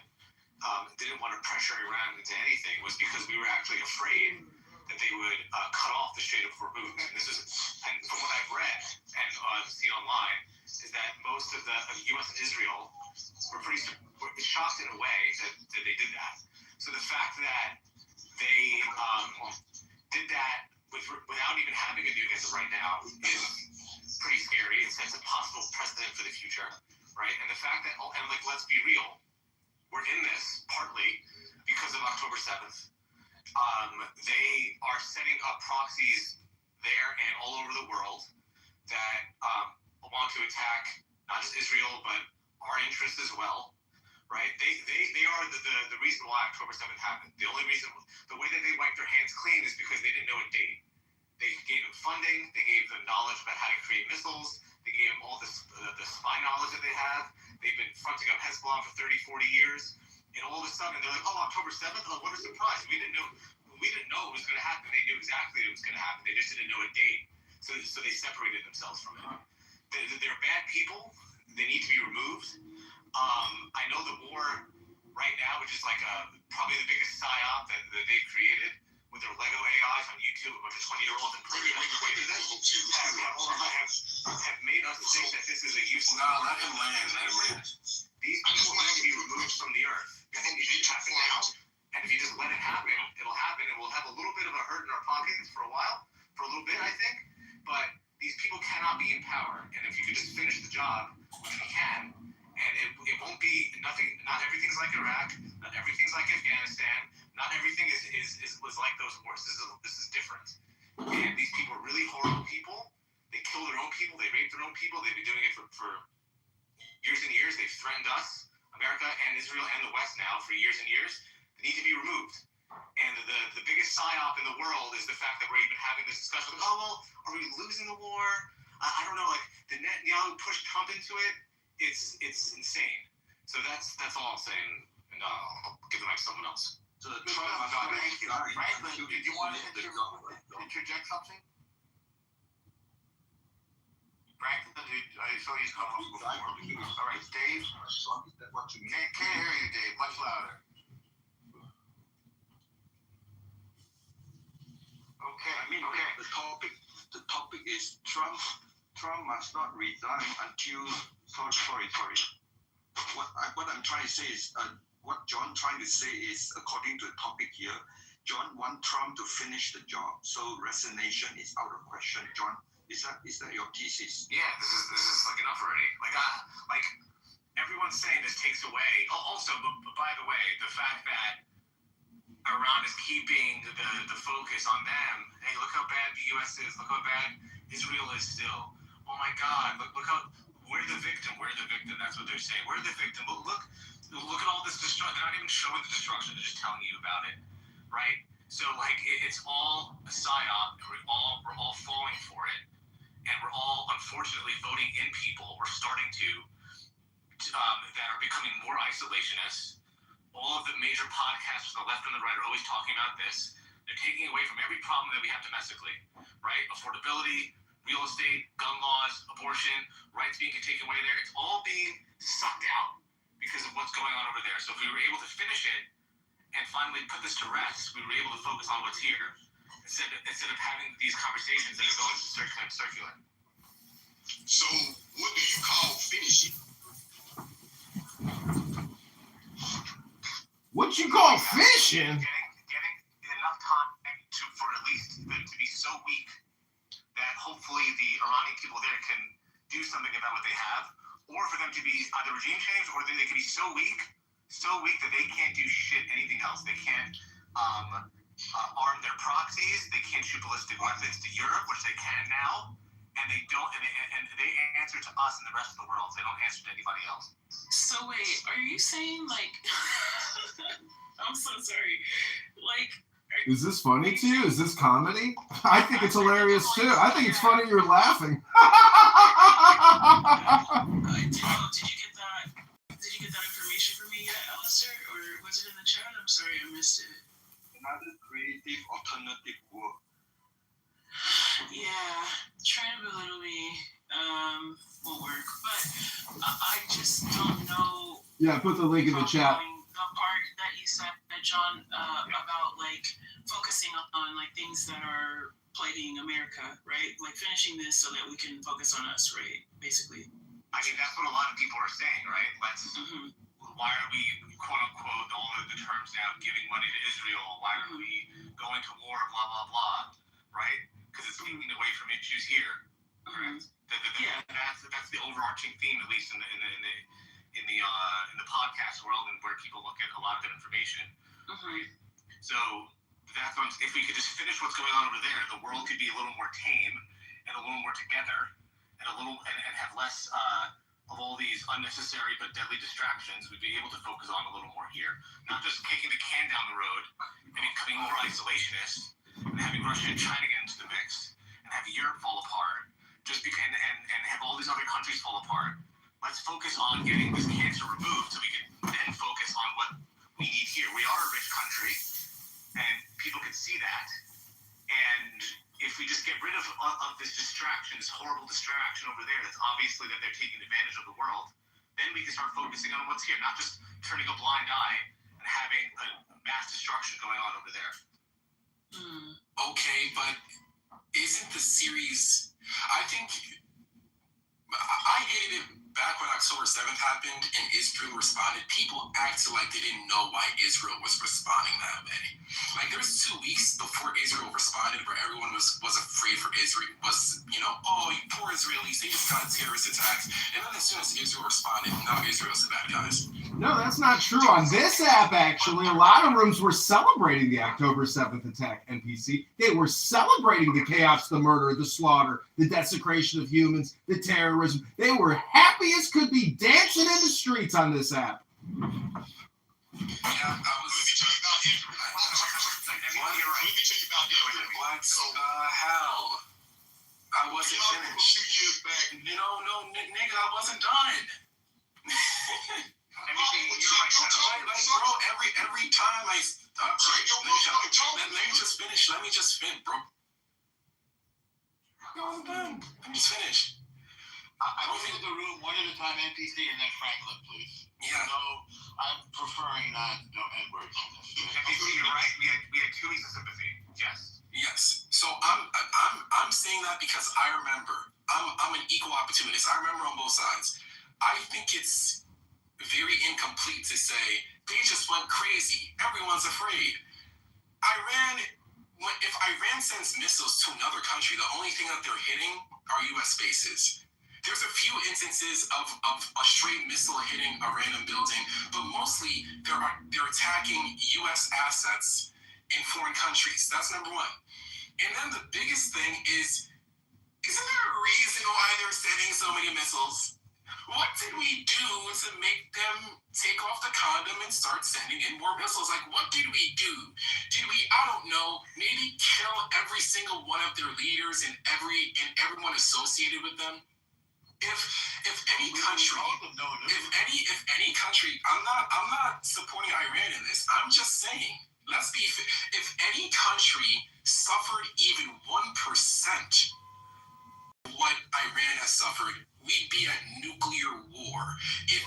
S2: didn't want to pressure Iran into anything was because we were actually afraid that they would cut off the Strait of Hormuz. And this is, and from what I've read and seen online, is that most of the U.S. and Israel were shocked in a way that they did that. So the fact that they did that without even having a nuke as of right now is pretty scary. It sets a possible precedent for the future, right? And the fact that, and like, let's be real, we're in this partly because of October 7th. They are setting up proxies there and all over the world that want to attack not just Israel, but our interests as well, right? They are the reason why October 7th happened. The only reason, the way that they wiped their hands clean is because they didn't know a date. They gave them funding, they gave them knowledge about how to create missiles, they gave them all the spy knowledge that they have. They've been fronting up Hezbollah for 30, 40 years, and all of a sudden they're like, oh, October 7th? Oh, what a surprise. We didn't know it was going to happen. They knew exactly that it was going to happen. They just didn't know a date. So they separated themselves from it. They're bad people. They need to be removed. I know the war right now, which is like probably the biggest psyop that they've created with their Lego AIs on YouTube, a bunch of 20-year-olds in prison have made us think that this is a useless.
S22: No, let him land.
S2: These people need to be removed from the earth. It should happen now. And if you just let it happen, it'll happen, and we'll have a little bit of a hurt in our pockets for a while, for a little bit, I think. But these people cannot be in power. And if you could just finish the job, which we can, and it won't be nothing. Not everything's like Iraq. Not everything's like Afghanistan. Not everything was like those wars. This is different. And these people are really horrible people. They kill their own people. They rape their own people. They've been doing it for years and years. They've threatened us, America and Israel and the West now for years and years. They need to be removed. And the biggest psyop in the world is the fact that we're even having this discussion. Like, oh, well, are we losing the war? I don't know. Like, the Netanyahu pushed Trump into it. It's insane. So that's all I'm saying. And I'll give the mic to someone else.
S7: So
S2: thank you. Franklin, did you want to interject something? Franklin, I saw you come up before. All right, Dave. Can't hear you, Dave. Much louder. Okay.
S7: The topic is Trump must not resign until. Sorry. What I'm trying to say is what John trying to say is, according to the topic here, John wants Trump to finish the job, so resignation is out of question. John, is that your thesis?
S2: Yeah, this is like enough already. Like everyone's saying this takes away. Also, but by the way, the fact that Iran is keeping the focus on them. Hey, look how bad the U.S. is. Look how bad Israel is still. Oh my God! Look how we're the victim. We're the victim. That's what they're saying. We're the victim. Look at all this destruction. They're not even showing the destruction. They're just telling you about it, right? So like it's all a psyop. We're all falling for it, and we're all unfortunately voting in people. We're starting to that are becoming more isolationists. All of the major podcasts from the left and the right are always talking about this. They're taking away from every problem that we have domestically, right? Affordability, real estate, gun laws, abortion, rights being taken away there. It's all being sucked out because of what's going on over there. So if we were able to finish it and finally put this to rest, we were able to focus on what's here instead of having these conversations that are going circular.
S18: So what do you call finishing?
S11: What you call fishing?
S2: Getting enough time for at least them to be so weak that hopefully the Iranian people there can do something about what they have, or for them to be either regime change, or they can be so weak that they can't do anything else. They can't arm their proxies. They can't shoot ballistic weapons to Europe, which they can now, and they don't. And they answer to us and the rest of the world. They don't answer to anybody else.
S19: So wait, are you saying like? I'm so sorry. Like,
S11: Is this funny to you? Is this comedy? I think it's hilarious too. I think it's funny you're laughing.
S19: Did you get that? Did you get that information from me yet, Alistair? Or was it in the chat? I'm sorry, I missed it.
S7: Another creative alternative work.
S19: Yeah, trying to belittle me won't work, but I just don't know.
S11: Yeah, put the link in the chat.
S19: The part that you said, John, about like focusing on like things that are plaguing America, right? Like finishing this so that we can focus on us, right? Basically.
S3: I mean, that's what a lot of people are saying, right? Why are we, quote unquote, all of the terms now, giving money to Israel? Why are we going to war? Blah blah blah, right? Because it's taking away from issues here. Correct. That's the overarching theme, at least in the podcast world, and where people look at a lot of that information. Right? So that's what if we could just finish what's going on over there, the world could be a little more tame and a little more together, and have less of all these unnecessary but deadly distractions. We'd be able to focus on a little more here, not just kicking the can down the road and becoming more isolationist and having Russia and China get into the mix and have Europe fall apart. And have all these other countries fall apart. Let's focus on getting this cancer removed so we can then focus on what we need here. We are a rich country, and people can see that. And if we just get rid of this distraction, this horrible distraction over there, that's obviously that they're taking advantage of the world, then we can start focusing on what's here, not just turning a blind eye and having a mass destruction going on over there.
S22: Okay, but isn't the series... I think I hated it back when October 7th happened and Israel responded. People acted like they didn't know why Israel was responding that way. Like there was 2 weeks before Israel responded where everyone was afraid for Israel. Was, oh, you poor Israelis, they just got terrorist attacks. And then as soon as Israel responded, now Israel's the bad guys.
S11: No, that's not true. On this app, actually, a lot of rooms were celebrating the October 7th attack, NPC. They were celebrating the chaos, the murder, the slaughter, the desecration of humans, the terrorism. They were happy as could be, dancing in the streets on this app.
S22: Yeah, I was... What the hell? I wasn't finished. No, nigga, I wasn't done. Bro, every time let me just finish, bro. No, I'm done. Let me just finish.
S3: I don't think the room one at a time, NPC, and then Franklin, please.
S22: Yeah.
S3: No, I'm preferring not Edwards. NPC, you're right. We had 2 weeks of sympathy.
S22: Yes. So I'm saying that because I remember. I'm an equal opportunist. I remember on both sides. I think it's very incomplete to say they just went crazy. Everyone's afraid. If Iran sends missiles to another country, the only thing that they're hitting are U.S. bases. There's a few instances of a straight missile hitting a random building, but mostly they're attacking U.S. assets in foreign countries. That's number one. And then the biggest thing isn't there a reason why they're sending so many missiles? What did we do to make them take off the condom and start sending in more missiles? Like, what did we do? Did we, I don't know, maybe kill every single one of their leaders and everyone associated with them? If any country, I'm not supporting Iran in this. I'm just saying, if any country suffered even 1% what Iran has suffered, we'd be at nuclear war. If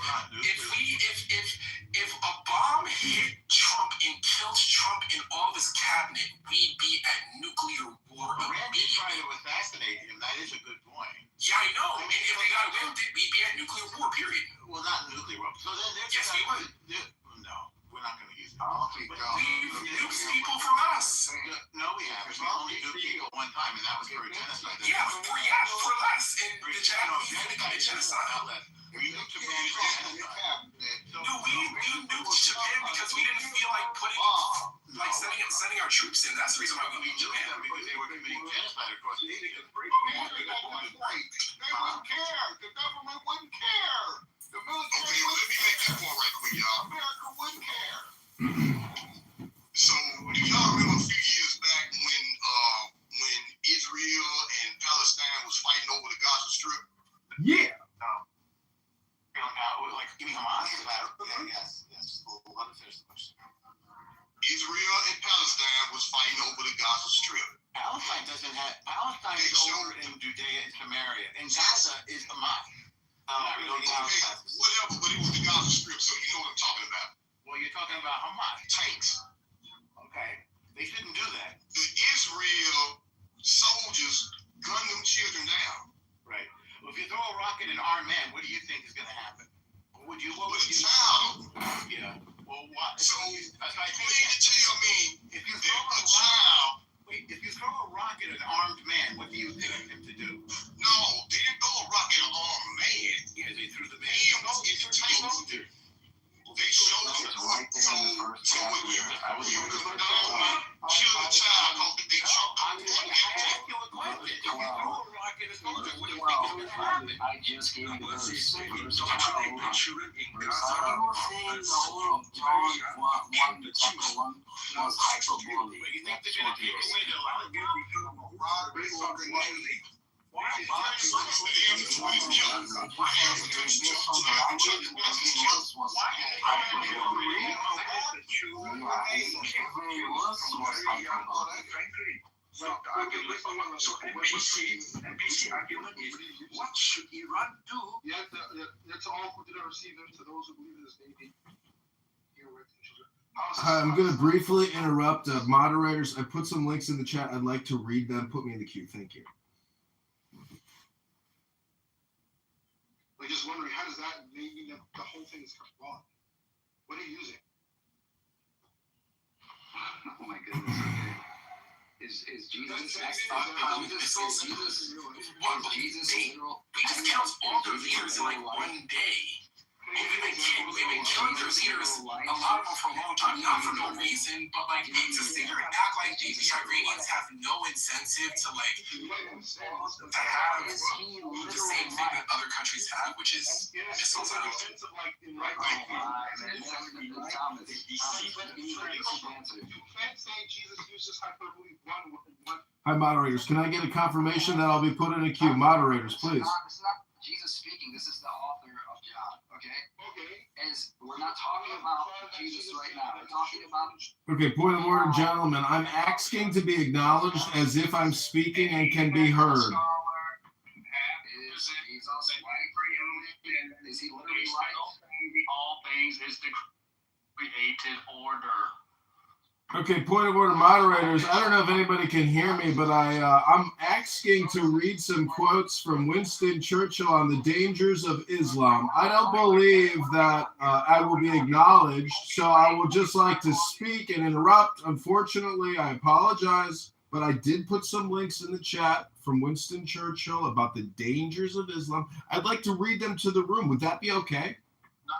S22: a bomb hit Trump and killed Trump and all of his cabinet, we'd be at nuclear war.
S3: Iran did try to assassinate him. That is a good point.
S22: Yeah, I know. And if they got away with it, we'd be at nuclear war, period.
S3: Well, not nuclear war. So then
S22: yes, we would.
S3: No, we're not going to use it.
S22: We've nuked people for less.
S3: No, we haven't. We only nuked people one time, and that was for a genocide.
S22: Yeah, for less. And the Japanese committed genocide.
S3: We nuked Japan for genocide.
S22: No, we nuked Japan because we didn't feel like sending our troops in. That's the reason why we nuked Japan.
S3: Because they were committing genocide across the Asia. They wouldn't care. The government wouldn't care. The military
S18: let me make that point right quick, y'all.
S3: America wouldn't care.
S18: So, do y'all remember a few
S11: Yeah.
S5: Like, give me Hamas. Yes. Let me finish the question.
S18: Israel and Palestine was fighting over the Gaza Strip.
S5: Palestine is over in Judea and Samaria. And Gaza is Hamas.
S18: Whatever, but it was the Gaza Strip, so you know what I'm talking about.
S5: Well, you're talking about Hamas.
S18: Tanks.
S5: Okay. They shouldn't do that.
S18: The Israel soldiers gun them children down.
S5: Right. Well, if you throw a rock at an armed man, what do you think is going to happen? What would you?
S18: Child.
S5: Yeah. Well, what?
S18: So you mean to tell me
S5: if you throw a child? Wait, if you throw a rock at an armed man, what do you expect him to do?
S18: No, they didn't throw a rock at an armed man.
S5: Yeah, they threw the man.
S18: They showed him. So when you kill a child, they jumped on the
S6: I just gave you the verse. Was hyperbole.
S5: You think they're going to take away the
S18: NBC argument is, what should Iran do?
S14: That's all who did not receive them, to those who believe in this baby.
S11: I'm going to briefly interrupt moderators. I put some links in the chat. I'd like to read them. Put me in the queue. Thank you.
S14: We're just wondering, how does that mean that the whole thing is wrong? What are you using?
S6: Oh my goodness. Okay. Is Jesus next?
S22: We just count all their leaders in like one day. We've been killing their leaders, a lot of them for a long time, not for no reason, but like to sit here and act like the Iranians have no incentive to like to have the same thing that other countries have, which is missiles out.
S11: Hi, moderators. Can I get a confirmation that I'll be put in a queue? Moderators, please.
S6: It's not Jesus speaking. This is the author of John. Okay. As we're not talking about Jesus right now. We're talking about.
S11: Okay, point of order, gentlemen. I'm asking to be acknowledged as if I'm speaking and can be heard.
S6: Is Jesus right? Is he literally right?
S9: All things is the created order.
S11: Okay, point of order, moderators. I don't know if anybody can hear me, but I'm asking to read some quotes from Winston Churchill on the dangers of Islam. I don't believe that I will be acknowledged, so I would just like to speak and interrupt. Unfortunately, I apologize, but I did put some links in the chat from Winston Churchill about the dangers of Islam. I'd like to read them to the room. Would that be okay?
S9: No,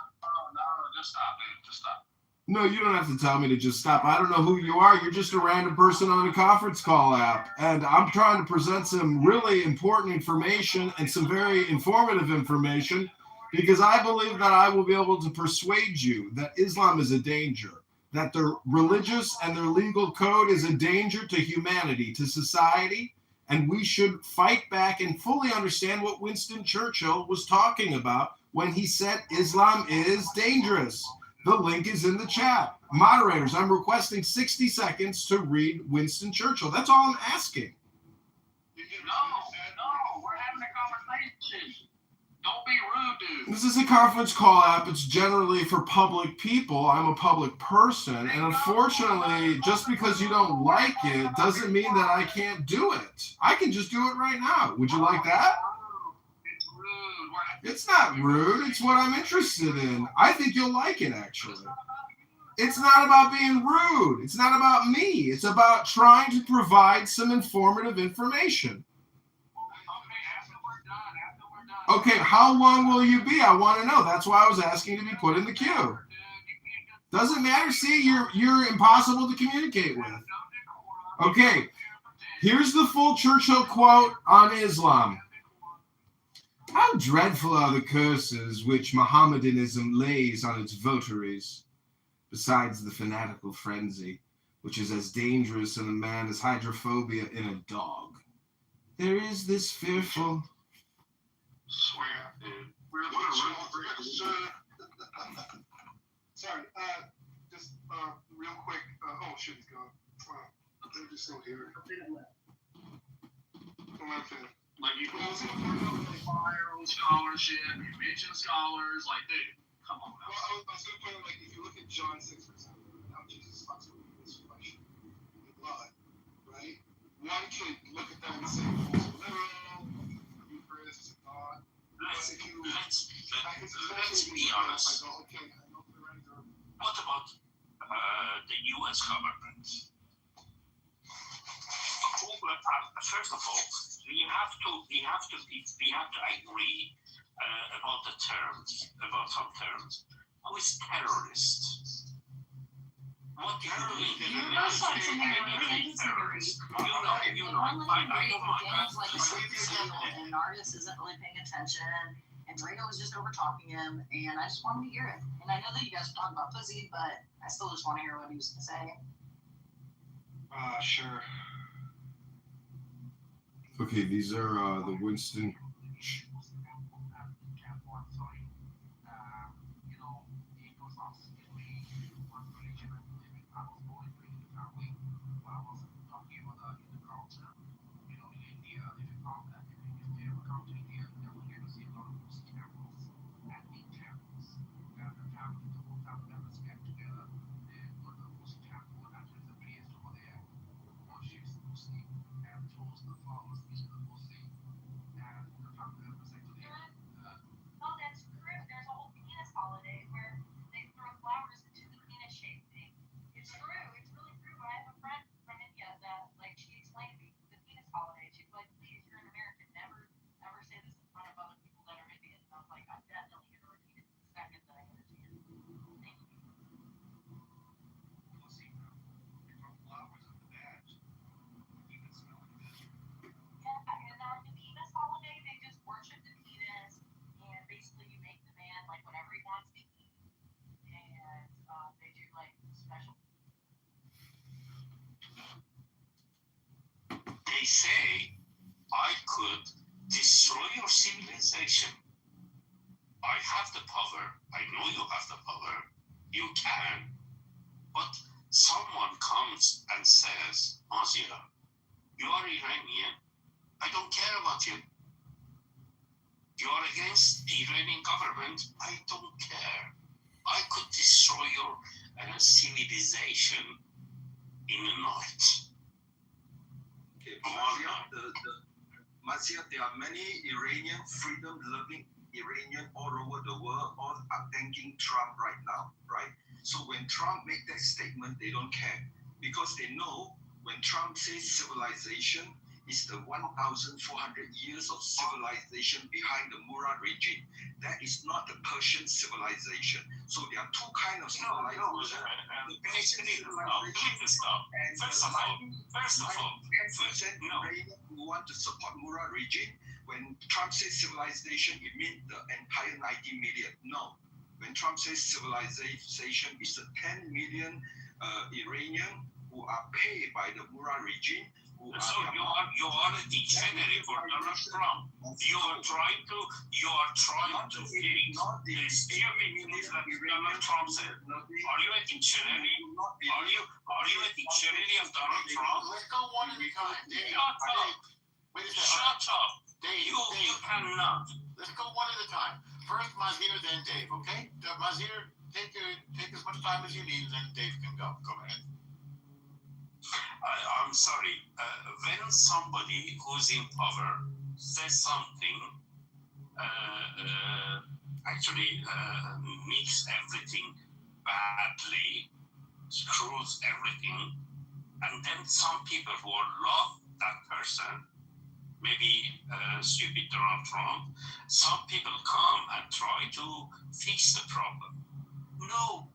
S9: just stop, man. Just stop.
S11: No, you don't have to tell me to just stop. I don't know who you are. You're just a random person on a conference call app. And I'm trying to present some really important information and some very informative information because I believe that I will be able to persuade you that Islam is a danger, that their religious and their legal code is a danger to humanity, to society, and we should fight back and fully understand what Winston Churchill was talking about when he said Islam is dangerous. The link is in the chat. Moderators, I'm requesting 60 seconds to read Winston Churchill. That's all I'm asking.
S9: No, we're having a conversation. Don't be rude, dude.
S11: This is a conference call app. It's generally for public people. I'm a public person. And unfortunately, just because you don't like it doesn't mean that I can't do it. I can just do it right now. Would you like that? It's not rude. It's what I'm interested in. I think you'll like it, actually. It's not about being rude. It's not about me. It's about trying to provide some informative information. Okay, how long will you be? I want to know. That's why I was asking to be put in the queue. Doesn't matter. See, you're impossible to communicate with. Okay, here's the full Churchill quote on Islam. How dreadful are the curses which Mohammedanism lays on its votaries, besides the fanatical frenzy, which is as dangerous in a man as hydrophobia in a dog. There is this fearful
S8: Swear, dude.
S7: We're
S8: What a real
S7: Sorry, just real quick. Oh shit, he's gone. They're just still here.
S9: Like, you go to the fire scholarship, you mention scholars, like, dude, come on now.
S7: Well, I was going to point out, like, if you look at John 6, for example, how Jesus talks about this flesh and blood, right? One could look at that and say, well, it's literal, Eucharist, it's God.
S8: Let's be honest.
S7: Okay, I know the right are.
S8: What about the U.S. government? First of all, we have to agree about some terms. Who is terrorist? What do you mean?
S10: That's like something like terrorist. I don't mind. And Nardis isn't really paying attention, and Draco was just over talking him, and I just wanted to hear it. And I know that you guys were talking about pussy, but I still just want to hear what he was going to say.
S7: Sure.
S4: Okay, these are the Winston.
S8: They say I could destroy your civilization. I have the power. I know you have the power. You can. But someone comes and says, Mazia, you are Iranian. I don't care about you. You are against the Iranian government. I don't care. I could destroy your civilization in a night.
S7: Mazia, there are many Iranian, freedom-loving Iranian all over the world, all are thanking Trump right now, right? So when Trump make that statement, they don't care because they know when Trump says civilization is the 1,400 years of civilization behind the Murad regime. That is not the Persian civilization. So there are two kinds of civilization.
S8: First of all,
S7: who want to support Murad regime. When Trump says civilization, it means the entire 90 million. No. When Trump says civilization, it's the 10 million Iranian who are paid by the Murad regime.
S8: So you are a dictionary for Donald Trump. You are trying to fake the stupid things that Donald Trump said. Are you a dictionary? Are you a dictionary of Donald Trump?
S18: Let's go one at a time.
S8: Shut up. You cannot.
S18: Let's go one at a time. First Mazir, then Dave, okay? Mazir, take as much time as you need, and then Dave can go. Go ahead.
S8: I'm sorry. When somebody who's in power says something, makes everything badly, screws everything, and then some people who love that person, maybe stupid Donald Trump, some people come and try to fix the problem. No,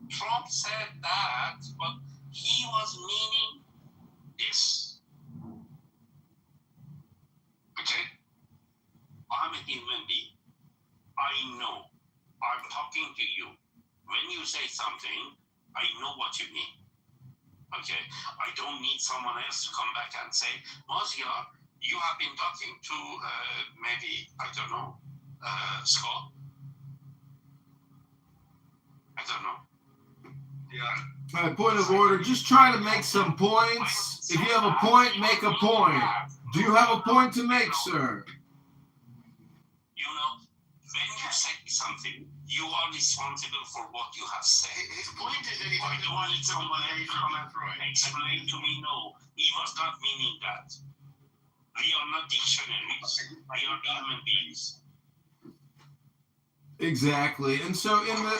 S8: Trump said that, but he was meaning this. Okay? I'm a human being. I know. I'm talking to you. When you say something, I know what you mean. Okay? I don't need someone else to come back and say, Mazia, You have been talking to maybe, I don't know, Scott? I don't know.
S11: Yeah. Point of order. Just try to make some points. If you have a point, make a point. Do you have a point to make, sir?
S8: You know, when you say something, you are responsible for what you have said.
S5: His point is that he
S8: I don't want someone explain to me, no, he was not meaning that. We are not dictionaries. We are human beings.
S11: Exactly. And so in the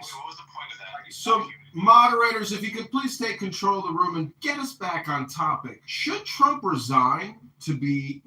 S14: So what was the point of that?
S11: so moderators, if you could please take control of the room and get us back on topic. Should Trump resign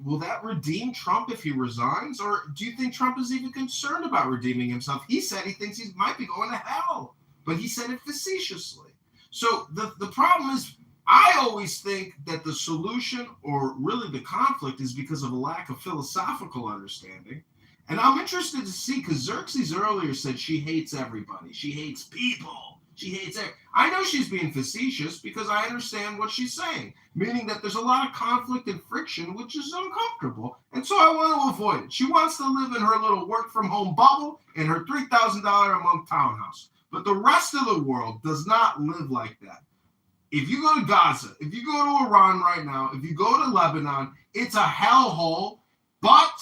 S11: will that redeem Trump if he resigns? Or do you think Trump is even concerned about redeeming himself? He said he thinks he might be going to hell, but he said it facetiously. So the problem is, I always think that the solution, or really the conflict, is because of a lack of philosophical understanding. And I'm interested to see, because Xerxes earlier said she hates everybody. She hates people. She hates I know she's being facetious because I understand what she's saying, meaning that there's a lot of conflict and friction, which is uncomfortable. And so I want to avoid it. She wants to live in her little work-from-home bubble in her $3,000 a month townhouse. But the rest of the world does not live like that. If you go to Gaza, if you go to Iran right now, if you go to Lebanon, it's a hellhole. But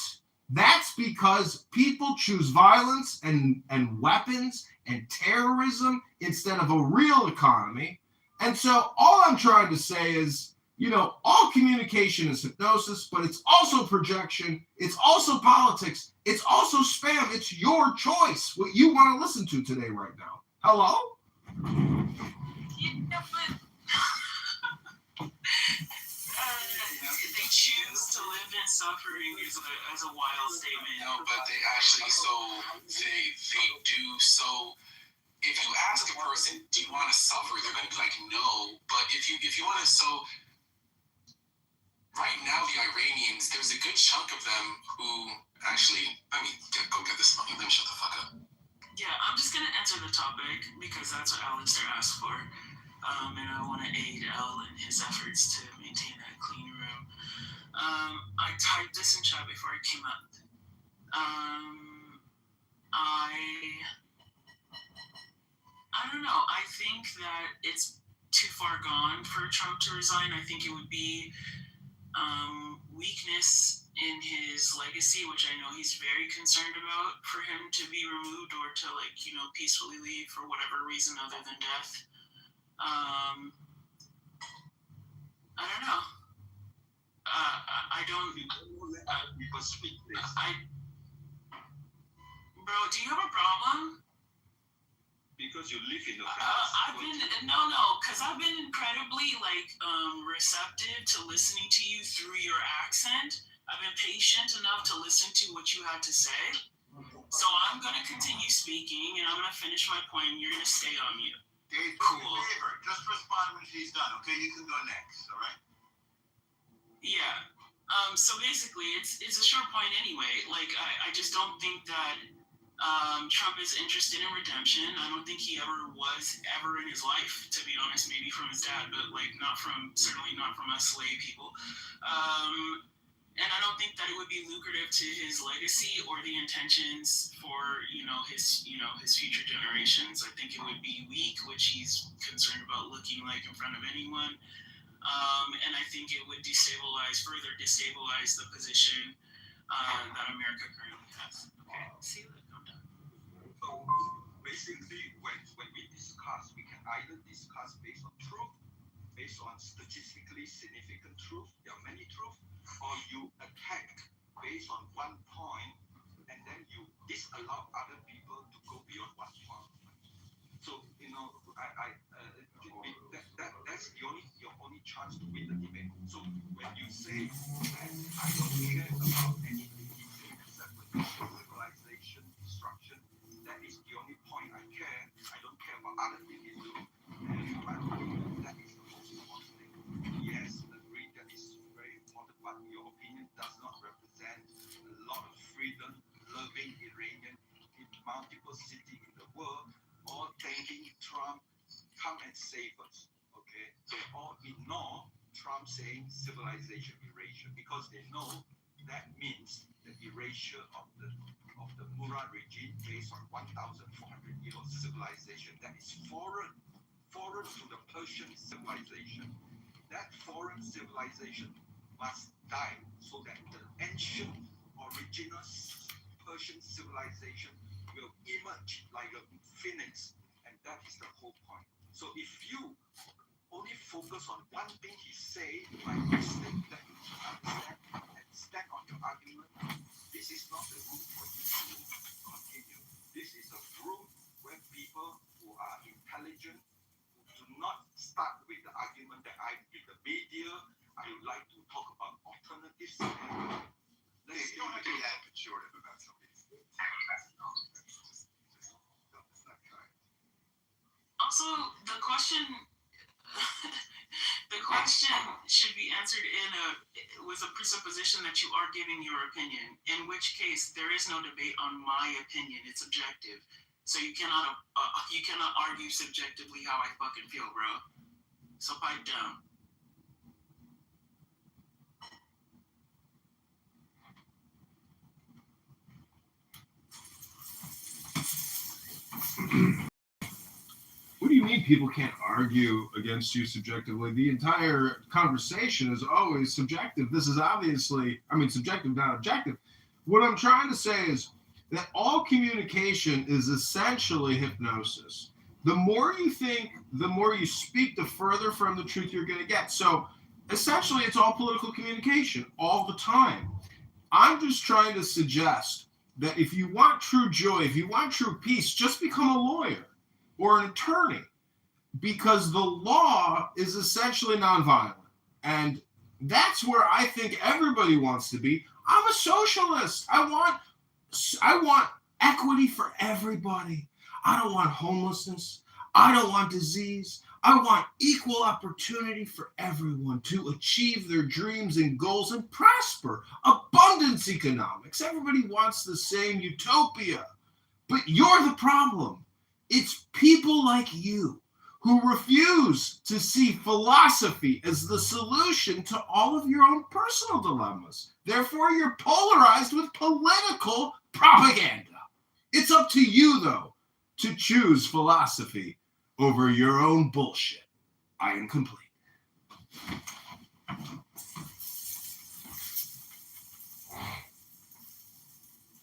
S11: that's because people choose violence and weapons and terrorism instead of a real economy. And so all I'm trying to say is, all communication is hypnosis, but it's also projection. It's also politics. It's also spam. It's your choice what you want to listen to today right now. Hello?
S19: They choose to live in suffering is a wild statement.
S22: No, but they actually they do so. If you ask a person, do you want to suffer? They're going to be like, no. But if you want to, so right now the Iranians, there's a good chunk of them who actually, go get this money. Let me shut the fuck up.
S19: Yeah, I'm just going to answer the topic because that's what Alistair asked for. And I want to aid Al in his efforts to maintain that clean room. I typed this in chat before I came up. I don't know. I think that it's too far gone for Trump to resign. I think it would be weakness in his legacy, which I know he's very concerned about, for him to be removed or to peacefully leave for whatever reason other than death. I don't know. Bro, do you have a problem?
S7: Because you live in the
S19: because I've been incredibly receptive to listening to you through your accent. I've been patient enough to listen to what you had to say. So I'm gonna continue speaking and I'm gonna finish my point and you're gonna stay on mute.
S5: Dave,
S19: cool.
S5: Favor, just respond when she's done, okay? You can go next, all right?
S19: Yeah. So basically, it's a short point anyway. I just don't think that Trump is interested in redemption. I don't think he was in his life, to be honest. Maybe from his dad, but certainly not from us lay people. And I don't think that it would be lucrative to his legacy or the intentions for his future generations. I think it would be weak, which he's concerned about looking like in front of anyone. And I think it would further destabilize the position that America currently has. Okay, see, I'm done.
S7: So basically, when we discuss, we can either discuss based on truth, based on statistically significant truth. There are many truths, or you attack based on one point, and then you disallow other people to go beyond one point. So that's your only chance to win the debate. So when you say I don't care about anything except for civilization, destruction, that is the only point I care. I don't care about other things you do. And I believe that is the most important thing. Yes, agree that is very important, but your opinion does not represent a lot of freedom, loving Iranian in multiple cities in the world, all thanking Trump, come and save us. Okay, they all ignore Trump saying civilization erasure because they know that means the erasure of the Murad regime based on 1,400 years of civilization that is foreign to the Persian civilization. That foreign civilization must die so that the ancient original Persian civilization will emerge like a phoenix, and that is the whole point. So if you only focus on one thing he say, by mistake that you understand and stand on your argument, this is not the room for you to continue. This is a room where people who are intelligent, who do not start with the argument that I in the media, I would like to talk about alternatives.
S2: You don't have to be that pejorative about some of these things.
S19: Also, the question should be answered with a presupposition that you are giving your opinion, in which case there is no debate on my opinion. It's objective. So you cannot argue subjectively how I fucking feel, bro. So pipe down.
S11: What do you mean people can't argue against you subjectively? The entire conversation is always subjective. This is obviously, subjective, not objective. What I'm trying to say is that all communication is essentially hypnosis. The more you think, the more you speak, the further from the truth you're going to get. So essentially, it's all political communication all the time. I'm just trying to suggest that if you want true joy, if you want true peace, just become a lawyer or an attorney, because the law is essentially nonviolent. And that's where I think everybody wants to be. I'm a socialist. I want equity for everybody. I don't want homelessness. I don't want disease. I want equal opportunity for everyone to achieve their dreams and goals and prosper. Abundance economics. Everybody wants the same utopia. But you're the problem. It's people like you who refuse to see philosophy as the solution to all of your own personal dilemmas. Therefore, you're polarized with political propaganda. It's up to you, though, to choose philosophy over your own bullshit. I am complete.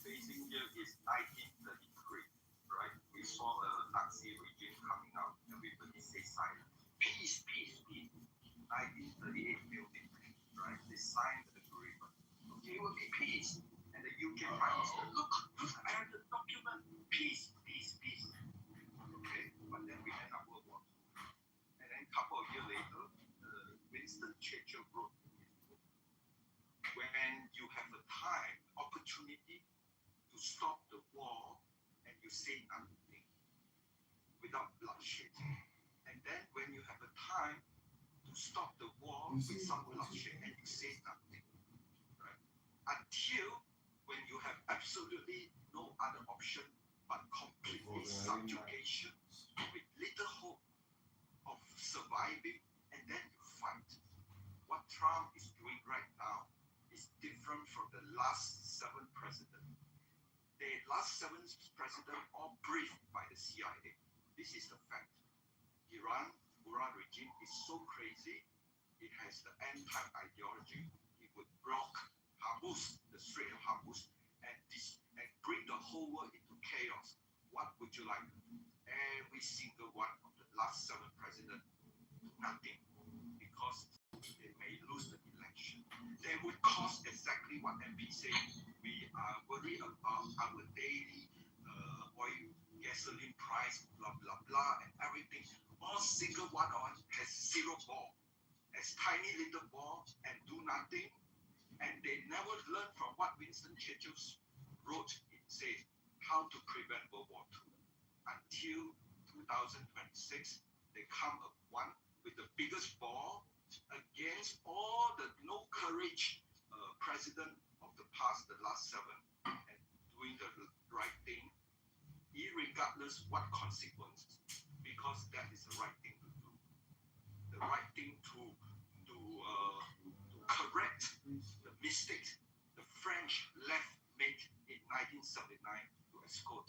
S7: Facing here is 1933, right? We saw a Nazi regime coming out. Everybody say silence. Peace, peace, peace. 1938 building, right? They signed the agreement. Okay, it will be peace. And the UK Prime Minister, look, I have the document. Peace, peace, peace. Okay, but then we end up World War II. And then a couple of years later, Winston Churchill wrote in his book, when you have a time, opportunity to stop the war, and you say nothing without bloodshed. And then when you have a time to stop the war with some bloodshed, and you say nothing, right? Until when you have absolutely no other option but completely subjugation with little hope of surviving, and then you fight. What Trump is doing right now is different from the last 7 presidents. The last 7 presidents all briefed by the CIA. This is the fact. Iran regime is so crazy. It has the end-time ideology. It would block Hormuz, the Strait of Hormuz, and bring the whole world into chaos. What would you like? Every single one of the last 7 presidents, nothing, because they may lose the election. They would cause exactly what MP said. We are worried about our daily oil, gasoline price, blah, blah, blah, and everything. All single one of us has 0 ball, has tiny little ball, and do nothing. And they never learn from what Winston Churchill wrote. It says how to prevent World War II. Until 2026, they come up one with the biggest ball against all the no courage president of the past, the last 7, and doing the right thing, irregardless what consequences, because that is the right thing to do. The right thing to correct the mistake the French left made in 1979 to escort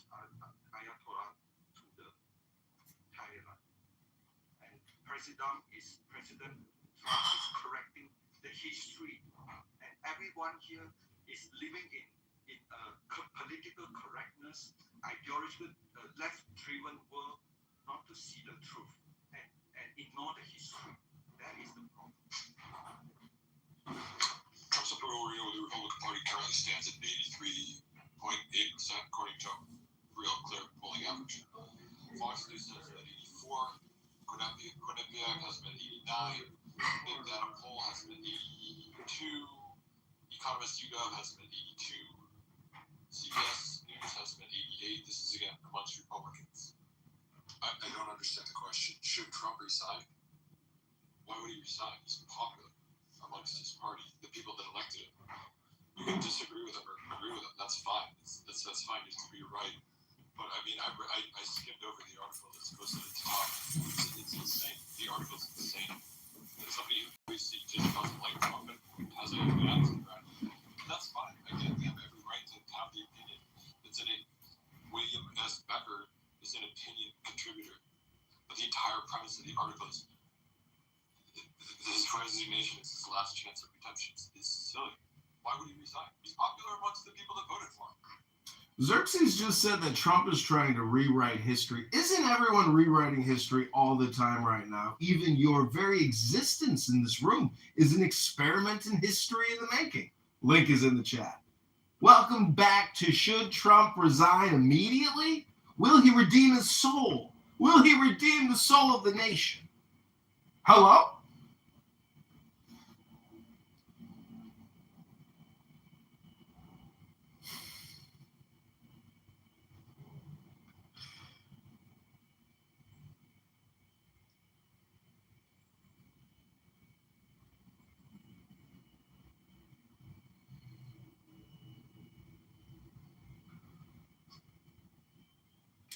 S7: Ayatollah to the Thailand. And President Trump is correcting the history, and everyone here is living in a political correctness, ideological, left-driven world, not to see the truth and ignore the history. That is the problem.
S14: Trump's approval rating of the Republican Party currently stands at 83.8%, according to Real Clear polling average. Fox News says that 84. Quinnipiac has been 89. Big Data Poll has been 82. Economist YouGov has been 82. CBS News has been 88. This is again amongst Republicans. I don't understand the question. Should Trump resign? Why would he resign? He's popular amongst his party, the people that elected him. You can disagree with him or agree with him. That's fine. That's fine. Just to be right. But I mean, I skimmed over the article that's posted at the top. It's insane. The article's insane. And somebody who just doesn't like Trump and has a good attitude around it. That's fine. Again, they have every right to have the opinion. It's William S. Becker is an opinion contributor. But the entire premise of the article is his resignation is his last chance of redemption. It's silly. Why would he resign? He's popular amongst the people that voted for him.
S11: Xerxes just said that Trump is trying to rewrite history. Isn't everyone rewriting history all the time right now? Even your very existence in this room is an experiment in history in the making. Link is in the chat. Welcome back to Should Trump Resign Immediately? Will he redeem his soul? Will he redeem the soul of the nation? Hello?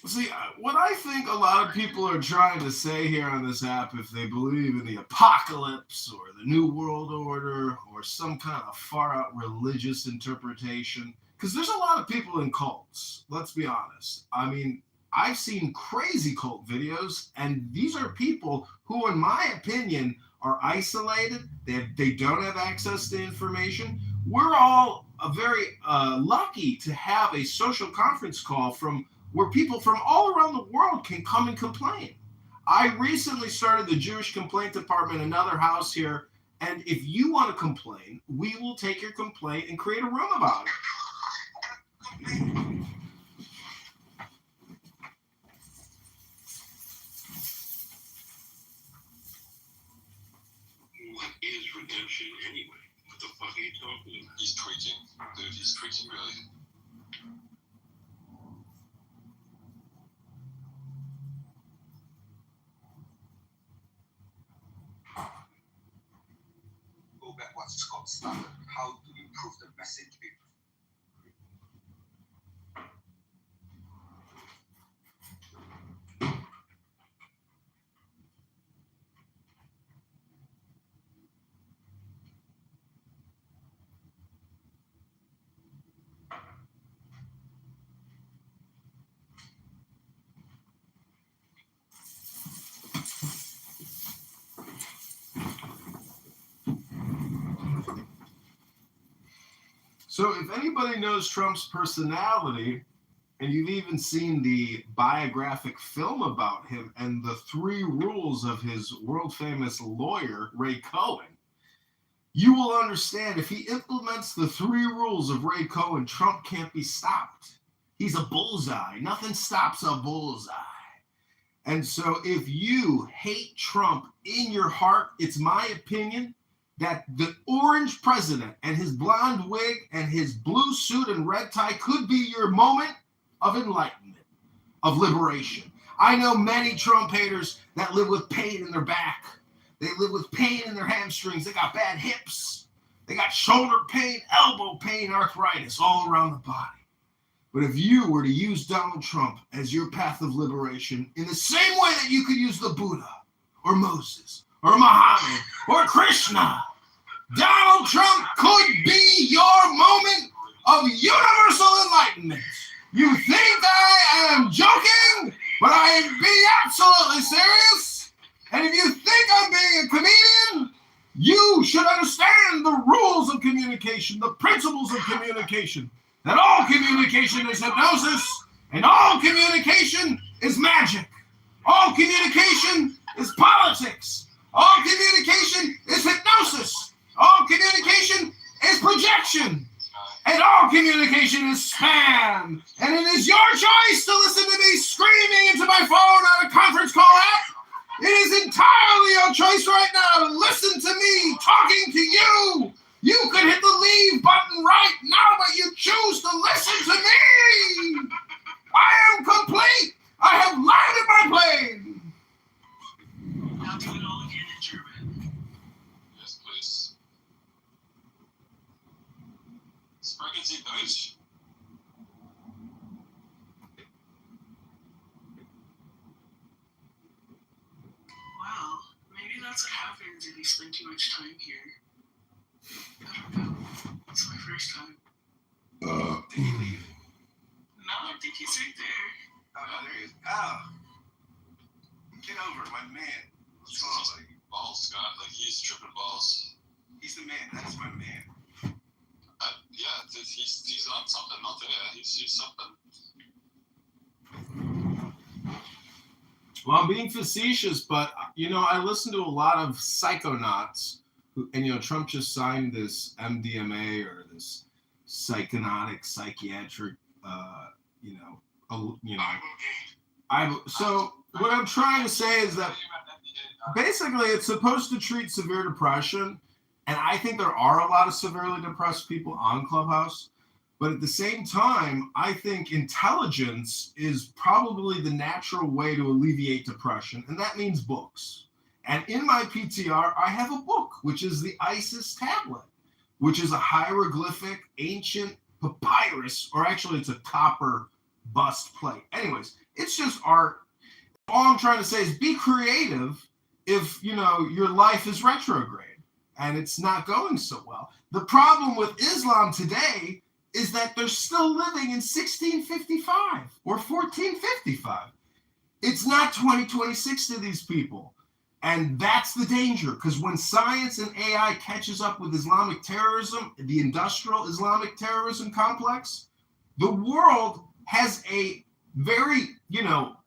S11: See, what I think a lot of people are trying to say here on this app, if they believe in the apocalypse or the New World Order or some kind of far-out religious interpretation, because there's a lot of people in cults, let's be honest. I mean, I've seen crazy cult videos, and these are people who, in my opinion, are isolated. They don't have access to information. We're all very lucky to have a social conference call from where people from all around the world can come and complain. I recently started the Jewish Complaint Department, another house here, and if you want to complain, we will take your complaint and create a room about it.
S14: What is redemption anyway? What the fuck are you talking about? He's preaching. Dude, he's preaching really.
S7: Go back what Scott started, how to improve the message people.
S11: So if anybody knows Trump's personality, and you've even seen the biographic film about him and the 3 rules of his world-famous lawyer, Ray Cohen, you will understand if he implements the 3 rules of Ray Cohen, Trump can't be stopped. He's a bullseye. Nothing stops a bullseye. And so if you hate Trump in your heart, it's my opinion that the orange president and his blonde wig and his blue suit and red tie could be your moment of enlightenment, of liberation. I know many Trump haters that live with pain in their back. They live with pain in their hamstrings. They got bad hips. They got shoulder pain, elbow pain, arthritis all around the body. But if you were to use Donald Trump as your path of liberation in the same way that you could use the Buddha or Moses or Muhammad or Krishna Donald Trump could be your moment of universal enlightenment. You think I am joking, but I am being absolutely serious. And if you think I'm being a comedian, you should understand the rules of communication, the principles of communication, that all communication is hypnosis, and all communication is magic. All communication is politics. All communication is hypnosis. All communication is projection. And all communication is spam. And it is your choice to listen to me screaming into my phone on a conference call app. It is entirely your choice right now to listen to me talking to you. You could hit the leave button right now, but you choose to listen to me. I am complete. I have landed my plane.
S19: Now do it all again in German.
S8: Yes, please. Sprechen Sie Deutsch?
S19: Well, maybe that's what happens if you spend too much time here. I don't know. It's my first time.
S11: Did he leave?
S19: No, I think he's right there.
S2: Oh, there he is. Oh. Kitover, my man. What's going on, buddy?
S8: Balls, Scott. Like, he's tripping balls.
S2: He's the man. That's my man.
S8: Yeah, he's on something out there. He's something.
S11: Well, I'm being facetious, but, I listen to a lot of psychonauts, and, Trump just signed this MDMA or this psychiatric, so what I'm trying to say is that basically it's supposed to treat severe depression, and I think there are a lot of severely depressed people on Clubhouse, but at the same time, I think intelligence is probably the natural way to alleviate depression, and that means books. And in my PTR, I have a book, which is the Isis tablet, which is a hieroglyphic ancient papyrus, or actually it's a copper bust plate. Anyways, it's just art. All I'm trying to say is be creative if, your life is retrograde and it's not going so well. The problem with Islam today is that they're still living in 1655 or 1455. It's not 2026 to these people. And that's the danger, because when science and AI catches up with Islamic terrorism, the industrial Islamic terrorism complex, the world has a very,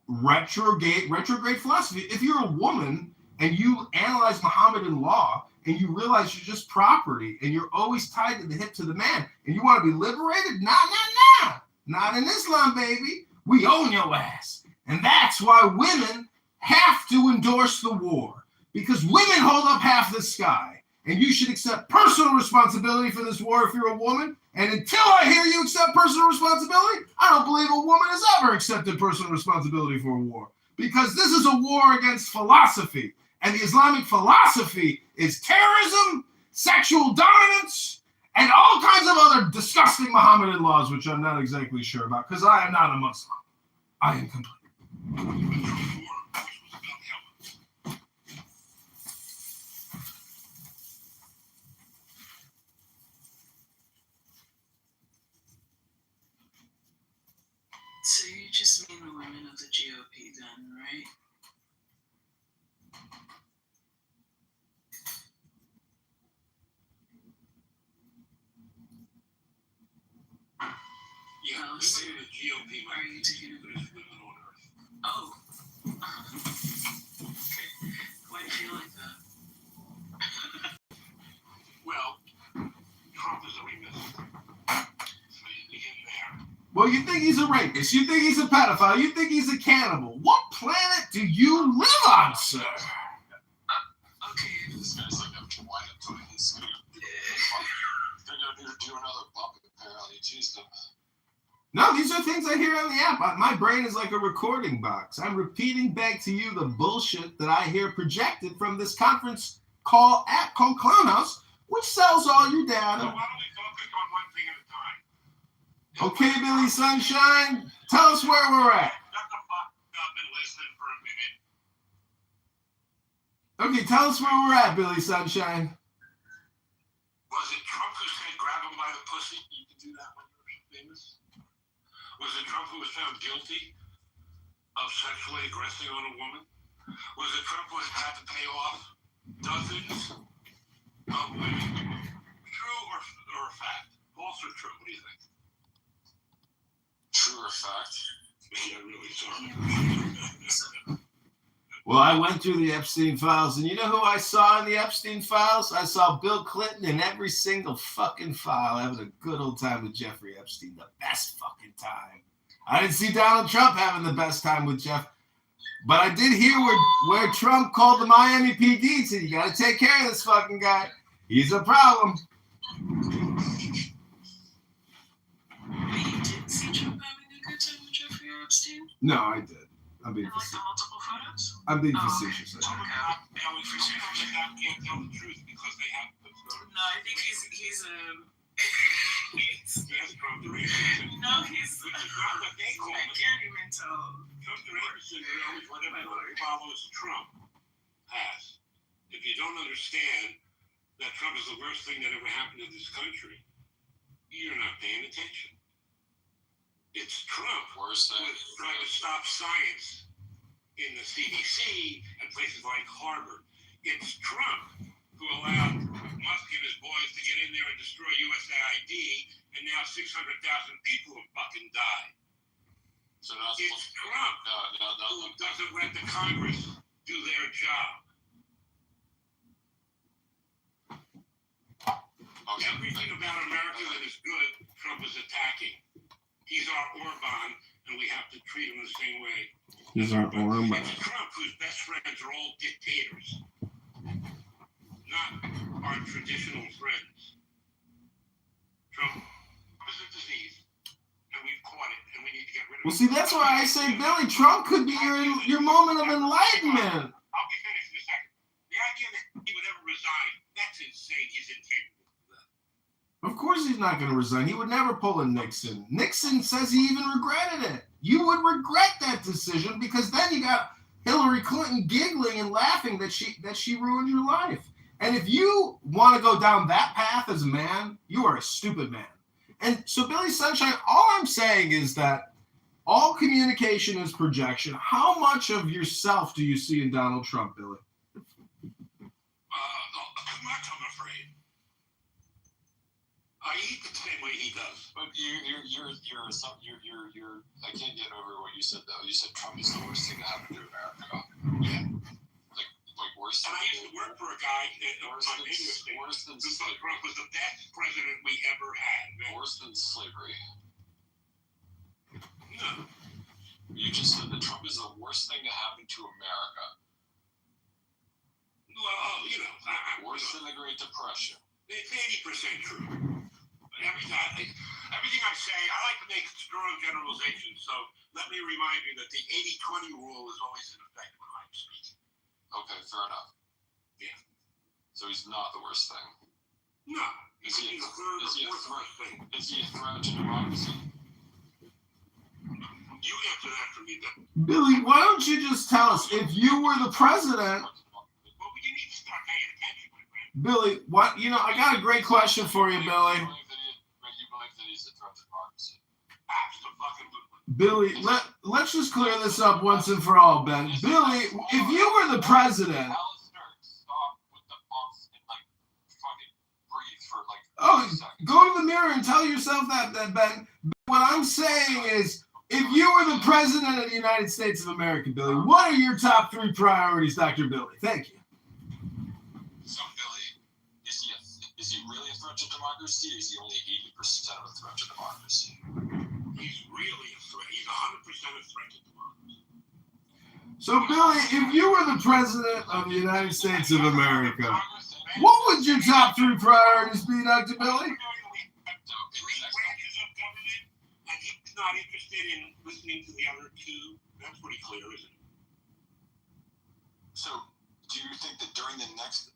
S11: retrograde philosophy. If you're a woman and you analyze Mohammedan law and you realize you're just property and you're always tied to the hip to the man and you want to be liberated, not in Islam, baby. We own your ass. And that's why women have to endorse the war, because women hold up half the sky, and you should accept personal responsibility for this war if you're a woman. And until I hear you accept personal responsibility, I don't believe a woman has ever accepted personal responsibility for a war, because this is a war against philosophy, and the Islamic philosophy is terrorism, sexual dominance, and all kinds of other disgusting Mohammedan laws, which I'm not exactly sure about, because I am not a Muslim. I am complete.
S19: So you just mean the women of the GOP then, right?
S8: Yeah,
S19: women of
S8: the GOP
S19: are you taking it?
S8: women on earth.
S19: Oh. Okay. Why do you feel like that?
S8: Well, Trump is a racist. So you begin there.
S11: Well, you think he's a rapist. You think he's a pedophile. You think he's a cannibal. What planet do you live on, sir?
S19: Okay.
S8: This guy's like a wind up to his scooter. They're going to do another bump apparently. Jeez, them.
S11: No, these are things I hear on the app. My brain is like a recording box. I'm repeating back to you the bullshit that I hear projected from this conference call app called Clownhouse, which sells all your data.
S8: So why don't we focus on one thing at a time?
S11: Okay, Billy Sunshine, tell us where we're at.
S8: Shut the fuck up and listen for a minute.
S11: Okay, tell us where we're at, Billy Sunshine.
S8: Was it Trump who said grab him by the pussy? You can do that when you're famous. Was it Trump who was found guilty of sexually aggressing on a woman? Was it Trump who had to pay off dozens of women? True or fact? False or true? What do you think?
S14: True or fact?
S8: Yeah, really sorry.
S11: Well, I went through the Epstein files, and you know who I saw in the Epstein files? I saw Bill Clinton in every single fucking file having a good old time with Jeffrey Epstein. The best fucking time. I didn't see Donald Trump having the best time with Jeff, but I did hear where Trump called the Miami PD and said, you got to take care of this fucking guy. He's a problem.
S19: You didn't see Trump having a good time with Jeffrey Epstein?
S11: No, I did. I'm being
S19: Like the multiple photos?
S11: I'm being facetious.
S8: Can't tell the truth because they have the photos.
S19: No, I think he's no, he's I can't even tell.
S8: Trump Anderson knows what everyone who follows Trump has. If you don't understand that Trump is the worst thing that ever happened to this country, you're not paying attention. It's Trump who is trying to stop science in the CDC and places like Harvard. It's Trump who allowed Musk and his boys to get in there and destroy USAID, and now 600,000 people have fucking died.
S14: So now
S8: it's Trump who doesn't let the Congress do their job. Everything about America that is good, Trump is attacking. He's our Orban, and we have to treat him the same way.
S11: He's our Orban.
S8: It's Trump whose best friends are all dictators, not our traditional friends. Trump is a disease, and we've caught it, and we need to get rid of it.
S11: Well, see, that's why I say, Billy, Trump could be your moment of enlightenment.
S8: I'll be finished in a second. The idea that he would ever resign, that's insane. He's incapable.
S11: Of course he's not going to resign. He would never pull a Nixon. Nixon says he even regretted it. You would regret that decision because then you got Hillary Clinton giggling and laughing that she ruined your life. And if you want to go down that path as a man, you are a stupid man. And so, Billy Sunshine, all I'm saying is that all communication is projection. How much of yourself do you see in Donald Trump, Billy?
S8: Much, I'm afraid. I eat the same way he does.
S14: But you're I can't get over what you said though. You said Trump is the worst thing to happen to America. Yeah. Like worse than.
S8: And I used to work for a guy who thought Trump was the best president we ever had. Man.
S14: Worse than slavery.
S8: No.
S14: You just said that Trump is the worst thing to happen to America.
S8: Well, you know,
S14: worse than the Great Depression.
S8: It's 80% true. Everything I say, I like to make strong generalizations, so let me remind you that the 80-20 rule is always in effect when I'm speaking.
S14: Okay, fair enough.
S8: Yeah.
S14: So he's not the worst thing.
S8: No.
S14: Is he a threat to democracy?
S8: You answer that for me, then.
S11: Billy, why don't you just tell us if you were the president?
S8: Well, you need to start paying attention, my friend.
S11: Billy, what? You know, I got a great question for you, Billy. Billy, let's just clear this up once and for all, Ben. Billy, if you were the president. Oh, go to the mirror and tell yourself that, Ben. What I'm saying is, if you were the president of the United States of America, Billy, what are your top 3 priorities, Dr. Billy? Thank you.
S14: So, Billy, is he really a threat to democracy, or is he only 80% of a threat to democracy?
S8: He's really a threat. He's 100% a threat to democracy.
S11: So, Billy, if you were the president of the United States of America, what would your top 3 priorities be, Dr. Billy?
S8: 3 branches of government, and he's not interested in listening to the other 2. That's pretty clear, isn't it?
S14: So, do you think that during the next,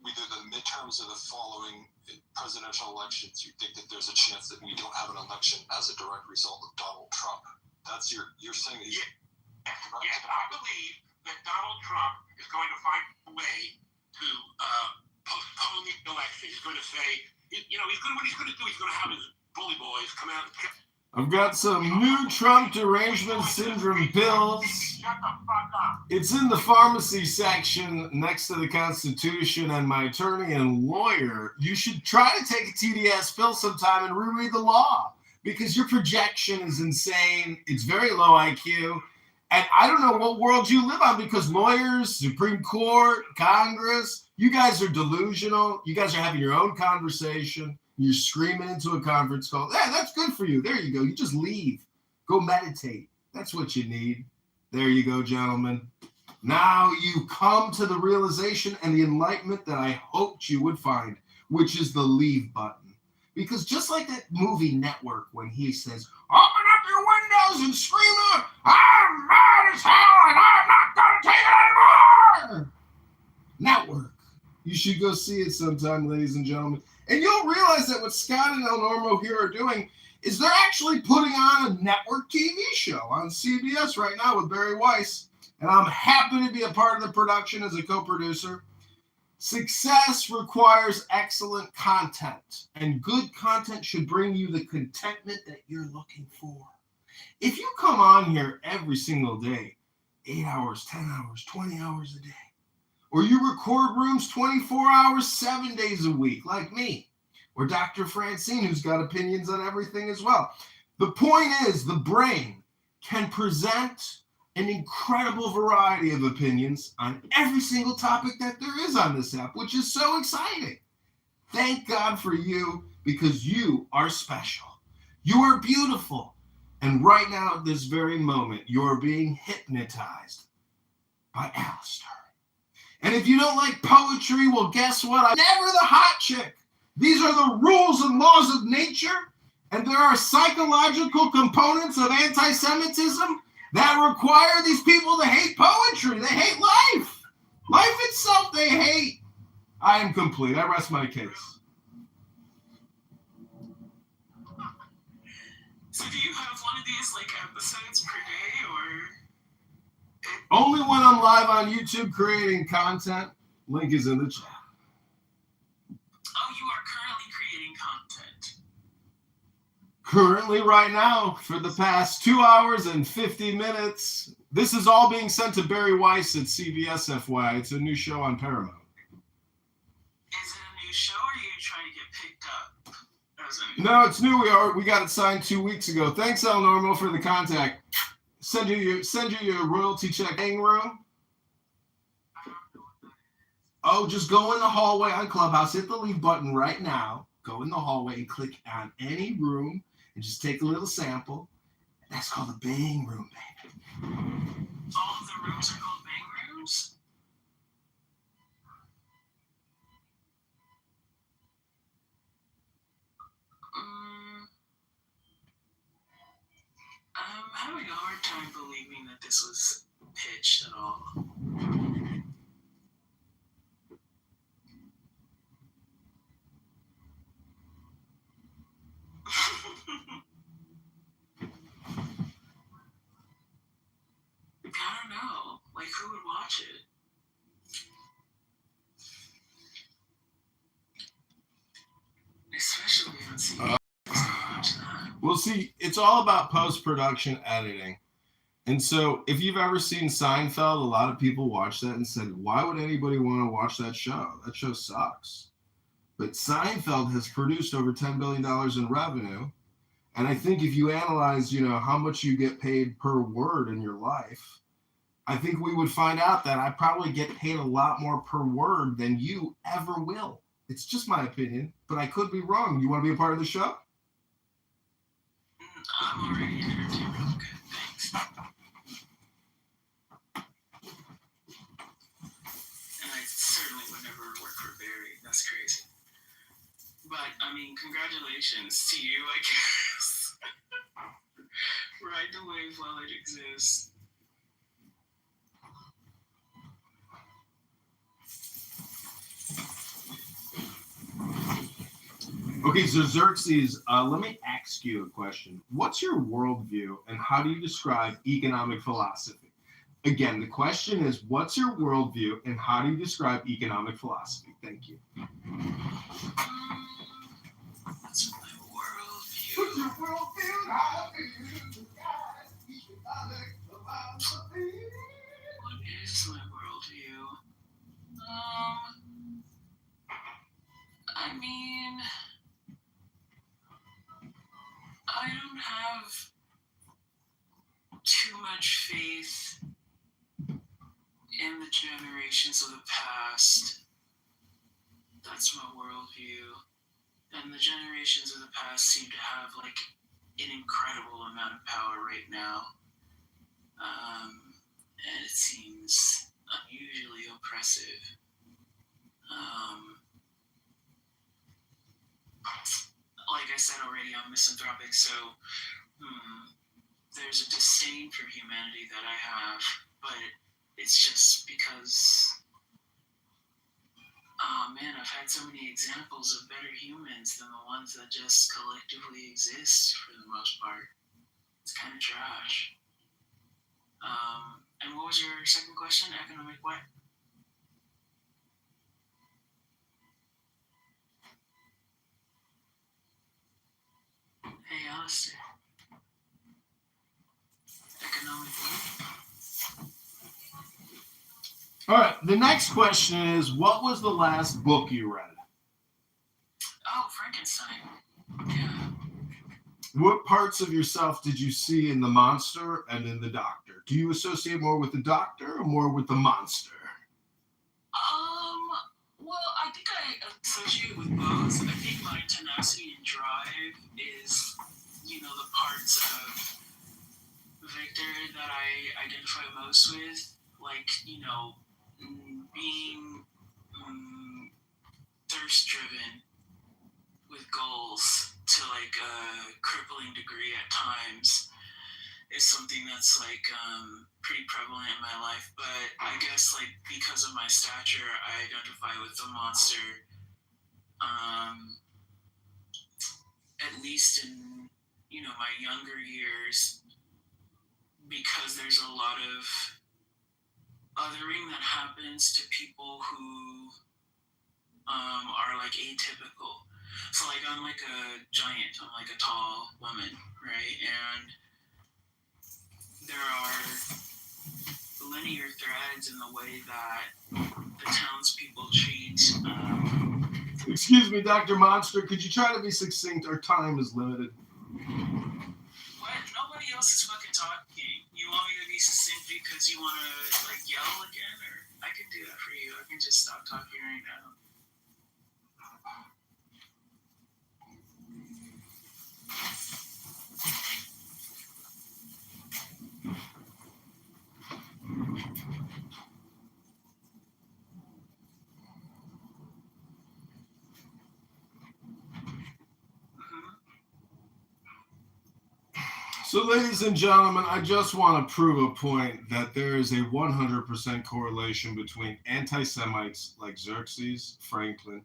S14: either the midterms or the following presidential elections, you think that there's a chance that we don't have an election as a direct result of Donald Trump? That's you're saying that.
S8: Yes, I believe that Donald Trump is going to find a way to postpone the election. He's going to say,
S14: he's going what he's going to do. He's going to have his bully boys come out.
S11: I've got some new Trump derangement syndrome pills.
S14: Shut the fuck up.
S11: It's in the pharmacy section next to the Constitution, and my attorney and lawyer, you should try to take a TDS pill sometime and reread the law, because your projection is insane. It's very low IQ. And I don't know what world you live on, because lawyers, Supreme Court, Congress, you guys are delusional. You guys are having your own conversation. You're screaming into a conference call. Yeah, that's good for you. There you go. You just leave. Go meditate. That's what you need. There you go, gentlemen. Now you come to the realization and the enlightenment that I hoped you would find, which is the leave button. Because just like that movie Network, when he says, open up your windows and scream out, I'm mad as hell and I'm not going to take it anymore. Network. You should go see it sometime, ladies and gentlemen. And you'll realize that what Scott and El Normo here are doing is they're actually putting on a network TV show on CBS right now with Barry Weiss. And I'm happy to be a part of the production as a co-producer. Success requires excellent content, and good content should bring you the contentment that you're looking for. If you come on here every single day, 8 hours, 10 hours, 20 hours a day, or you record rooms 24 hours, 7 days a week, like me, or Dr. Francine, who's got opinions on everything as well. The point is, the brain can present an incredible variety of opinions on every single topic that there is on this app, which is so exciting. Thank God for you, because you are special. You are beautiful. And right now, at this very moment, you're being hypnotized by Alistair. And if you don't like poetry, well, guess what? I'm never the hot chick. These are the rules and laws of nature, and there are psychological components of anti-Semitism that require these people to hate poetry. They hate life. Life itself they hate. I am complete. I rest my case.
S19: So do you have one of these like episodes per day, or?
S11: Only when I'm live on YouTube creating content. Link is in the chat.
S19: Oh, you are currently creating content.
S11: Currently, right now, for the past 2 hours and 50 minutes. This is all being sent to Barry Weiss at CBS, FYI. It's a new show on Paramount.
S19: Is it a new show, or are you trying to get picked up?
S11: No, it's new. We got it signed 2 weeks ago. Thanks, El Normo, for the contact. Send you your royalty check. Hang room. Oh, just go in the hallway on Clubhouse. Hit the leave button right now. Go in the hallway and click on any room and just take a little sample. That's called a bang room, baby.
S19: All of the rooms are called bang rooms? I'm having a hard time believing that this was pitched at all. I don't know. Like, who would watch it? Especially on CBS.
S11: Well, see, it's all about post-production editing. And so if you've ever seen Seinfeld, a lot of people watch that and said, why would anybody want to watch that show? That show sucks. But Seinfeld has produced over $10 billion in revenue. And I think if you analyze, how much you get paid per word in your life, I think we would find out that I probably get paid a lot more per word than you ever will. It's just my opinion, but I could be wrong. You want to be a part of the show?
S19: I'm already in entertainment. Okay, thanks. And I certainly would never work for Barry. That's crazy. But, congratulations to you, I guess. Ride the wave while it exists.
S11: Okay, so Xerxes, let me ask you a question. What's your worldview and how do you describe economic philosophy? Again, the question is, what's your worldview and how do you describe economic philosophy? Thank you.
S19: What is my worldview? I mean, I don't have too much faith in the generations of the past. That's my worldview. And the generations of the past seem to have like an incredible amount of power right now. And it seems unusually oppressive. Like I said already, I'm misanthropic, so there's a disdain for humanity that I have, but it's just because, oh man, I've had so many examples of better humans than the ones that just collectively exist for the most part. It's kind of trash. And what was your second question? Economic what? Hey, Alistair. Economic what?
S11: All right. The next question is, what was the last book you read?
S19: Oh, Frankenstein. Yeah.
S11: What parts of yourself did you see in the monster and in the doctor? Do you associate more with the doctor or more with the monster?
S19: Well, I think I associate with both. I think my tenacity and drive is, the parts of Victor that I identify most with, like, being thirst-driven with goals to, like, a crippling degree at times is something that's, like, pretty prevalent in my life. But I guess, like, because of my stature, I identify with the monster, at least in, my younger years, because there's a lot of othering that happens to people who are like atypical. So like I'm like a giant, I'm like a tall woman, right? And there are linear threads in the way that the townspeople treat.
S11: Excuse me, Dr. Monster, could you try to be succinct? Our time is limited.
S19: What? Nobody else is fucking talking. You want me to be succinct because you want to like yell again, or I can do that for you. I can just stop talking right now.
S11: So, ladies and gentlemen, I just want to prove a point that there is a 100% correlation between anti-Semites like Xerxes, Franklin,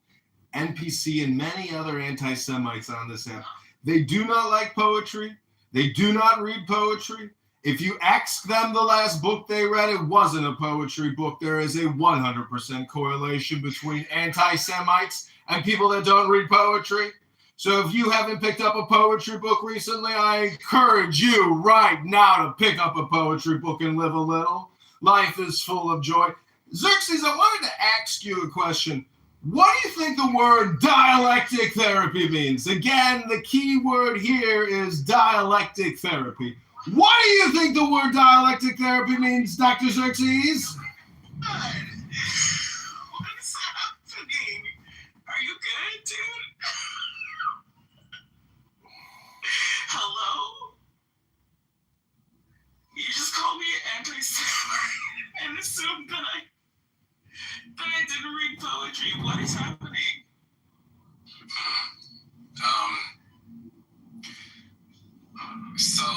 S11: NPC, and many other anti-Semites on this app. They do not like poetry. They do not read poetry. If you ask them the last book they read, it wasn't a poetry book. There is a 100% correlation between anti-Semites and people that don't read poetry. So if you haven't picked up a poetry book recently, I encourage you right now to pick up a poetry book and live a little. Life is full of joy. Xerxes, I wanted to ask you a question. What do you think the word dialectic therapy means? Again, the key word here is dialectic therapy. What do you think the word dialectic therapy means, Dr. Xerxes?
S19: What is happening? Are you good, dude? Hello? You just called me an anti-Semite and assumed that I didn't read poetry. What is happening?
S22: So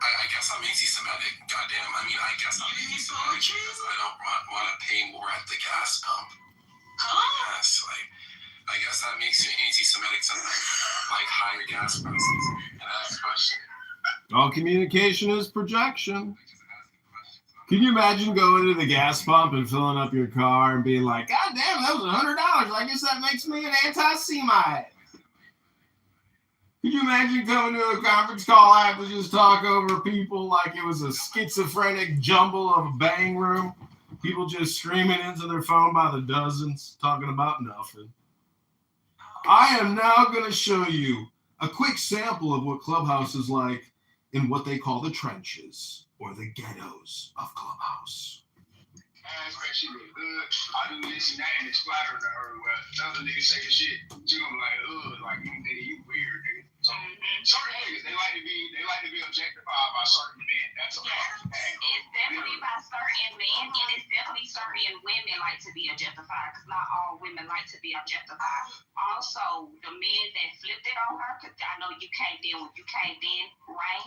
S22: I guess I'm anti-Semitic. Goddamn. I mean, I guess I'm anti-Semitic because I don't want to pay more at the gas pump.
S19: Huh?
S22: Yes, I guess that makes you anti-Semitic to like higher gas prices. And that's the question.
S11: All communication is projection. Can you imagine going to the gas pump and filling up your car and being like, God damn, that was $100. I guess that makes me an anti-Semite. Could you imagine coming to a conference call I have to just talk over people like it was a schizophrenic jumble of a bang room? People just screaming into their phone by the dozens, talking about nothing. I am now going to show you a quick sample of what Clubhouse is like in what they call the trenches or the ghettos of Clubhouse.
S9: Ass that shit look good. I do this and that and it's flattering to her. Well, other niggas saying shit, she gonna be like, like you weird, nigga. So certain niggas, they like to be objectified by certain men. That's a fact.
S12: It's definitely by certain men, and it's definitely certain women like to be objectified, because not all women like to be objectified. Also, the men that flipped it on her, because I know you came in when you came in, right?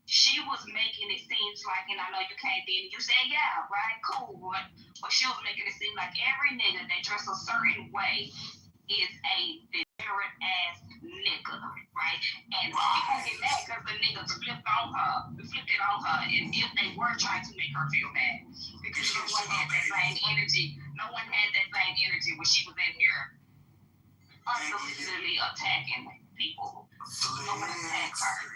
S12: She was making it seem like, and I know you came in, you said, yeah, right, cool, but she was making it seem like every nigga that dressed a certain way is a degenerate ass nigga, right? And people get mad because the niggas flipped it on her, as if they were trying to make her feel bad, because no one had that same energy. No one had that same energy when she was in here unsolicited attacking people. No one attacked her.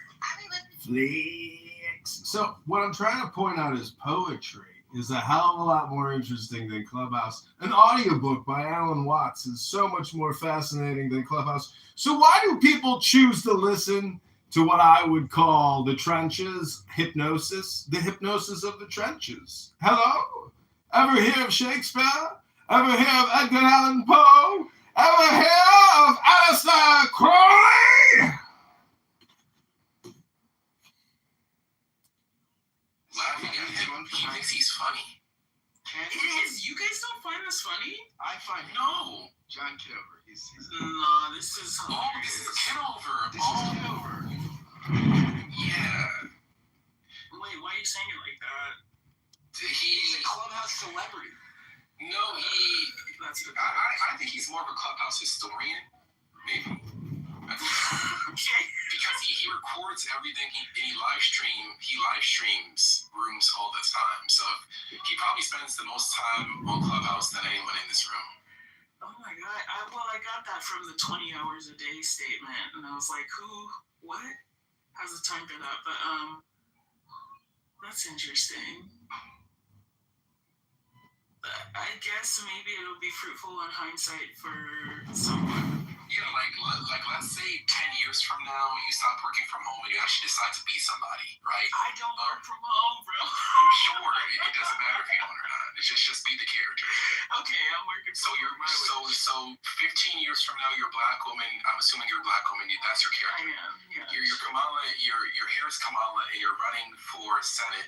S11: Flex. So what I'm trying to point out is poetry is a hell of a lot more interesting than Clubhouse. An audiobook by Alan Watts is so much more fascinating than Clubhouse. So why do people choose to listen to what I would call the trenches hypnosis? The hypnosis of the trenches. Hello? Ever hear of Shakespeare? Ever hear of Edgar Allan Poe? Ever hear of Aleister Crowley?
S22: Laughing at him. He thinks he's funny.
S19: You guys don't find this funny?
S2: I find it.
S22: No.
S2: John Kitover. He's
S19: no, this is
S22: hilarious. This is Kitover.
S2: This is Kitover.
S22: Yeah.
S19: Wait, why are you saying it like that?
S22: He's
S13: a Clubhouse celebrity.
S22: No, I think he's more of a Clubhouse historian. Maybe. Because he records everything and he live streams rooms all the time. So he probably spends the most time on Clubhouse than anyone in this room.
S19: Oh my god. I got that from the 20 hours a day statement, and I was like, what has the time for that? But that's interesting. I guess maybe it'll be fruitful in hindsight for someone.
S22: Yeah, like let's say 10 years from now, you stop working from home and you actually decide to be somebody, right?
S19: I don't work from home, bro.
S22: I'm sure it doesn't matter if you don't or not. It's just be the character.
S19: Okay, I'm working.
S22: So 15 years from now, you're a black woman. I'm assuming you're a black woman. That's your character.
S19: I am. Yeah.
S22: You're Kamala. Your hair is Kamala, and you're running for Senate.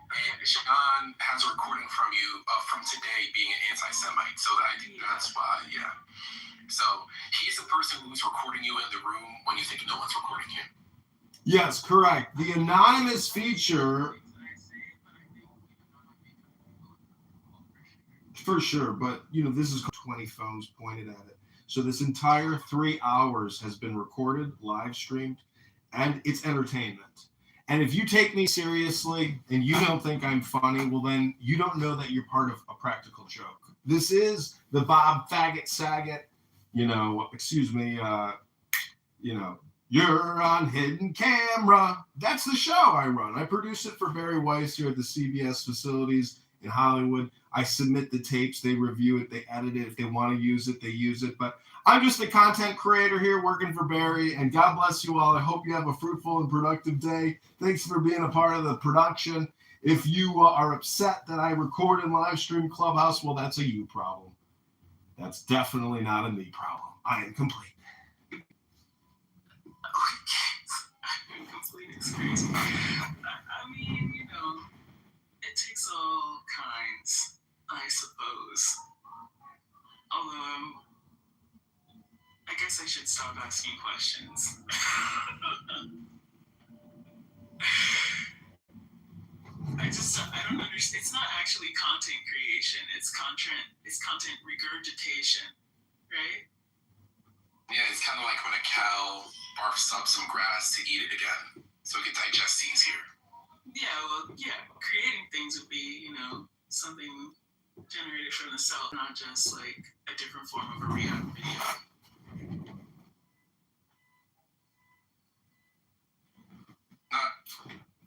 S22: And Sean has a recording from you from today being an anti-Semite. So I think that's why, yeah. So he's the person who's recording you in the room when you think no one's recording him.
S11: Yes, correct. The anonymous feature, for sure, but this is 20 phones pointed at it. So this entire 3 hours has been recorded, live streamed, and it's entertainment. And if you take me seriously and you don't think I'm funny, well, then you don't know that you're part of a practical joke. This is the Bob Faggot Saget, you're on hidden camera. That's the show I run. I produce it for Barry Weiss here at the CBS facilities in Hollywood. I submit the tapes, they review it, they edit it. If they want to use it, they use it. But I'm just a content creator here working for Barry, and God bless you all. I hope you have a fruitful and productive day. Thanks for being a part of the production. If you are upset that I record and live stream Clubhouse, well, that's a you problem. That's definitely not a me problem. I am complete.
S19: Complete experience. I mean, it takes all kinds, I suppose. Although, I guess I should stop asking questions. I don't understand. It's not actually content creation. It's content regurgitation, right?
S22: Yeah, it's kind of like when a cow barfs up some grass to eat it again, so it can digest things here.
S19: Yeah, creating things would be, something generated from the cell, not just like a different form of a React video.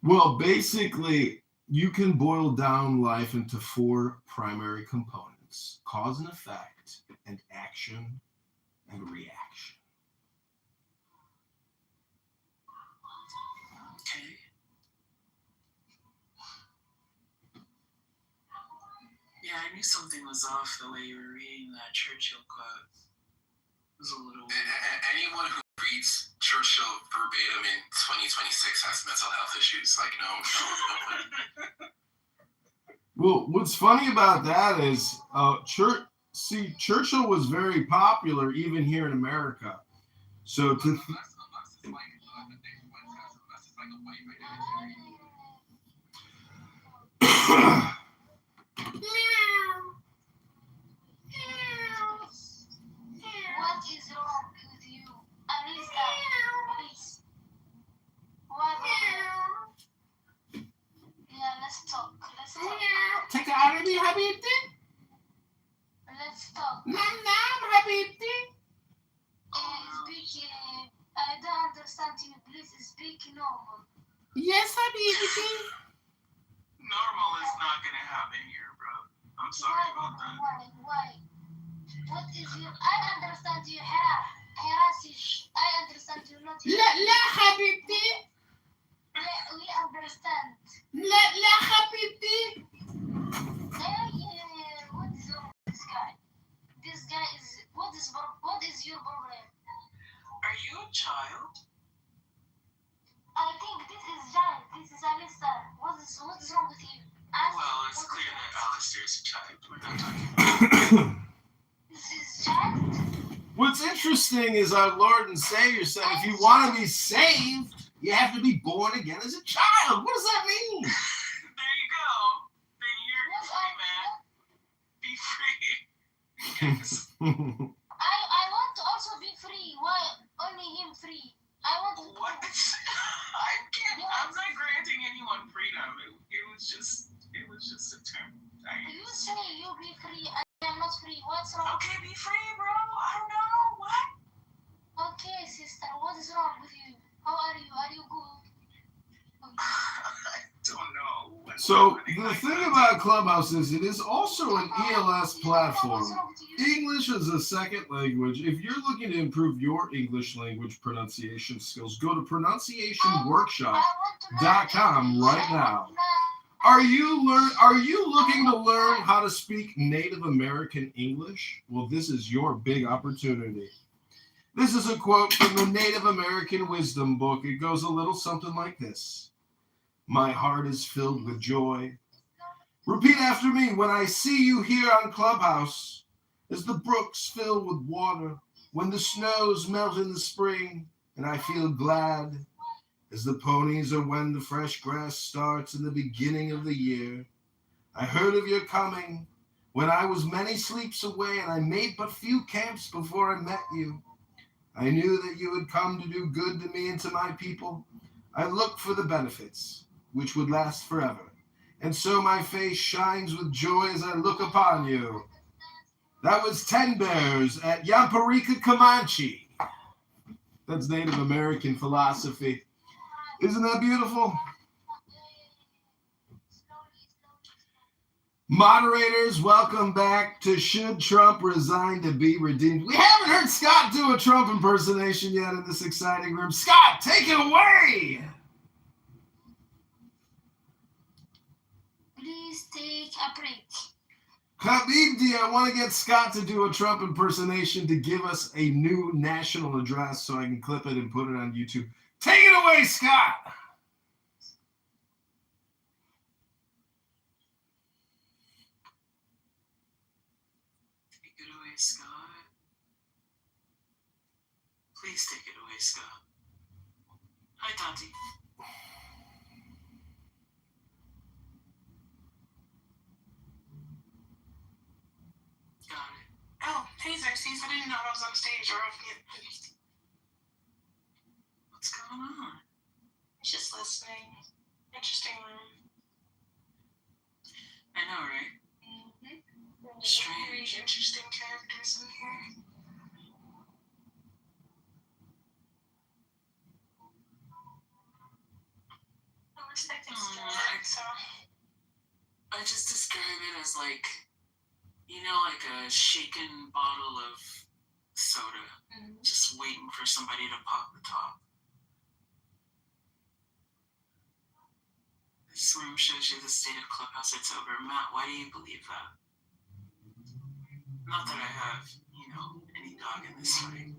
S11: Well, basically, you can boil down life into 4 primary components: cause and effect, and action, and reaction.
S19: Okay. Yeah, I knew something was off the way you were reading that Churchill quote. It was a little weird.
S22: Anyone who reads Churchill verbatim in 2026 has mental health issues. Like, no.
S11: Well, what's funny about that is, Churchill was very popular even here in America. So to
S15: What is wrong with you? Alisa, please. What? Yeah, let's talk.
S11: take it out of me, Habibti.
S15: Let's talk.
S11: Nam Habibti.
S15: Speak. I don't understand you. Please speak normal.
S11: Yes, Habibti.
S19: Normal is not gonna happen here, bro. I'm sorry about that.
S15: Why? What is your? I understand you. Harassing. I understand you not.
S11: La Habibti.
S15: We understand.
S11: La Habibti.
S15: What is wrong with this guy? This guy is. What is your problem?
S19: Are you a child?
S15: I think this is Jan. This is Alisa. What is wrong with you?
S19: Well, it's clear that Alistair's a child. We're not talking.
S15: This is Jan.
S11: What's interesting is our Lord and Savior said, if you want to be saved, you have to be born again as a child. What does that mean?
S19: There you go. Then you're free, man. Be free. Yes.
S15: I want to also be free. Why only him free? I want to.
S19: What? I'm not granting anyone freedom. It was just a term.
S15: You say you be free. I am not free. What's wrong?
S19: Okay, be free, bro. I don't know. What?
S15: Okay, sister. What is wrong with you? How are you? Are you good?
S19: I don't know.
S11: So the thing about Clubhouse is it is also an ELS platform. English is a second language. If you're looking to improve your English language pronunciation skills, go to pronunciationworkshop.com right now. Are you looking to learn how to speak Native American English? Well, this is your big opportunity. This is a quote from the Native American Wisdom book. It goes a little something like this. My heart is filled with joy. Repeat after me. When I see you here on Clubhouse, as the brooks fill with water, when the snows melt in the spring, and I feel glad, as the ponies are when the fresh grass starts in the beginning of the year. I heard of your coming when I was many sleeps away, and I made but few camps before I met you. I knew that you had come to do good to me and to my people. I looked for the benefits, which would last forever. And so my face shines with joy as I look upon you. That was 10 Bears at Yamparika Comanche. That's Native American philosophy. Isn't that beautiful? Moderators, welcome back to Should Trump Resign to Be Redeemed? We haven't heard Scott do a Trump impersonation yet in this exciting room. Scott, take it away!
S15: Please take a break.
S11: Habibti, I want to get Scott to do a Trump impersonation to give us a new national address so I can clip it and put it on YouTube. Take it away, Scott!
S19: Take it away, Scott. Please take it away, Scott. Hi, Tati. Got it. Oh, hey, Xerxes. I didn't know I was on stage. What's going on?
S17: Just listening. Interesting room.
S19: I know, right? Strange.
S17: Interesting characters in here. unexpected
S19: Mm,
S17: stuff. So
S19: I just describe it as like, you know, like a shaken bottle of soda, just waiting for somebody to pop the top. This room shows you the state of Clubhouse. It's over. Matt, why do you believe that? Not that I have, you know, any dog in this fight.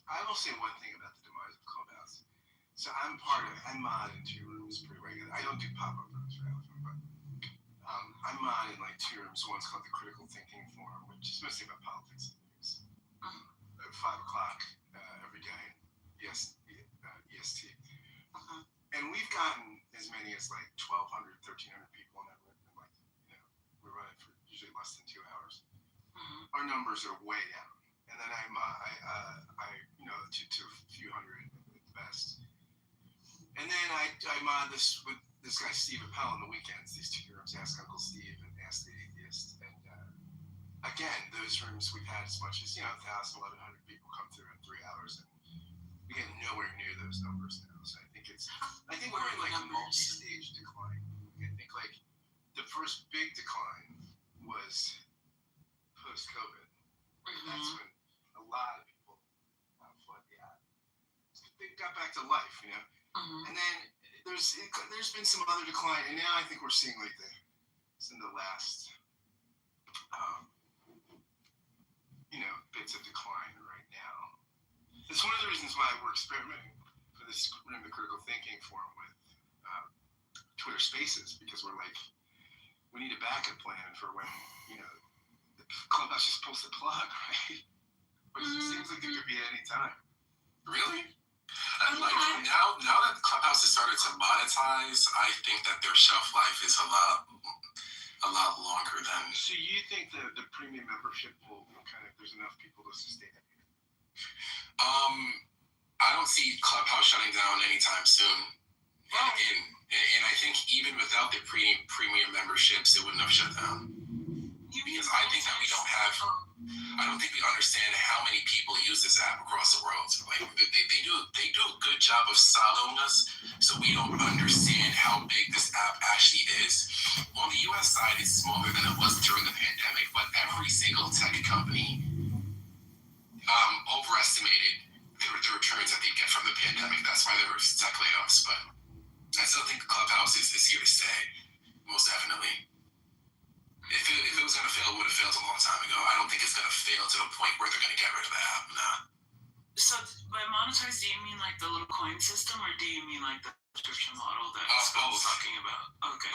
S2: I will say one thing about the demise of Clubhouse. So I mod in 2 rooms pretty regularly. I don't do pop-up rooms very often, but I mod in like 2 rooms. One's called the Critical Thinking Forum, which is mostly about politics and news. At 5 o'clock every day, EST. And we've gotten as many as like 1,200, 1,300 people in that room. And like, you know, we're running for usually less than 2 hours. Our numbers are way down. And then I you know, to a few hundred at the best. And then I mod this with this guy Steve Appel on the weekends. These 2 rooms, Ask Uncle Steve and Ask the Atheist. And again, those rooms we've had as much as 1,000, 1,100 people come through in 3 hours, and we get nowhere near those numbers now. So I think we're in like a multi-stage decline. I think like the first big decline was post-COVID. That's when a lot of people flood the app. They got back to life, you know. And then there's been some other decline, and now I think we're seeing like in the last bits of decline right now. It's one of the reasons why we're experimenting for this room, the Critical Thinking Forum, with Twitter Spaces, because we're like, we need a backup plan for when the Clubhouse just pulls the plug, right? But it seems like it could be at any time.
S22: Really? And like now that Clubhouse has started to monetize, I think that their shelf life is a lot longer than.
S2: So you think the premium membership will kind of, there's enough people to sustain it?
S22: I don't see Clubhouse shutting down anytime soon. And I think even without the premium memberships, it wouldn't have shut down. Because I think that I don't think we understand how many people use this app across the world. Like they do a good job of siloing us, so we don't understand how big this app actually is. On the US side, it's smaller than it was during the pandemic, but every single tech company overestimated the returns that they get from the pandemic. That's why there were tech layoffs. But I still think Clubhouse is here to stay, most definitely. If it was going to fail, it would have failed a long time ago. I don't think it's going to fail to the point where they're going to get rid of the app. Nah.
S19: So by monetize, do you mean like the little coin system, or do you mean like the subscription model that Scott's talking about? Okay.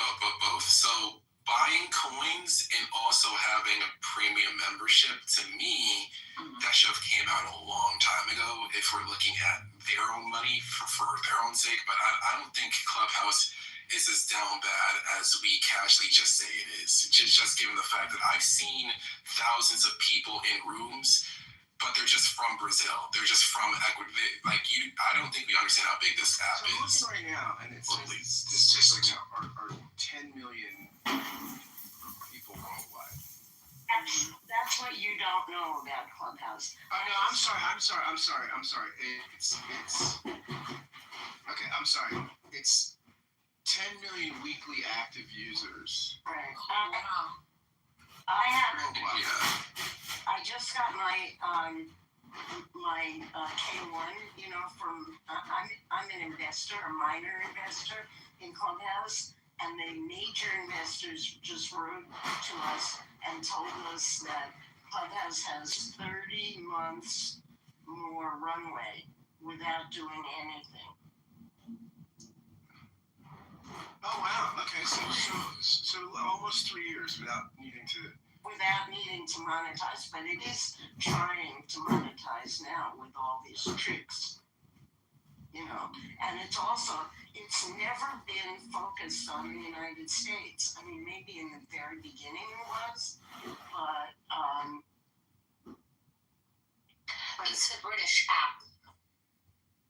S22: Both. So buying coins and also having a premium membership, to me, that should have came out a long time ago if we're looking at their own money for their own sake. But I don't think Clubhouse is as down bad as we casually just say it is. Just given the fact that I've seen thousands of people in rooms, but they're just from Brazil. They're just from Ecuador. I don't think we understand how big this app is.
S2: So looking right now, and it's just like are 10 million people worldwide.
S1: That's what you don't know about Clubhouse.
S2: Oh no, I'm sorry. It's okay. I'm sorry. It's 10 million weekly active users.
S1: Right. I just got my K1. From I'm an investor, a minor investor in Clubhouse, and the major investors just wrote to us and told us that Clubhouse has 30 months more runway without doing anything.
S2: Oh wow! Okay, so almost 3 years without needing to
S1: monetize, but it is trying to monetize now with all these tricks. And it's never been focused on the United States. I mean, maybe in the very beginning it was, but
S10: it's a British app.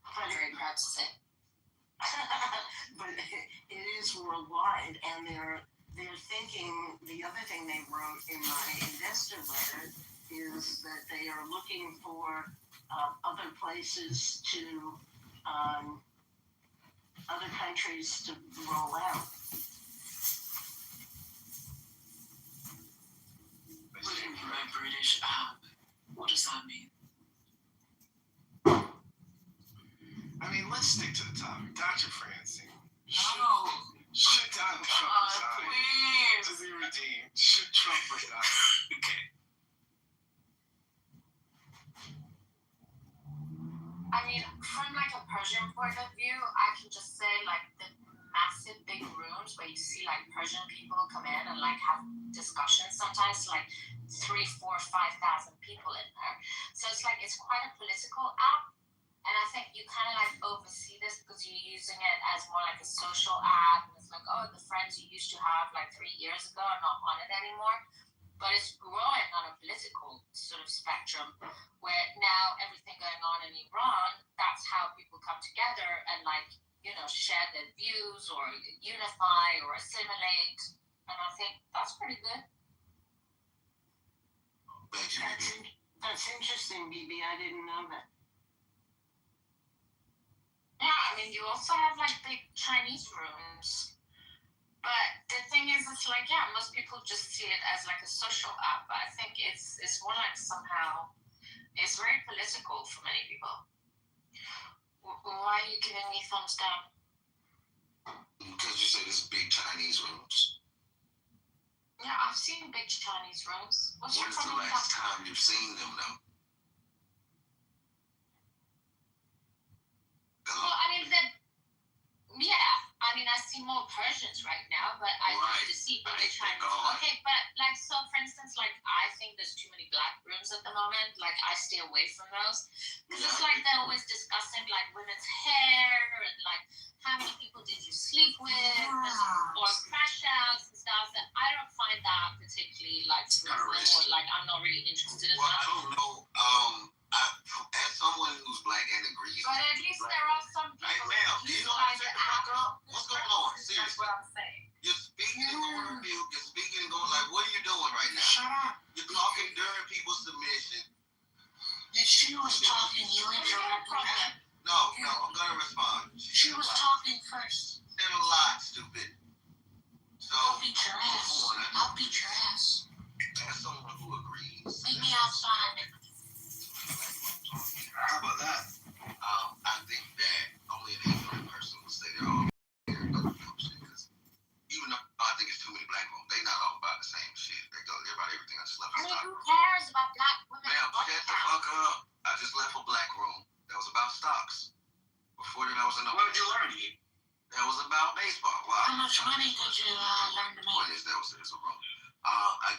S10: I'm very proud to say.
S1: But it is worldwide, and they're thinking. The other thing they wrote in my investor letter is that they are looking for other places to other countries to roll out.
S19: What do you mean by British app? What does that mean?
S2: I mean, let's stick to the topic. Dr. Francine.
S19: No.
S2: Should Donald Trump resign
S19: please.
S2: to be redeemed? Should Trump resign?
S19: Okay.
S10: I mean, from like a Persian point of view, I can just say like the massive big rooms where you see like Persian people come in and like have discussions, sometimes like 3, 4, 5,000 people in there. So it's like it's quite a political app. And I think you kind of like oversee this because you're using it as more like a social app. And it's like, oh, the friends you used to have like 3 years ago are not on it anymore. But it's growing on a political sort of spectrum where now everything going on in Iran, that's how people come together and like, you know, share their views or unify or assimilate. And I think that's pretty good.
S1: That's interesting, BB. I didn't know that.
S10: Yeah, I mean, you also have like big Chinese rooms. But the thing is, it's like, yeah, most people just see it as like a social app. But I think it's more like somehow, it's very political for many people. Why are you giving me thumbs down?
S18: Because you say this big Chinese rooms.
S10: Yeah, I've seen big Chinese rooms. What's your
S18: When's the
S10: problem with
S18: last
S10: that?
S18: time you've seen them, though?
S10: Well, I mean, I see more Persians right now, but I used to see big Chinese. Okay, but like, so for instance, like, I think there's too many black rooms at the moment. Like, I stay away from those because it's like they're always discussing like women's hair and like how many people did you sleep with or crash outs and stuff. And I don't find that particularly like fruitful or like I'm not really interested in
S18: Well,
S10: that.
S18: I don't know. As someone who's black and agrees,
S10: But at least there are some people.
S18: Hey, ma'am, do you know how to shut the fuck up? What's going on? Seriously.
S10: That's what I'm saying.
S18: You're speaking and going on mute. You're speaking and going like, what are you doing right now?
S10: Shut up.
S18: You're talking during people's submission.
S17: She was talking, you interrupted her.
S18: No, I'm gonna respond.
S17: She was talking first.
S18: Said a lot, stupid. So
S17: I'll beat your ass. I'll beat your ass.
S18: as someone who agrees,
S17: Meet me outside.
S18: how about that? I think that only an ignorant person would say they're all because even though I think it's too many black women, they not all about the same shit. They go about everything I just left.
S10: I mean, who cares about black women?
S18: Ma'am, shut the fuck up. I just left a black room that was about stocks. Before that, I was in a.
S8: What did you learn?
S18: That was about baseball. Well,
S17: How much money did you learn to
S18: point
S17: make?
S18: is that was a room.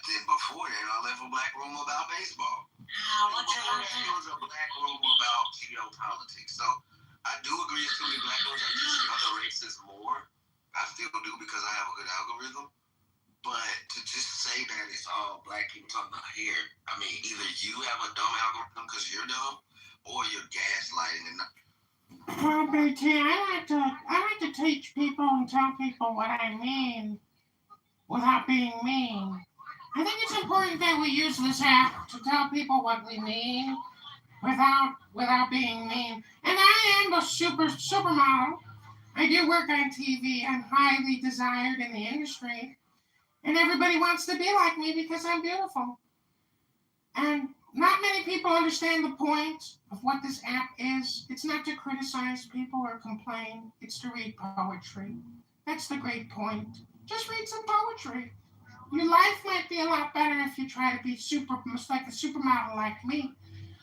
S18: Then before that, I left a black room about baseball.
S17: What'd you learn
S18: There was a black room about geopolitics. So I do agree it's too many black rooms. I do see other races more. I still do because I have a good algorithm. But to just say that it's all black people talking about hair, I mean, either you have a dumb algorithm because you're dumb, or you're gaslighting and not.
S16: Well, BT, I like to teach people and tell people what I mean without being mean. I think it's important that we use this app to tell people what we mean without being mean. And I am a supermodel. I do work on TV. I'm highly desired in the industry. And everybody wants to be like me because I'm beautiful. And not many people understand the point of what this app is. It's not to criticize people or complain. It's to read poetry. That's the great point. Just read some poetry. Your life might be a lot better if you try to be like a supermodel like me.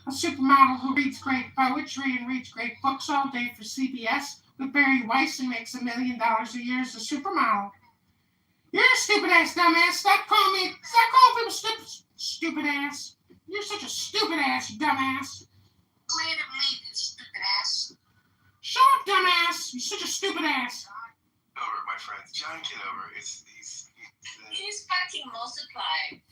S16: A supermodel who reads great poetry and reads great books all day for CBS with Barry Weiss and makes $1 million a year as a supermodel. You're a stupid ass dumbass. Stop calling people stupid ass. You're such a stupid ass, you dumbass.
S17: Glad to believe you, stupid ass.
S16: Shut up, dumbass. You're such a stupid ass.
S2: Kitover, my friends. John Kitover.
S10: He's fucking multiplying.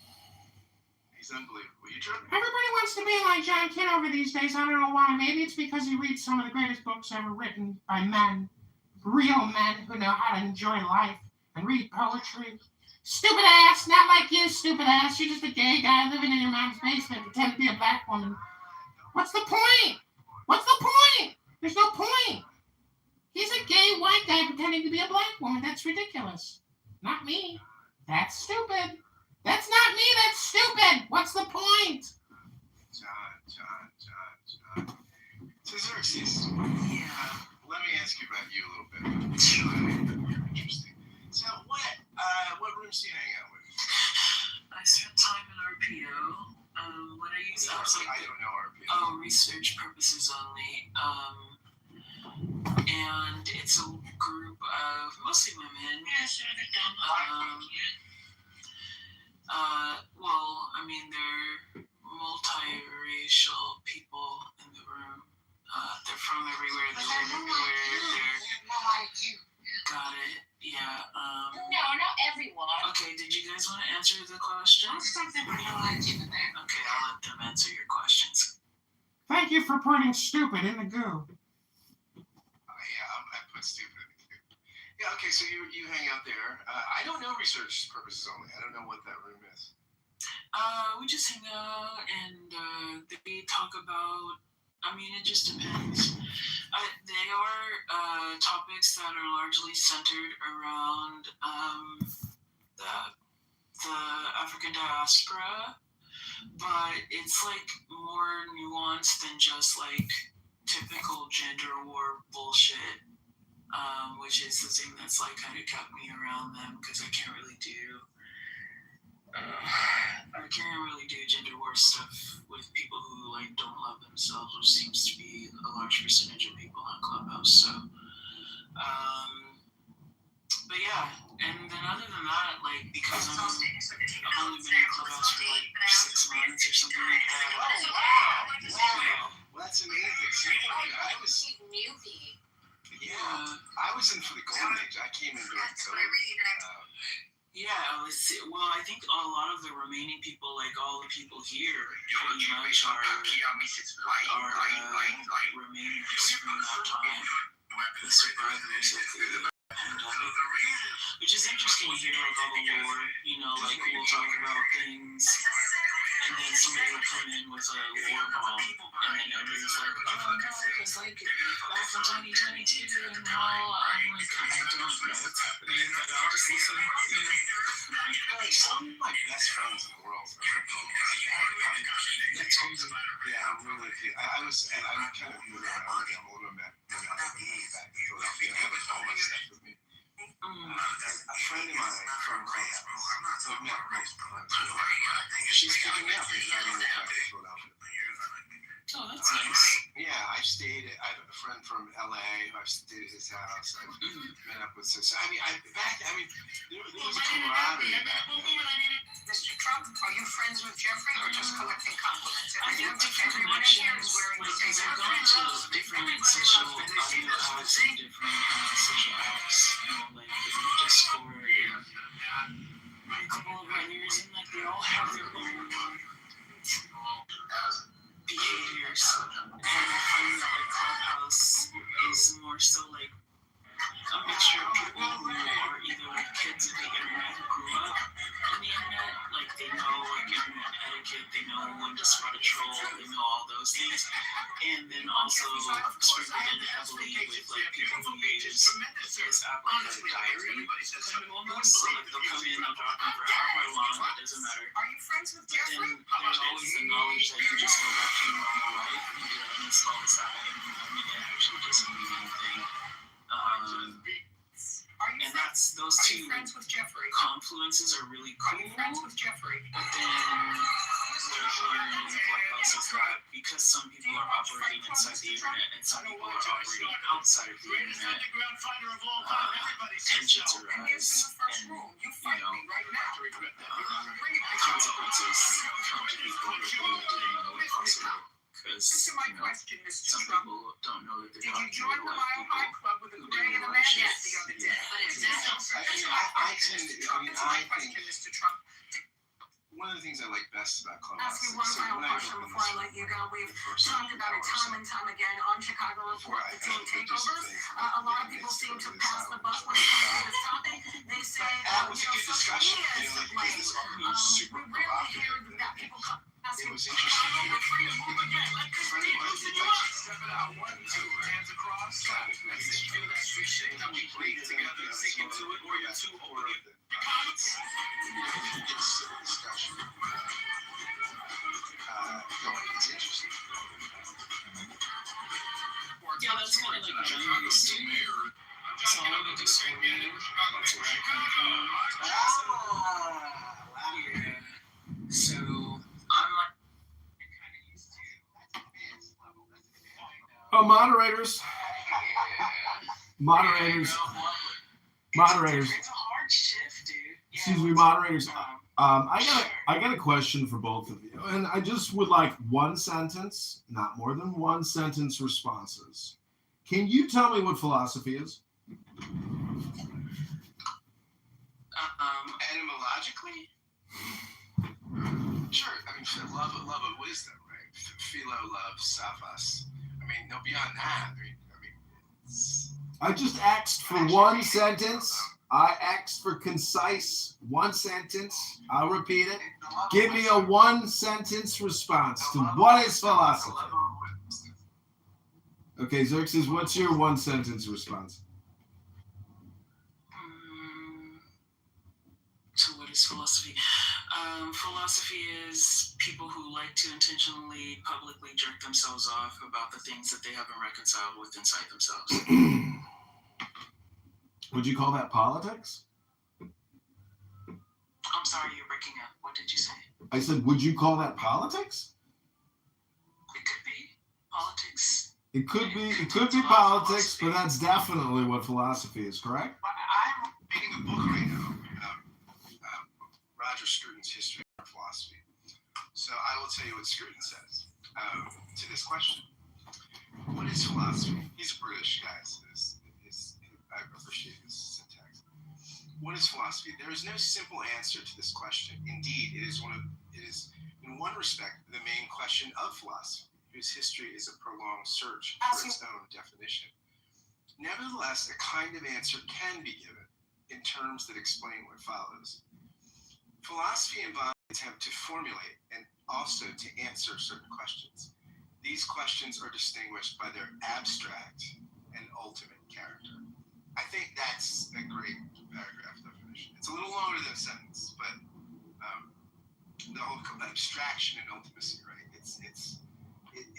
S2: He's unbelievable. You true?
S16: Everybody wants to be like John Kitover these days. I don't know why. Maybe it's because he reads some of the greatest books ever written by men. Real men who know how to enjoy life and read poetry. Stupid ass. Not like you, stupid ass. You're just a gay guy living in your mom's basement pretending to be a black woman. What's the point? What's the point? There's no point. He's a gay white guy pretending to be a black woman. That's ridiculous. Not me. That's stupid. That's not me. That's stupid. What's the point?
S2: John. So Xerxes, let me ask you about you a little bit. You're interesting. So what rooms do you hang out with?
S19: I spent time in RPO. When I use apps like
S2: I don't know RPO.
S19: Oh, research purposes only. And it's a group of mostly women. Well, I mean, they're multiracial people in the room. They're from everywhere. They live everywhere. Got it. Yeah.
S17: No, not everyone.
S19: Okay, did you guys want to answer the questions? Okay, I'll let them answer your questions.
S16: Thank you for putting stupid in the goo.
S2: I put stupid in the goo. Yeah, okay, so you hang out there. I don't know research purposes only. I don't know what that room is.
S19: We just hang out and they talk about, I mean, it just depends. They are topics that are largely centered around the African diaspora, but it's like more nuanced than just like typical gender war bullshit, which is the thing that's like kind of kept me around them because I can't really do gender war stuff with people who like don't love themselves, which seems to be a large percentage of people on Clubhouse. So, but yeah, and then other than that, like because I've only been in Clubhouse for like 6 months or something like that.
S2: Oh wow! Well, that's amazing. So, I was
S17: newbie.
S2: Yeah, I was in for the golden age. I came in during COVID.
S19: Yeah, well, I think a lot of the remaining people, like all the people here, pretty much are remainers from that time, the survivors of the pandemic, which is interesting to hear, like all the lore, you know, like we'll talk about things, and then somebody will come in with a lore bomb, and then everybody's like, oh no, because like back in 2022, and now I'm like, I don't know what's happening, but I'll just listen, you know.
S2: Like some of my best friends in the world are from Philadelphia. That's crazy. Yeah, I'm really. I'm kind of moving around. I'm a little bit back to Philadelphia. I have all my stuff with me. A friend of mine from Clubhouse, I've met multiple times. She's picking me up and driving me back to Philadelphia.
S19: Oh, that's nice.
S2: Yeah, I have a friend from LA who I've stayed at his house. I've met up with. So I mean, there was a camaraderie back then.
S13: Mr. Trump, are you friends with Jeffrey or just collecting compliments?
S19: I think different connections, because I've gone to different social audio apps and different social apps, you know, like Discord and a couple of others, and like they all have their own behaviors, and I find that like Clubhouse is more so like a mixture of people who are either like kids of the internet who grew up in the internet, like they know like internet etiquette, they know when to spot a troll, they know all those things, and then also sprinkled in heavily with like people who use this app like a diary kind of almost, so like they'll come in, they'll drop in for however long, it doesn't matter.
S13: Are you friends with
S19: Jeffrey? But then there's always the knowledge that you just go back to your normal life, you get uninstall this app, and it actually doesn't mean anything. And that's those two confluences are really cool. But then what I've learned in Clubhouse is that because some people are operating inside the internet and some people are operating outside of the internet, tensions arise, and consequences come to people who didn't know were possible. Because some people don't know that they're talking to real life people who do real life shit.
S2: One of the things I like best about Clubhouse
S13: Ask you one final question before I let you go. We've talked about it time and time again on Chicago Report, the teen takeovers. A lot of people seem to pass the buck when it comes to this topic. They say, social media is to blame. We rarely hear that people come asking, how are we free to move again? Let this
S22: Step it out. 1, 2. Hands across. That's it. Feel that sweet shake. Now we breathe together and sink into it, or you're too open.
S2: It's civil discussion. It's interesting.
S19: Yeah, that's kind of like journalists too. So I'm gonna do screening. That's where I come from. Yeah. So I'm like kind of used to advanced level.
S11: Oh, moderators. Moderators.
S19: It's a hard shift, dude.
S11: Excuse me, moderators. I got a question for both of you, and I just would like one sentence, not more than one sentence responses. Can you tell me what philosophy is?
S2: Etymologically? Sure. I mean, love of wisdom, right? Philo, love, sophos. I mean, no, beyond that.
S11: I just asked for one sentence. I asked for concise one sentence. I'll repeat it. Give me a one sentence response to what is philosophy. Okay, Xerxes, what's your one sentence response?
S19: So what is philosophy? Philosophy is people who like to intentionally, publicly jerk themselves off about the things that they haven't reconciled with inside themselves.
S11: Would you call that politics?
S19: I'm sorry, you're breaking up. What did you say?
S11: I said, would you call that politics?
S19: It could be politics.
S11: It could be politics, but that's definitely what philosophy is, correct?
S2: I'm reading a book right now, Roger Scruton's History of Philosophy. So I will tell you what Scruton says to this question. What is philosophy? He's a British guy, so I appreciate his syntax. What is philosophy? There is no simple answer to this question. Indeed, it is in one respect the main question of philosophy, whose history is a prolonged search for its own definition. Nevertheless, a kind of answer can be given in terms that explain what follows. Philosophy involves an attempt to formulate and also to answer certain questions. These questions are distinguished by their abstract and ultimate character. I think that's a great paragraph definition. It's a little longer than a sentence, but the whole abstraction and ultimacy, right? It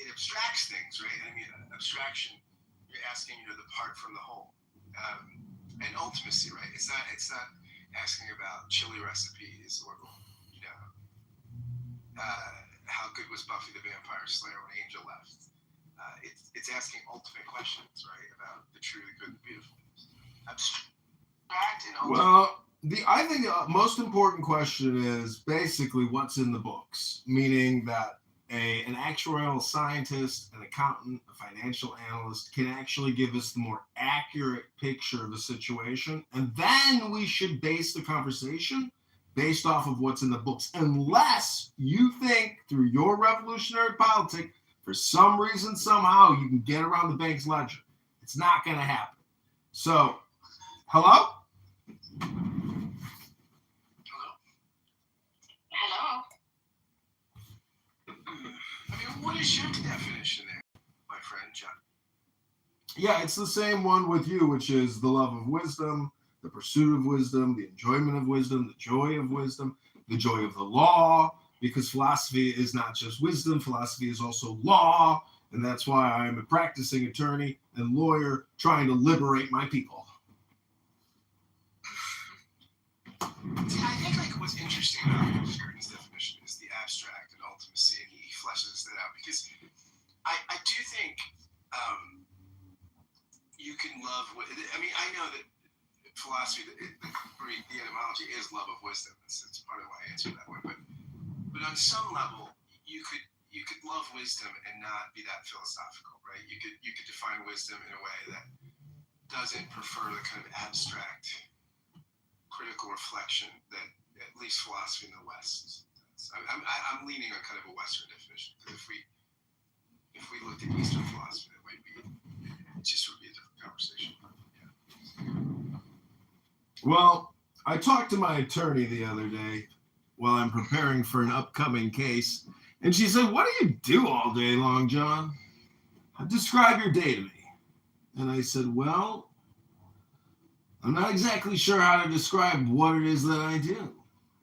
S2: abstracts things, right? I mean, abstraction, you're asking, the part from the whole, and ultimacy, right? It's not asking about chili recipes or how good was Buffy the Vampire Slayer when Angel left. It's asking ultimate questions, right, about the true, the good, the beautiful. Abstract and ultimate.
S11: Well, I think the most important question is basically what's in the books, meaning that an actuarial scientist, an accountant, a financial analyst can actually give us the more accurate picture of the situation, and then we should base the conversation based off of what's in the books, unless you think through your revolutionary politic, for some reason, somehow, you can get around the bank's ledger. It's not going to happen. So, hello?
S12: Hello.
S2: I mean, what is your definition there, my friend John?
S11: Yeah, it's the same one with you, which is the love of wisdom, the pursuit of wisdom, the enjoyment of wisdom, the joy of wisdom, the joy of the law, because philosophy is not just wisdom, philosophy is also law, and that's why I'm a practicing attorney and lawyer trying to liberate my people.
S2: See, I think what's interesting about Scruton's definition is the abstract and ultimacy, and he fleshes that out, because I do think you can love. I mean, I know that philosophy, the etymology is love of wisdom. It's part of why I answer that way. But on some level, you could love wisdom and not be that philosophical, right? You could define wisdom in a way that doesn't prefer the kind of abstract, critical reflection that at least philosophy in the West does. I'm leaning on kind of a Western definition, because if we looked at Eastern philosophy, it just would be a different conversation.
S11: Well, I talked to my attorney the other day while I'm preparing for an upcoming case, And she said, what do you do all day long, John? Describe your day to me. And I said, well, I'm not exactly sure how to describe what it is that I do.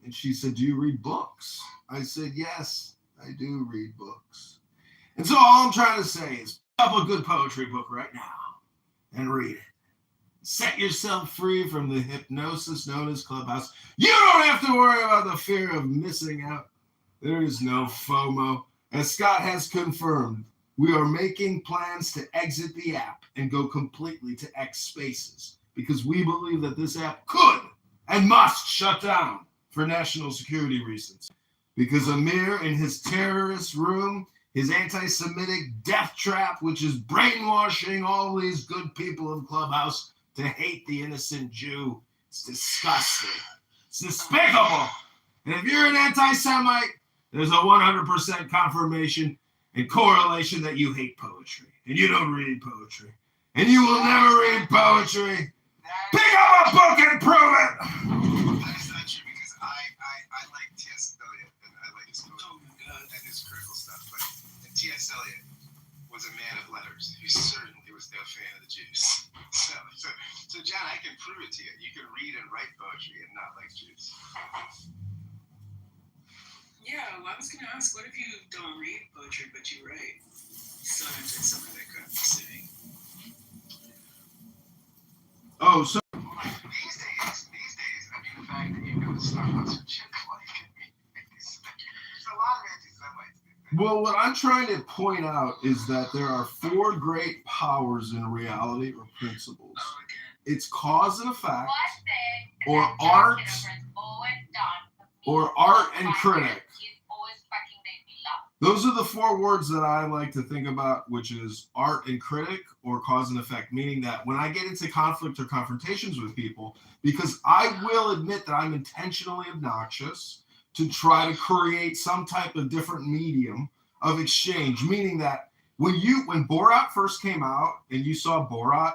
S11: And she said, do you read books? I said, yes, I do read books. And so all I'm trying to say is pick up a good poetry book right now and read it. Set yourself free from the hypnosis known as Clubhouse. You don't have to worry about the fear of missing out. There is no FOMO. As Scott has confirmed, we are making plans to exit the app and go completely to X Spaces because we believe that this app could and must shut down for national security reasons. Because Amir in his terrorist room, his anti-Semitic death trap, which is brainwashing all these good people of Clubhouse to hate the innocent Jew. It's disgusting. It's despicable. And if you're an anti-Semite, there's a 100% confirmation and correlation that you hate poetry. And you don't read poetry. And you will never read poetry. Pick up a book and prove it!
S2: That's not true because I like T.S. Eliot and I like his poetry and his critical stuff. But T.S. Eliot was a man of letters who certainly was no fan of the Jews. So John, I can prove it to you. You can read and write poetry and not like Jews.
S19: Yeah, well, I was going to ask, what if you don't read poetry but you write? So into some of that crap you're saying.
S11: Oh, so
S2: These days, I mean, the fact that you go to Starbucks or Chick-fil-A, there's a lot of anti-Semites.
S11: well, what I'm trying to point out is that there are 4 great powers in reality or principles. It's cause and effect, or art, or art and critic. Those are the 4 words that I like to think about, which is art and critic or cause and effect, meaning that when I get into conflict or confrontations with people, because I will admit that I'm intentionally obnoxious to try to create some type of different medium of exchange, meaning that when Borat first came out and you saw Borat,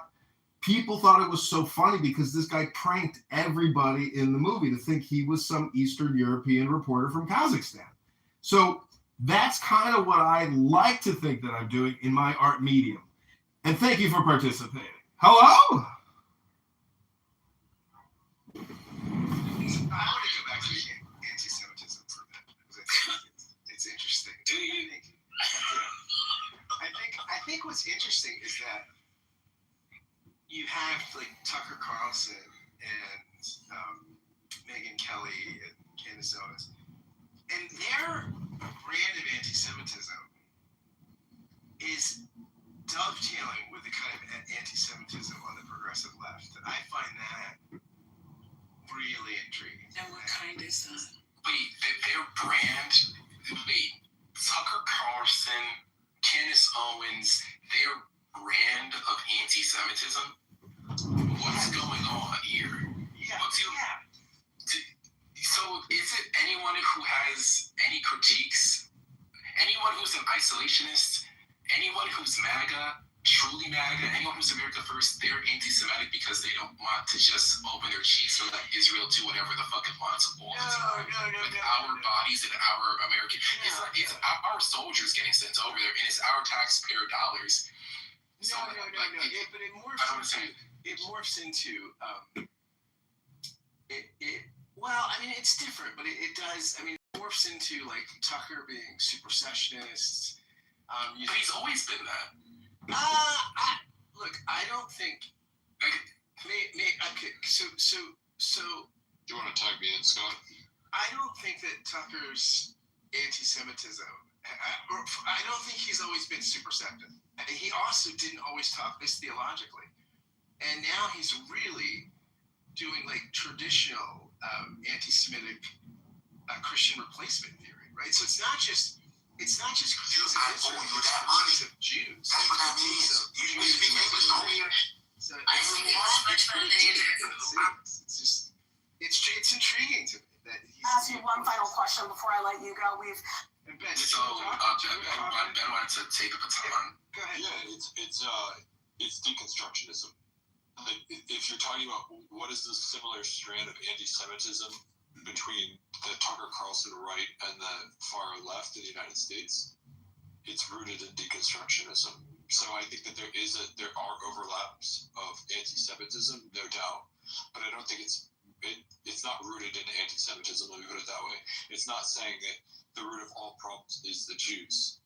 S11: people thought it was so funny because this guy pranked everybody in the movie to think he was some Eastern European reporter from Kazakhstan. So that's kind of what I like to think that I'm doing in my art medium. And thank you for participating. Hello?
S2: I want to go back to anti-Semitism for a minute because it's interesting.
S19: Do you?
S2: I think what's interesting is that you have like Tucker Carlson and Megyn Kelly and Candace Owens, and their brand of anti-Semitism is dovetailing with the kind of anti-Semitism on the progressive left. And I find that really intriguing.
S19: And what kind is that?
S22: Wait, their brand? Wait, Tucker Carlson, Candace Owens, their brand of anti-Semitism? What's going on here? So is it anyone who has any critiques? Anyone who's an isolationist? Anyone who's MAGA, truly MAGA? Anyone who's America First, they're anti-Semitic because they don't want to just open their cheeks or let Israel do whatever the fuck it wants all the time. With our bodies and our American... It's our soldiers getting sent over there, and it's our taxpayer dollars. So,
S2: But it morphs into well, I mean, it's different, but it does. I mean, it morphs into like Tucker being supersessionist.
S22: But he's always been that.
S2: Look, I don't think. Okay, so.
S18: Do you want to tag me in, Scott?
S2: I don't think that Tucker's anti-Semitism. I don't think he's always been superceptive. He also didn't always talk this theologically, and now he's really doing like traditional anti-Semitic Christian replacement theory, right? So it's not just critiques of Israel, it's critiques of Jews.
S17: That's what that means. You speak English, don't you? I speak English much better than you do.
S2: It's intriguing to me that he's.
S20: I'll ask you one final question before I let you go.
S2: And Ben,
S22: So, Ben wanted to take the baton.
S2: Go ahead.
S18: Yeah, it's deconstructionism. Like, if you're talking about what is the similar strand of anti-Semitism
S8: between the Tucker Carlson right and the far left in the United States, it's rooted in deconstructionism. So I think that there are overlaps of anti-Semitism, no doubt, but I don't think it's not rooted in anti-Semitism. Let me put it that way. It's not saying that the root of all problems is the Jews.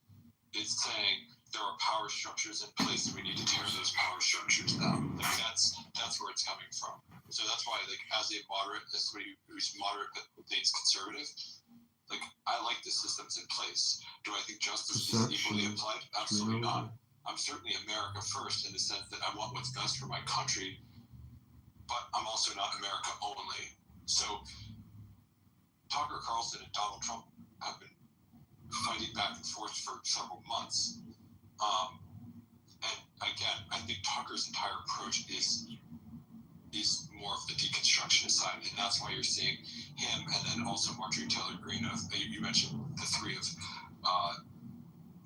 S8: It's saying there are power structures in place and we need to tear those power structures down. Like that's where it's coming from. So that's why, like, as a moderate, as somebody who's moderate but leans conservative, like, I like the systems in place. Do I think justice is equally applied? Absolutely not. I'm certainly America first in the sense that I want what's best for my country, but I'm also not America only. So Tucker Carlson and Donald Trump have been fighting back and forth for several months. And again, I think Tucker's entire approach is more of the deconstructionist side, and that's why you're seeing him, and then also Marjorie Taylor Greene. You mentioned the three of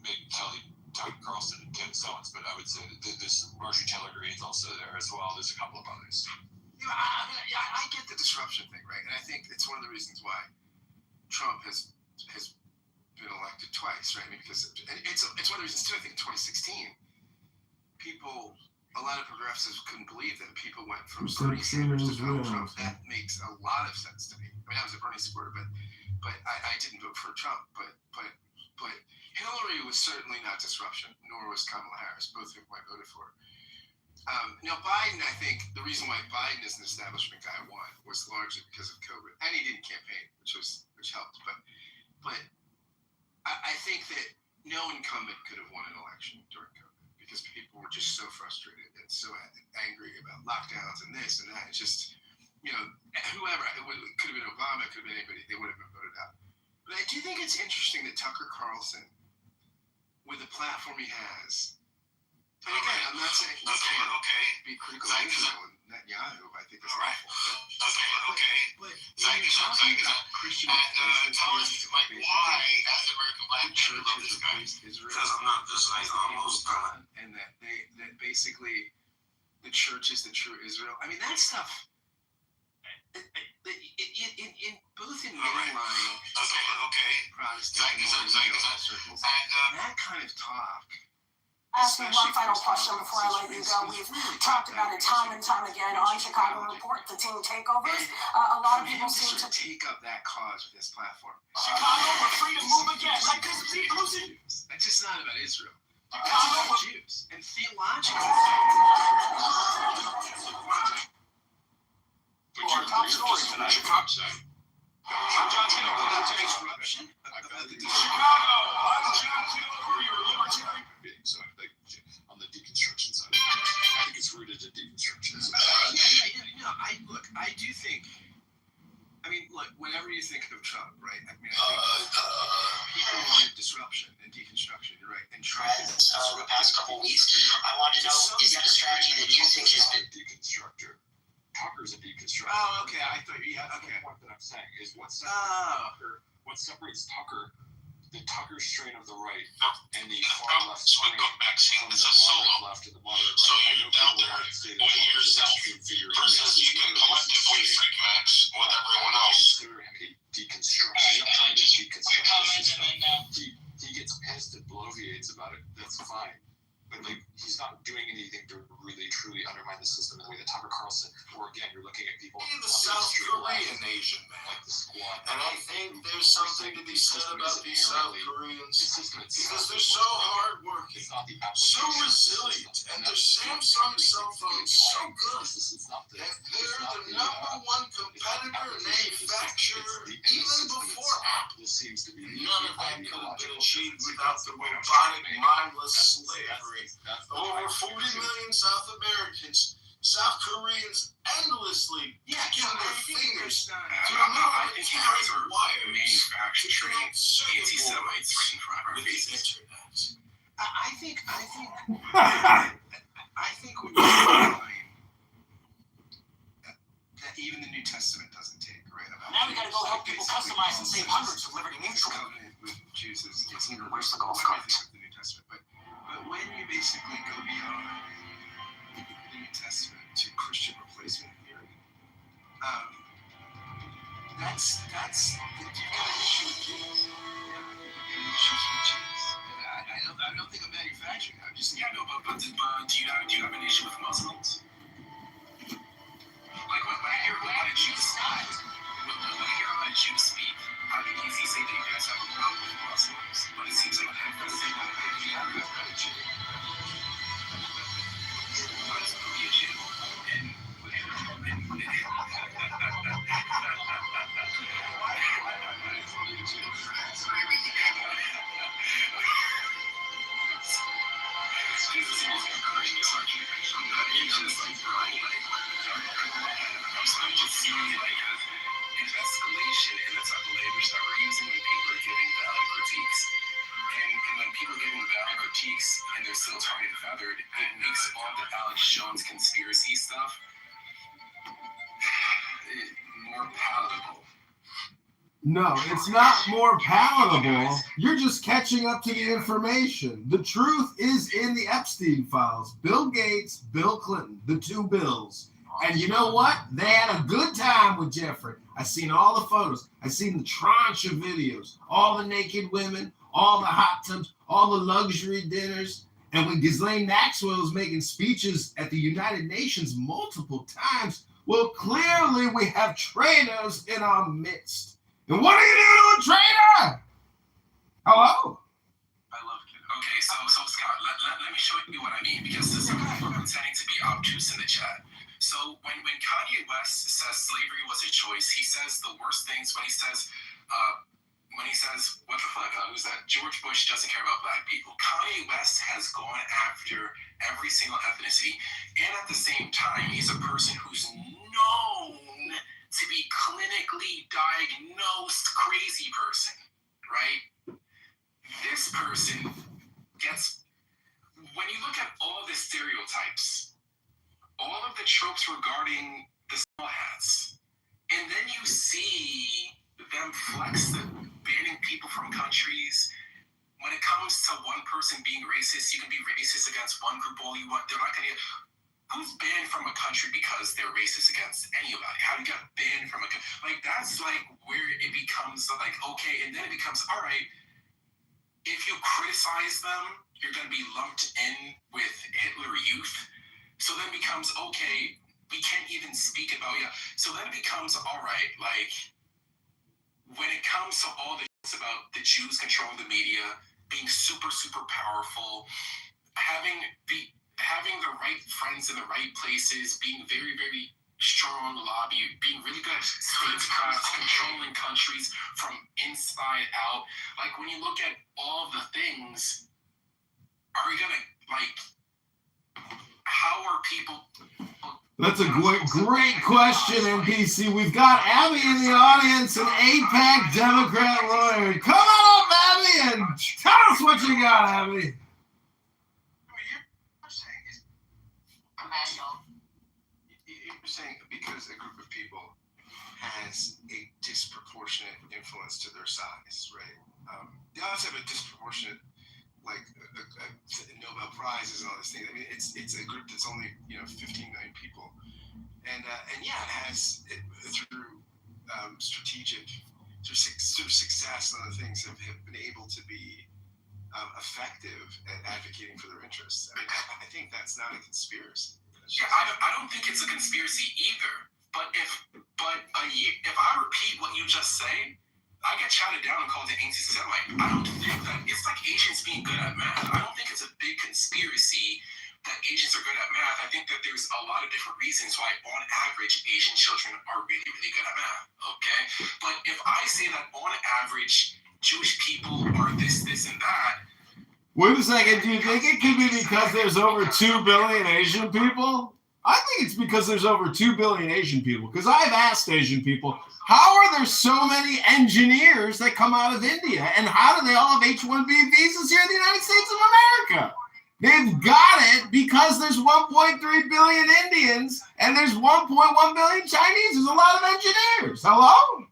S8: Megyn Kelly, Tucker Carlson, and Kim Sowens, but I would say that this Marjorie Taylor Greene's also there as well. There's a couple of others.
S2: I get the disruption thing, right? And I think it's one of the reasons why Trump has been elected twice, right? I mean, because it's one of the reasons too. I think in 2016, a lot of progressives couldn't believe that people went from Bernie Sanders to Donald Trump. That makes a lot of sense to me. I mean, I was a Bernie supporter, but I didn't vote for Trump. But Hillary was certainly not disruption, nor was Kamala Harris, both of whom I voted for. Now, Biden, I think the reason why Biden as an establishment guy won was largely because of COVID, and he didn't campaign, which helped. But I think that no incumbent could have won an election during COVID because people were just so frustrated and so angry about lockdowns and this and that. It's just, whoever, it could have been Obama, it could have been anybody, they would have been voted out. But I do think it's interesting that Tucker Carlson, with the platform he has, and again, I'm not saying he can't be critical of Israel and Netanyahu. I think it's awful. But when you're talking about Christian replacement theory,
S14: why, as an American black man,
S2: church has replaced Israel,
S14: because I'm not this almost done.
S2: And that basically the church is the true Israel. I mean, that stuff. In both in mainline Protestant and evangelical circles, that kind of talk.
S20: Ask you one final question before I let you go. We've talked about it time and time again on Chicago Report, the team takeovers. A lot of people seem to
S2: take up that cause with this platform.
S20: Chicago, we're free to move again. Like this is inclusive.
S2: It's just not about Israel. It's about Jews and theologically.
S14: But your top story tonight, disruption.
S8: Chicago, I'm John Kitover, your Libertarian. So I think on the deconstruction side, I think it's rooted in deconstructionism.
S2: I do think. I mean, look, whenever you think of Trump, right? I mean, I think people wanted disruption and deconstruction. You're right. And Trump is
S17: the past couple weeks, I want to know, is that a strategy that you think has been
S8: deconstructor? Tucker's a deconstructor.
S2: Oh, okay. I thought you had. Okay.
S8: The point that I'm saying is what separates Tucker, the Tucker strain of the right, and the far left strain from the moderate left and the moderate right.
S14: So you're down there with yourself versus you can collectively freak max with everyone else.
S8: Consider him a deconstruction. He's trying to deconstruct the system. He gets pissed and bloviates about it. That's fine. But he's not doing anything to really truly undermine the system in the way that Tucker Carlson, or again, you're looking at people.
S14: The South Korean nation, man.
S8: Like the squad.
S14: And I think there's something to be said about these South Koreans because they're so hardworking, so resilient, and their Samsung cell phones so good. And they're the number one competitor and manufacturer even before Apple. None of that could have been achieved without the robotic, mindless slavery. Over 40 million South Americans, South Koreans endlessly picking their fingers to remove entire wires manufacturing anti-Semites with the internet.
S2: I think when you find that even the New Testament doesn't take, right?
S20: Now we gotta go help people customize and save hundreds of Liberty Mutual.
S2: Covenant with Jews is
S20: Where's the golf cart?
S2: The New Testament, but when you basically go beyond the New Testament to Christian replacement theory, that's
S22: that's you gotta shoot kids. I don't think I'm manufacturing. I'm just but do you have an issue with Muslims? Like when I hear a lot of Jews speak, I can easily say that you guys have a problem with Muslims, but it seems like every single wants to be a Jew. I'm just seeing like an escalation in the type of language that we're using when people are giving valid critiques. And when people are giving valid critiques and they're still tarred and feathered, it makes all the Alex Jones conspiracy stuff more palatable.
S11: No, it's not more palatable. You're just catching up to the information. The truth is in the Epstein files. Bill Gates, Bill Clinton, the two Bills. And you know what? They had a good time with Jeffrey. I seen all the photos. I seen the tranche of videos. All the naked women, all the hot tubs, all the luxury dinners. And when Ghislaine Maxwell was making speeches at the United Nations multiple times, well, clearly we have traitors in our midst. And what do you do to a traitor? Hello?
S22: I love it. Okay, so Scott, let me show you what I mean, because this is people pretending to be obtuse in the chat. So when Kanye West says slavery was a choice, he says the worst things when he says, what the fuck, who's that? George Bush doesn't care about black people. Kanye West has gone after every single ethnicity, and at the same time, he's a person who's known to be clinically diagnosed crazy person, right? This person gets, when you look at all the stereotypes, all of the tropes regarding the small hats, and then you see them flex the banning people from countries. When it comes to one person being racist, you can be racist against one group all you want. They're not going to. Who's banned from a country because they're racist against anybody? How do you get banned from a country? Like, that's like where it becomes like, okay, and then it becomes, all right, if you criticize them, you're going to be lumped in with Hitler Youth. So then it becomes, okay, we can't even speak about you. So then it becomes, all right, like, when it comes to all the about the Jews controlling the media, being super, super powerful, having the right friends in the right places, being very, very strong lobby, being really good at statecraft, controlling countries from inside out. Like, when you look at all the things, are we gonna, like, how are people?
S11: That's a great question, NPC. We've got Abby in the audience, an APAC Democrat lawyer. Come on up, Abby, and tell us what you got, Abby.
S2: You're saying because a group of people has a disproportionate influence to their size, right? They also have a disproportionate, like, Nobel Prizes and all this thing. I mean, it's a group that's only 15 million people, and yeah, it has through strategic sort of success and other things have been able to be effective at advocating for their interests. I mean, I think that's not a conspiracy.
S22: Yeah, I don't think it's a conspiracy either. But if I repeat what you just say, I get shouted down and called an anti-Semite. I don't think that it's like Asians being good at math. I don't think it's a big conspiracy that Asians are good at math. I think that there's a lot of different reasons why, on average, Asian children are really, really good at math. Okay, but if I say that on average, Jewish people are this, and that.
S11: Wait a second. Do you think it could be because there's over 2 billion Asian people? I think it's because there's over 2 billion Asian people. Because I've asked Asian people, how are there so many engineers that come out of India? And how do they all have H-1B visas here in the United States of America? They've got it because there's 1.3 billion Indians and there's 1.1 billion Chinese. There's a lot of engineers. Hello?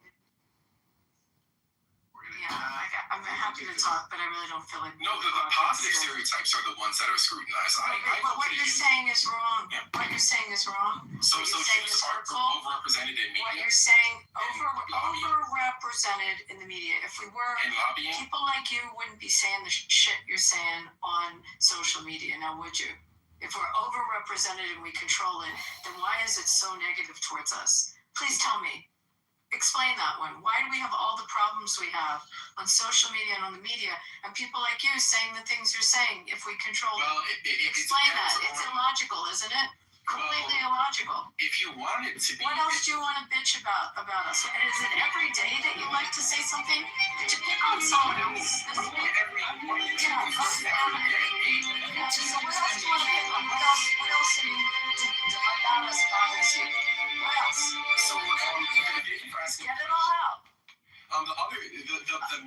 S1: Yeah, I'm
S3: I'm happy to talk, but I really don't feel like.
S22: No, the positive stereotypes are the ones that are scrutinized.
S3: But what you're saying is wrong.
S22: Yeah.
S3: What you're saying is wrong.
S22: So
S3: What you're saying
S22: Jews
S3: is
S22: are
S3: hurtful.
S22: overrepresented in
S3: What
S22: media
S3: you're saying
S22: lobbying.
S3: overrepresented in the media. If we were,
S22: and lobbying.
S3: people like you wouldn't be saying the shit you're saying on social media. Now, would you? If we're overrepresented and we control it, then why is it so negative towards us? Please tell me. Explain that one. Why do we have all the problems we have on social media and on the media, and people like you saying the things you're saying if we control it? Explain that. It's illogical, isn't it? Completely illogical.
S22: If you want it to be.
S3: What else do you want to bitch about us? And is it every day that you like to say something? To pick on someone else. So what else do you want to pick on? What else about us bothers you? What else?
S22: So
S3: Get it all out.
S22: The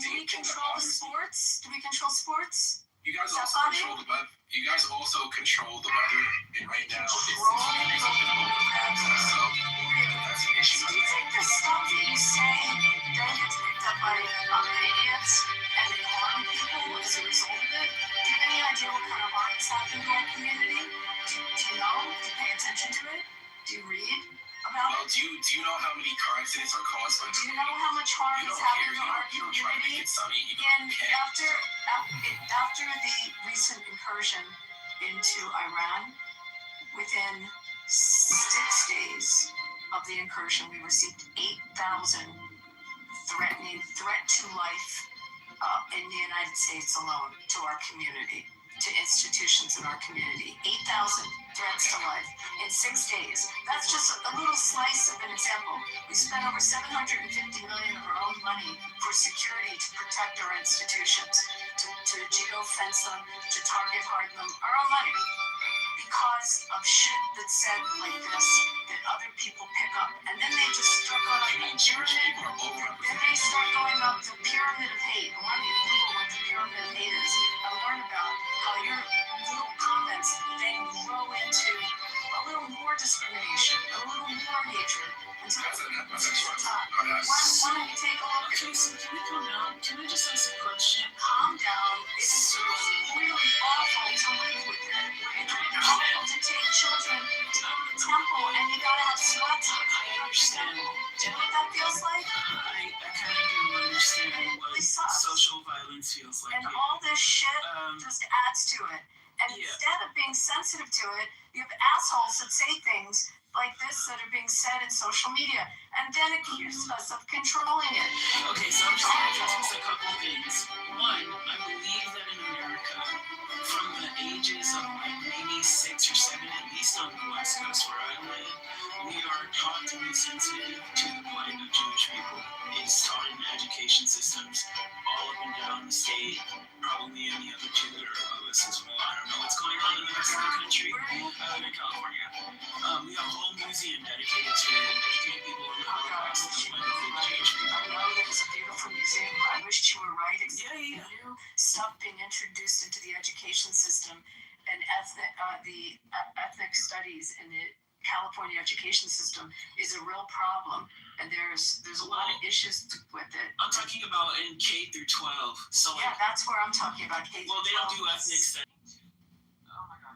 S3: Do we control the sports? Do we control sports?
S22: You guys
S3: Is that
S22: also
S3: body?
S22: control the weather. You guys also control the weather, and right now it's
S3: Control the weather.
S22: so that's an issue.
S3: Do you think the stuff that you say then gets picked up by other idiots and they harm people as a result of it? Do you have any idea what kind of harm is happening to our community? Do you know? Do you pay attention to it? Do you read about
S22: Well,
S3: it?
S22: do you know how many car accidents are caused by?
S3: Do you know how much harm
S22: You
S3: is
S22: don't
S3: happening
S22: care.
S3: to our
S22: You don't try to make
S3: community?
S22: it sunny. You
S3: And
S22: don't care.
S3: after the recent incursion into Iran, within 6 days of the incursion, we received 8,000 threat to life in the United States alone to our community, to institutions in our community. 8,000 threats to life in 6 days. That's just a little slice of an example. We spent over $750 million of our own money for security to protect our institutions, to geo-fence them, to target harden them, our own money. Because of shit that's said like this that other people pick up, and then they just start going up the pyramid. Then they start going up the pyramid of hate. I want you to Google what the pyramid of hate is and learn about how your little comments then grow into a little more discrimination, a little more hatred. Until it's to the top. Why don't you take a look at
S19: Okay, so can we calm down? Can I just ask a question?
S3: calm down? It's really awful to live with it. It's awful to take children to the temple and you gotta have sweats on.
S19: I understand.
S3: Do you know what that feels like?
S19: I kind of do understand what
S3: Really sucks.
S19: social violence feels like.
S3: And all this shit
S19: Um,
S3: just adds to it. And instead of being sensitive to it, you have assholes that say things like this that are being said in social media and then accuse us of controlling it.
S19: Okay, so I'm just going to address a couple of things. One, I believe that in America, from the ages of like maybe 6 or 7, at least on the West Coast where I live, we are taught to be sensitive to the plight of Jewish people. It's taught in education systems all up and down the state, probably in the other two that are above us as well. I don't know what's going on in the rest of the country. I live in California. We have a whole museum dedicated to educating people on the Holocaust and the plight of Jewish people.
S3: I know that it's a beautiful museum. I wish you were right. New stuff being introduced into the education system and the ethnic studies in the California education system is a real problem, and there's a lot of issues with it.
S19: I'm talking about in K through 12. So
S3: Yeah, that's where I'm talking about. K
S19: well, they don't do ethnic studies.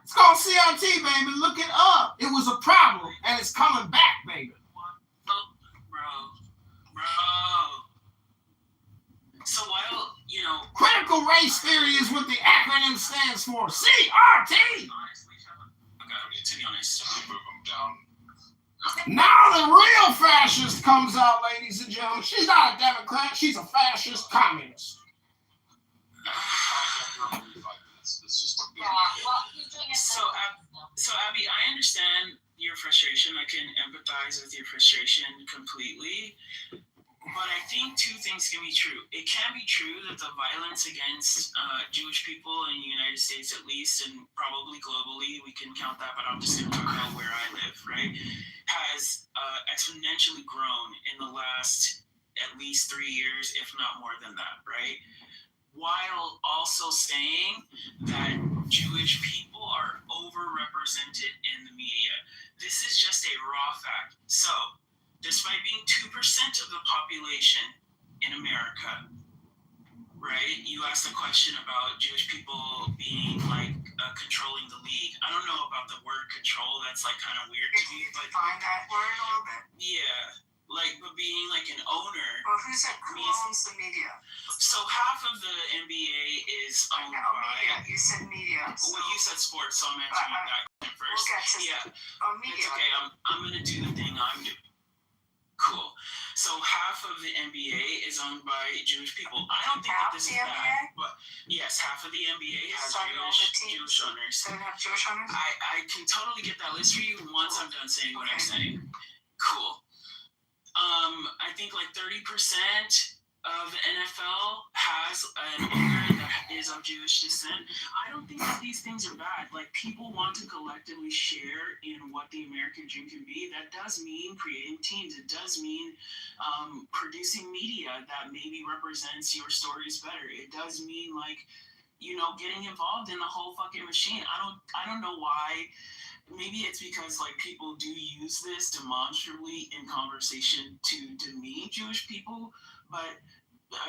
S11: It's called CRT, baby. Look it up. It was a problem, and it's coming back, baby.
S19: Bro. So while, you know...
S11: Critical race theory is what the acronym stands for. CRT!
S19: Okay, to be honest, move them down.
S11: Now the real fascist comes out, ladies and gentlemen. She's not a Democrat. She's a fascist communist.
S19: So Abby, I understand your frustration. I can empathize with your frustration completely. But I think two things can be true. It can be true that the violence against Jewish people in the United States, at least, and probably globally, we can count that, but I'm just going to talk about where I live, right, has exponentially grown in the last at least 3 years, if not more than that, right? While also saying that Jewish people are overrepresented in the media. This is just a raw fact. So, despite being 2% of the population in America, right? right? You asked a question about Jewish people being like controlling the league. I don't know about the word control. That's like kind of weird to me. But
S3: Define that word a little bit.
S19: yeah, like but being like an owner.
S3: Well, who owns the media?
S19: So half of the NBA is owned by.
S3: Media. You said media.
S19: Well, you said sports, so I'm answering that question first.
S3: We'll get to
S19: It's
S3: media.
S19: okay. I'm gonna do the thing I'm doing. Cool. So half of the NBA is owned by Jewish people. I don't think that this is bad, but yes, half of the NBA has Jewish owners.
S3: They have Jewish owners?
S19: I can totally get that list for you once I'm done saying what I'm saying. Cool. I think like 30% of the NFL has an owner that is of Jewish descent. I don't think that these things are bad. Like, people want to collectively share in what the American dream can be. That does mean creating teams. It does mean producing media that maybe represents your stories better. It does mean, like, you know, getting involved in the whole fucking machine. I don't know why. Maybe it's because like people do use this demonstrably in conversation to demean Jewish people, but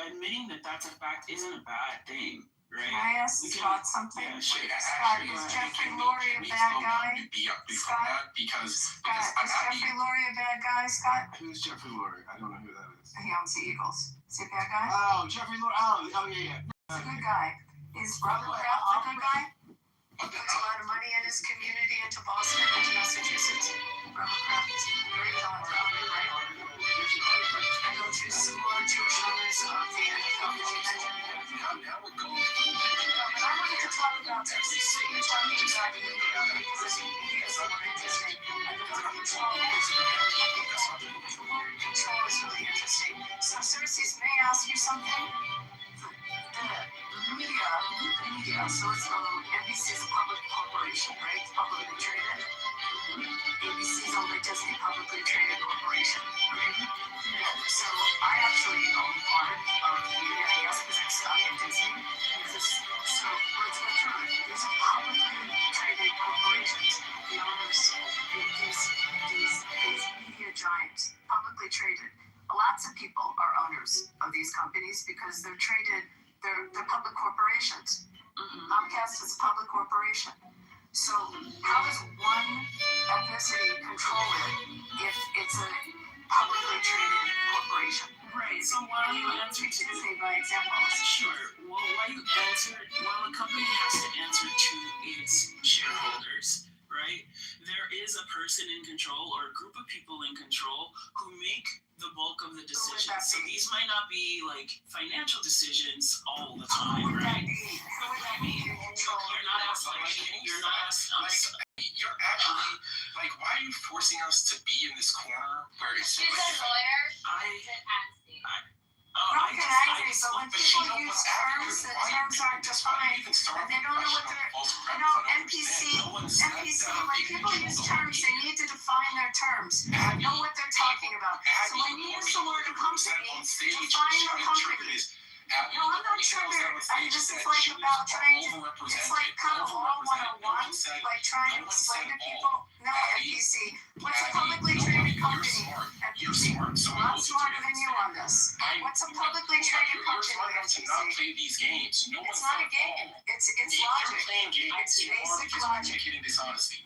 S19: admitting that that's a fact isn't a bad thing, right?
S3: Can I ask Scott something?
S19: Yeah, sure.
S3: Scott, is Jeffrey Lurie a bad guy? Scott,
S14: because
S3: is Jeffrey Lurie a bad guy, Scott?
S14: Who's Jeffrey Lurie? I don't know who that is.
S3: He owns the Eagles. Is he a bad guy?
S14: Oh, Jeffrey Lurie. Oh, yeah.
S3: He's a good guy. Is Robert Kraft a good guy? He puts a lot of money in his community into Boston and into Massachusetts. Robert Kraft is very philanthropic, right? I go through some more Jewish owners of the NFL that you mentioned. But I wanted to talk about this. You're talking about the media, because media is more interesting. And the word control is really interesting. So, Cersei, may I ask you something? The media, so it's NBC is a public corporation, right? It's publicly traded. ABC is owned by Disney, publicly traded corporation, right? So I actually own part of the media, I guess, because I'm stuck in Disney. So let's go through it. These are publicly traded corporations. The owners, these media giants, publicly traded. Lots of people are owners of these companies because they're traded. They're public corporations. Comcast is a public corporation. So how does one ethnicity control it if it's a publicly traded corporation?
S19: Right. So why do you answer to
S3: Disney by example?
S19: Sure. Well, a company has to answer to its shareholders, right? There is a person in control or a group of people in control who make the bulk of the decisions. So these might not be like financial decisions all the time, right?
S3: Who would that be?
S19: You're not asking.
S22: You're actually like, why are you forcing us to be in this corner where it's
S15: She's a lawyer.
S3: Don't get angry, but when people use terms that terms aren't defined, and they don't know what they're, NPC, when people use terms, they need to define their terms, know what they're talking about. So when you use the word company, define your company. No, I'm not triggering. This is like about trying to, it's like kind of all 101, like trying to explain to people. No, NPC. What's a publicly traded company? NPC. I'm smarter than you on this. What's a publicly traded company? NPC. It's not a game. It's logic. It's basic logic.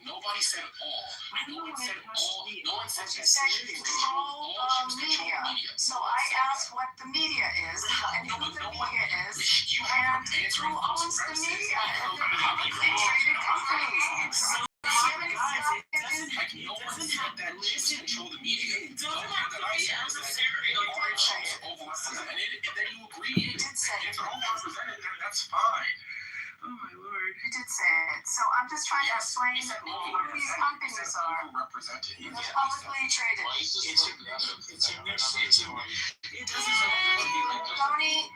S22: Nobody said all. No one said all. No one said
S3: you said you control media. So I asked what the media is and who the media is and who owns the media and the publicly traded companies.
S22: No one said that Jews control the media.
S19: It doesn't have to be adversarial.
S22: Overrepresented, and then you agree.
S3: You did say it.
S22: If they're overrepresented, then that's fine.
S19: Oh my lord.
S3: You did say it. So I'm just trying to explain who these companies are. They're publicly traded.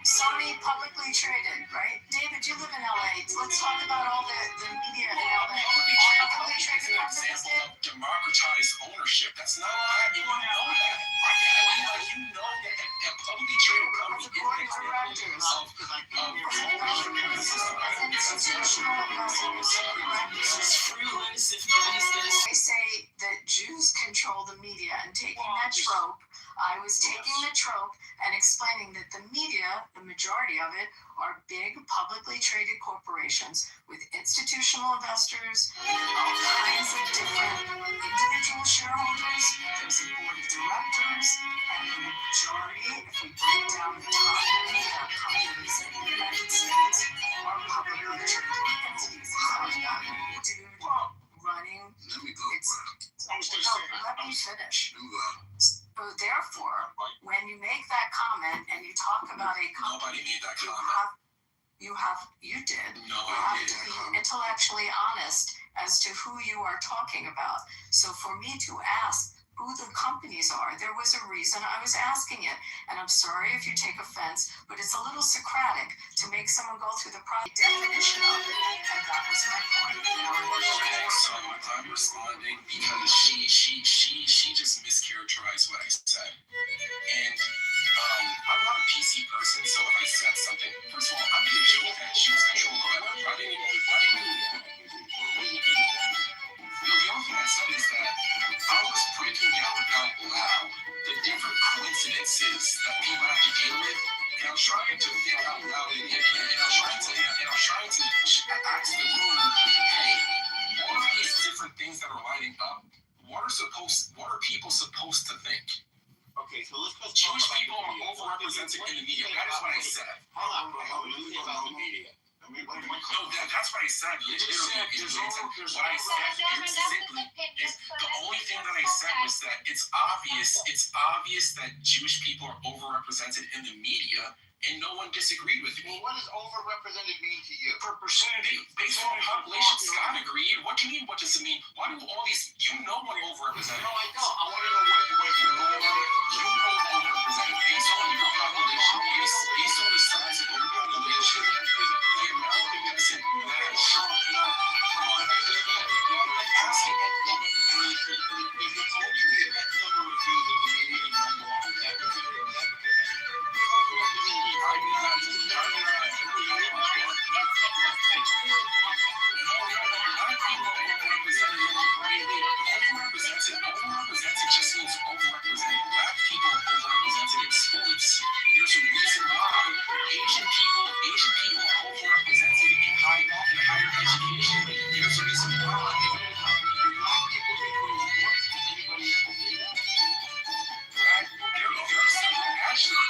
S3: Sony publicly traded, right? David, you live in LA. Let's talk about all the media in LA. Publicly traded companies, Dave?
S22: Democratize ownership. That's not bad. You know that. You know that a publicly traded company is
S3: the directors institutional They say that Jews control the media, and taking that trope, I was taking the trope and explaining that the media, the majority of it, are big publicly traded corporations with institutional investors and all kinds of different individual shareholders. There's a board of directors, and the majority, if we break down the top many companies in the United States, are publicly traded entities. Dude, running.
S14: Let me go,
S3: Let me finish. So therefore, when you make that comment and you talk about a company,
S22: Nobody made that comment.
S3: You did.
S22: No,
S3: you
S22: I
S3: have to
S22: didn't.
S3: be intellectually honest as to who you are talking about. So for me to ask who the companies are, there was a reason I was asking it. And I'm sorry if you take offense, but it's a little Socratic to make someone go through the definition of it. And that was my point.
S22: Okay, so I'm responding because she just mischaracterized what I said. And I'm not a PC person, so if I said something, first of all, I'm gonna joke that she was controlling my life. Why didn't the only thing I said is that I was breaking down out loud the different coincidences that people have to deal with, and I was trying to think out loud, and I was trying to ask the room, hey, all of these different things that are lining up, what are people supposed to think?
S5: Okay, so let's
S22: Jewish people are overrepresented in the media. That is what I said.
S5: Hold on. Let me about the media.
S22: No, that's what I said. Literally, what I said is simply the only thing that I said was that it's obvious that Jewish people are overrepresented in the media, and no one disagreed with me.
S5: Well, what does overrepresented mean to you?
S22: For percentage, based on population, Scott agreed. What do you mean? What does it mean? Why do all these? You know what overrepresented?
S5: No, I don't. I want to know what you know.
S22: You know overrepresented based on your population, based on the size of your population. The American doesn't match. Overrepresented just means overrepresented. Black people are overrepresented in sports. There's a reason why Asian people are overrepresented in higher education. There's a reason why.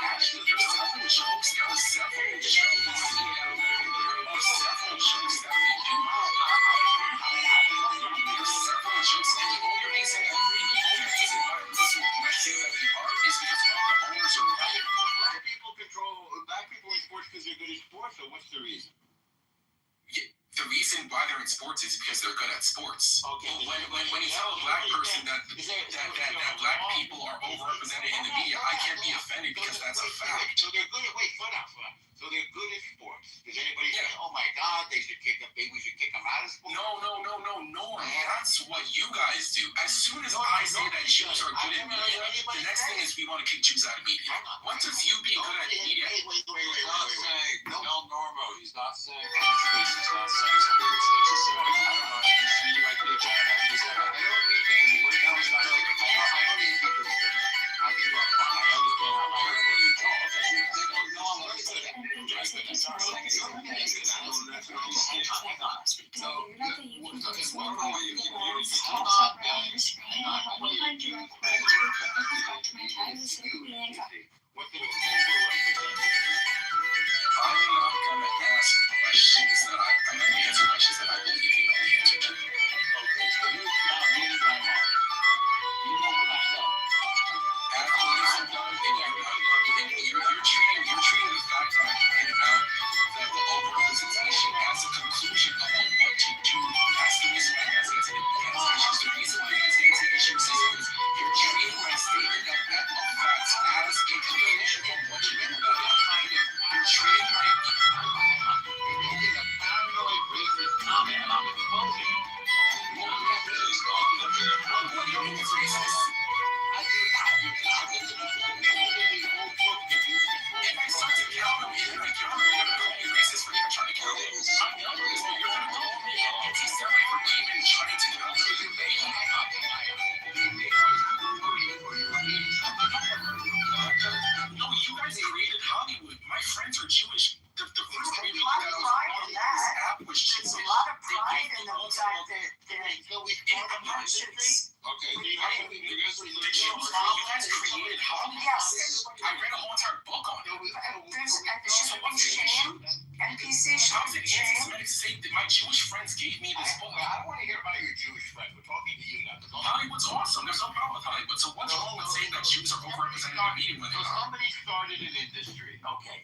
S22: Actually, there's several jokes. There are several jokes that we do. There's several jokes, and the only reason why I say that we are is because all the owners are right.
S5: Black people in sports because they're good at sports, or what's the reason?
S22: The reason why they're in sports is because they're good at sports.
S5: Okay.
S22: When you tell a black person that black people are overrepresented in the media, I can't be offended because that's a fact.
S5: So they're good at So they're good at sports. Does anybody say, oh my God, we should kick them out of sports?
S22: No. That's what you guys do. As soon as I say that Jews are good at media, the next thing is we want to kick Jews out of media. What does you being good at media?
S5: Wait. No, Normo, he's not saying.
S1: fact that
S5: So we
S1: in proportions.
S9: Okay,
S1: We-
S9: you guys are
S22: The Jews, you guys created Holocaust.
S3: Yes.
S22: I read a whole entire book on it.
S3: There's there should be shame. NPC should
S22: How's
S3: be
S22: it
S3: shame.
S22: anti-Semitic to say that my Jewish friends gave me this book?
S5: I don't want to hear about your Jewish friends. We're talking to you now.
S22: Hollywood's awesome. There's no problem with Hollywood. So what's wrong with saying that Jews are overrepresented in the media when
S5: So
S22: they're not?
S5: somebody started an industry. Okay.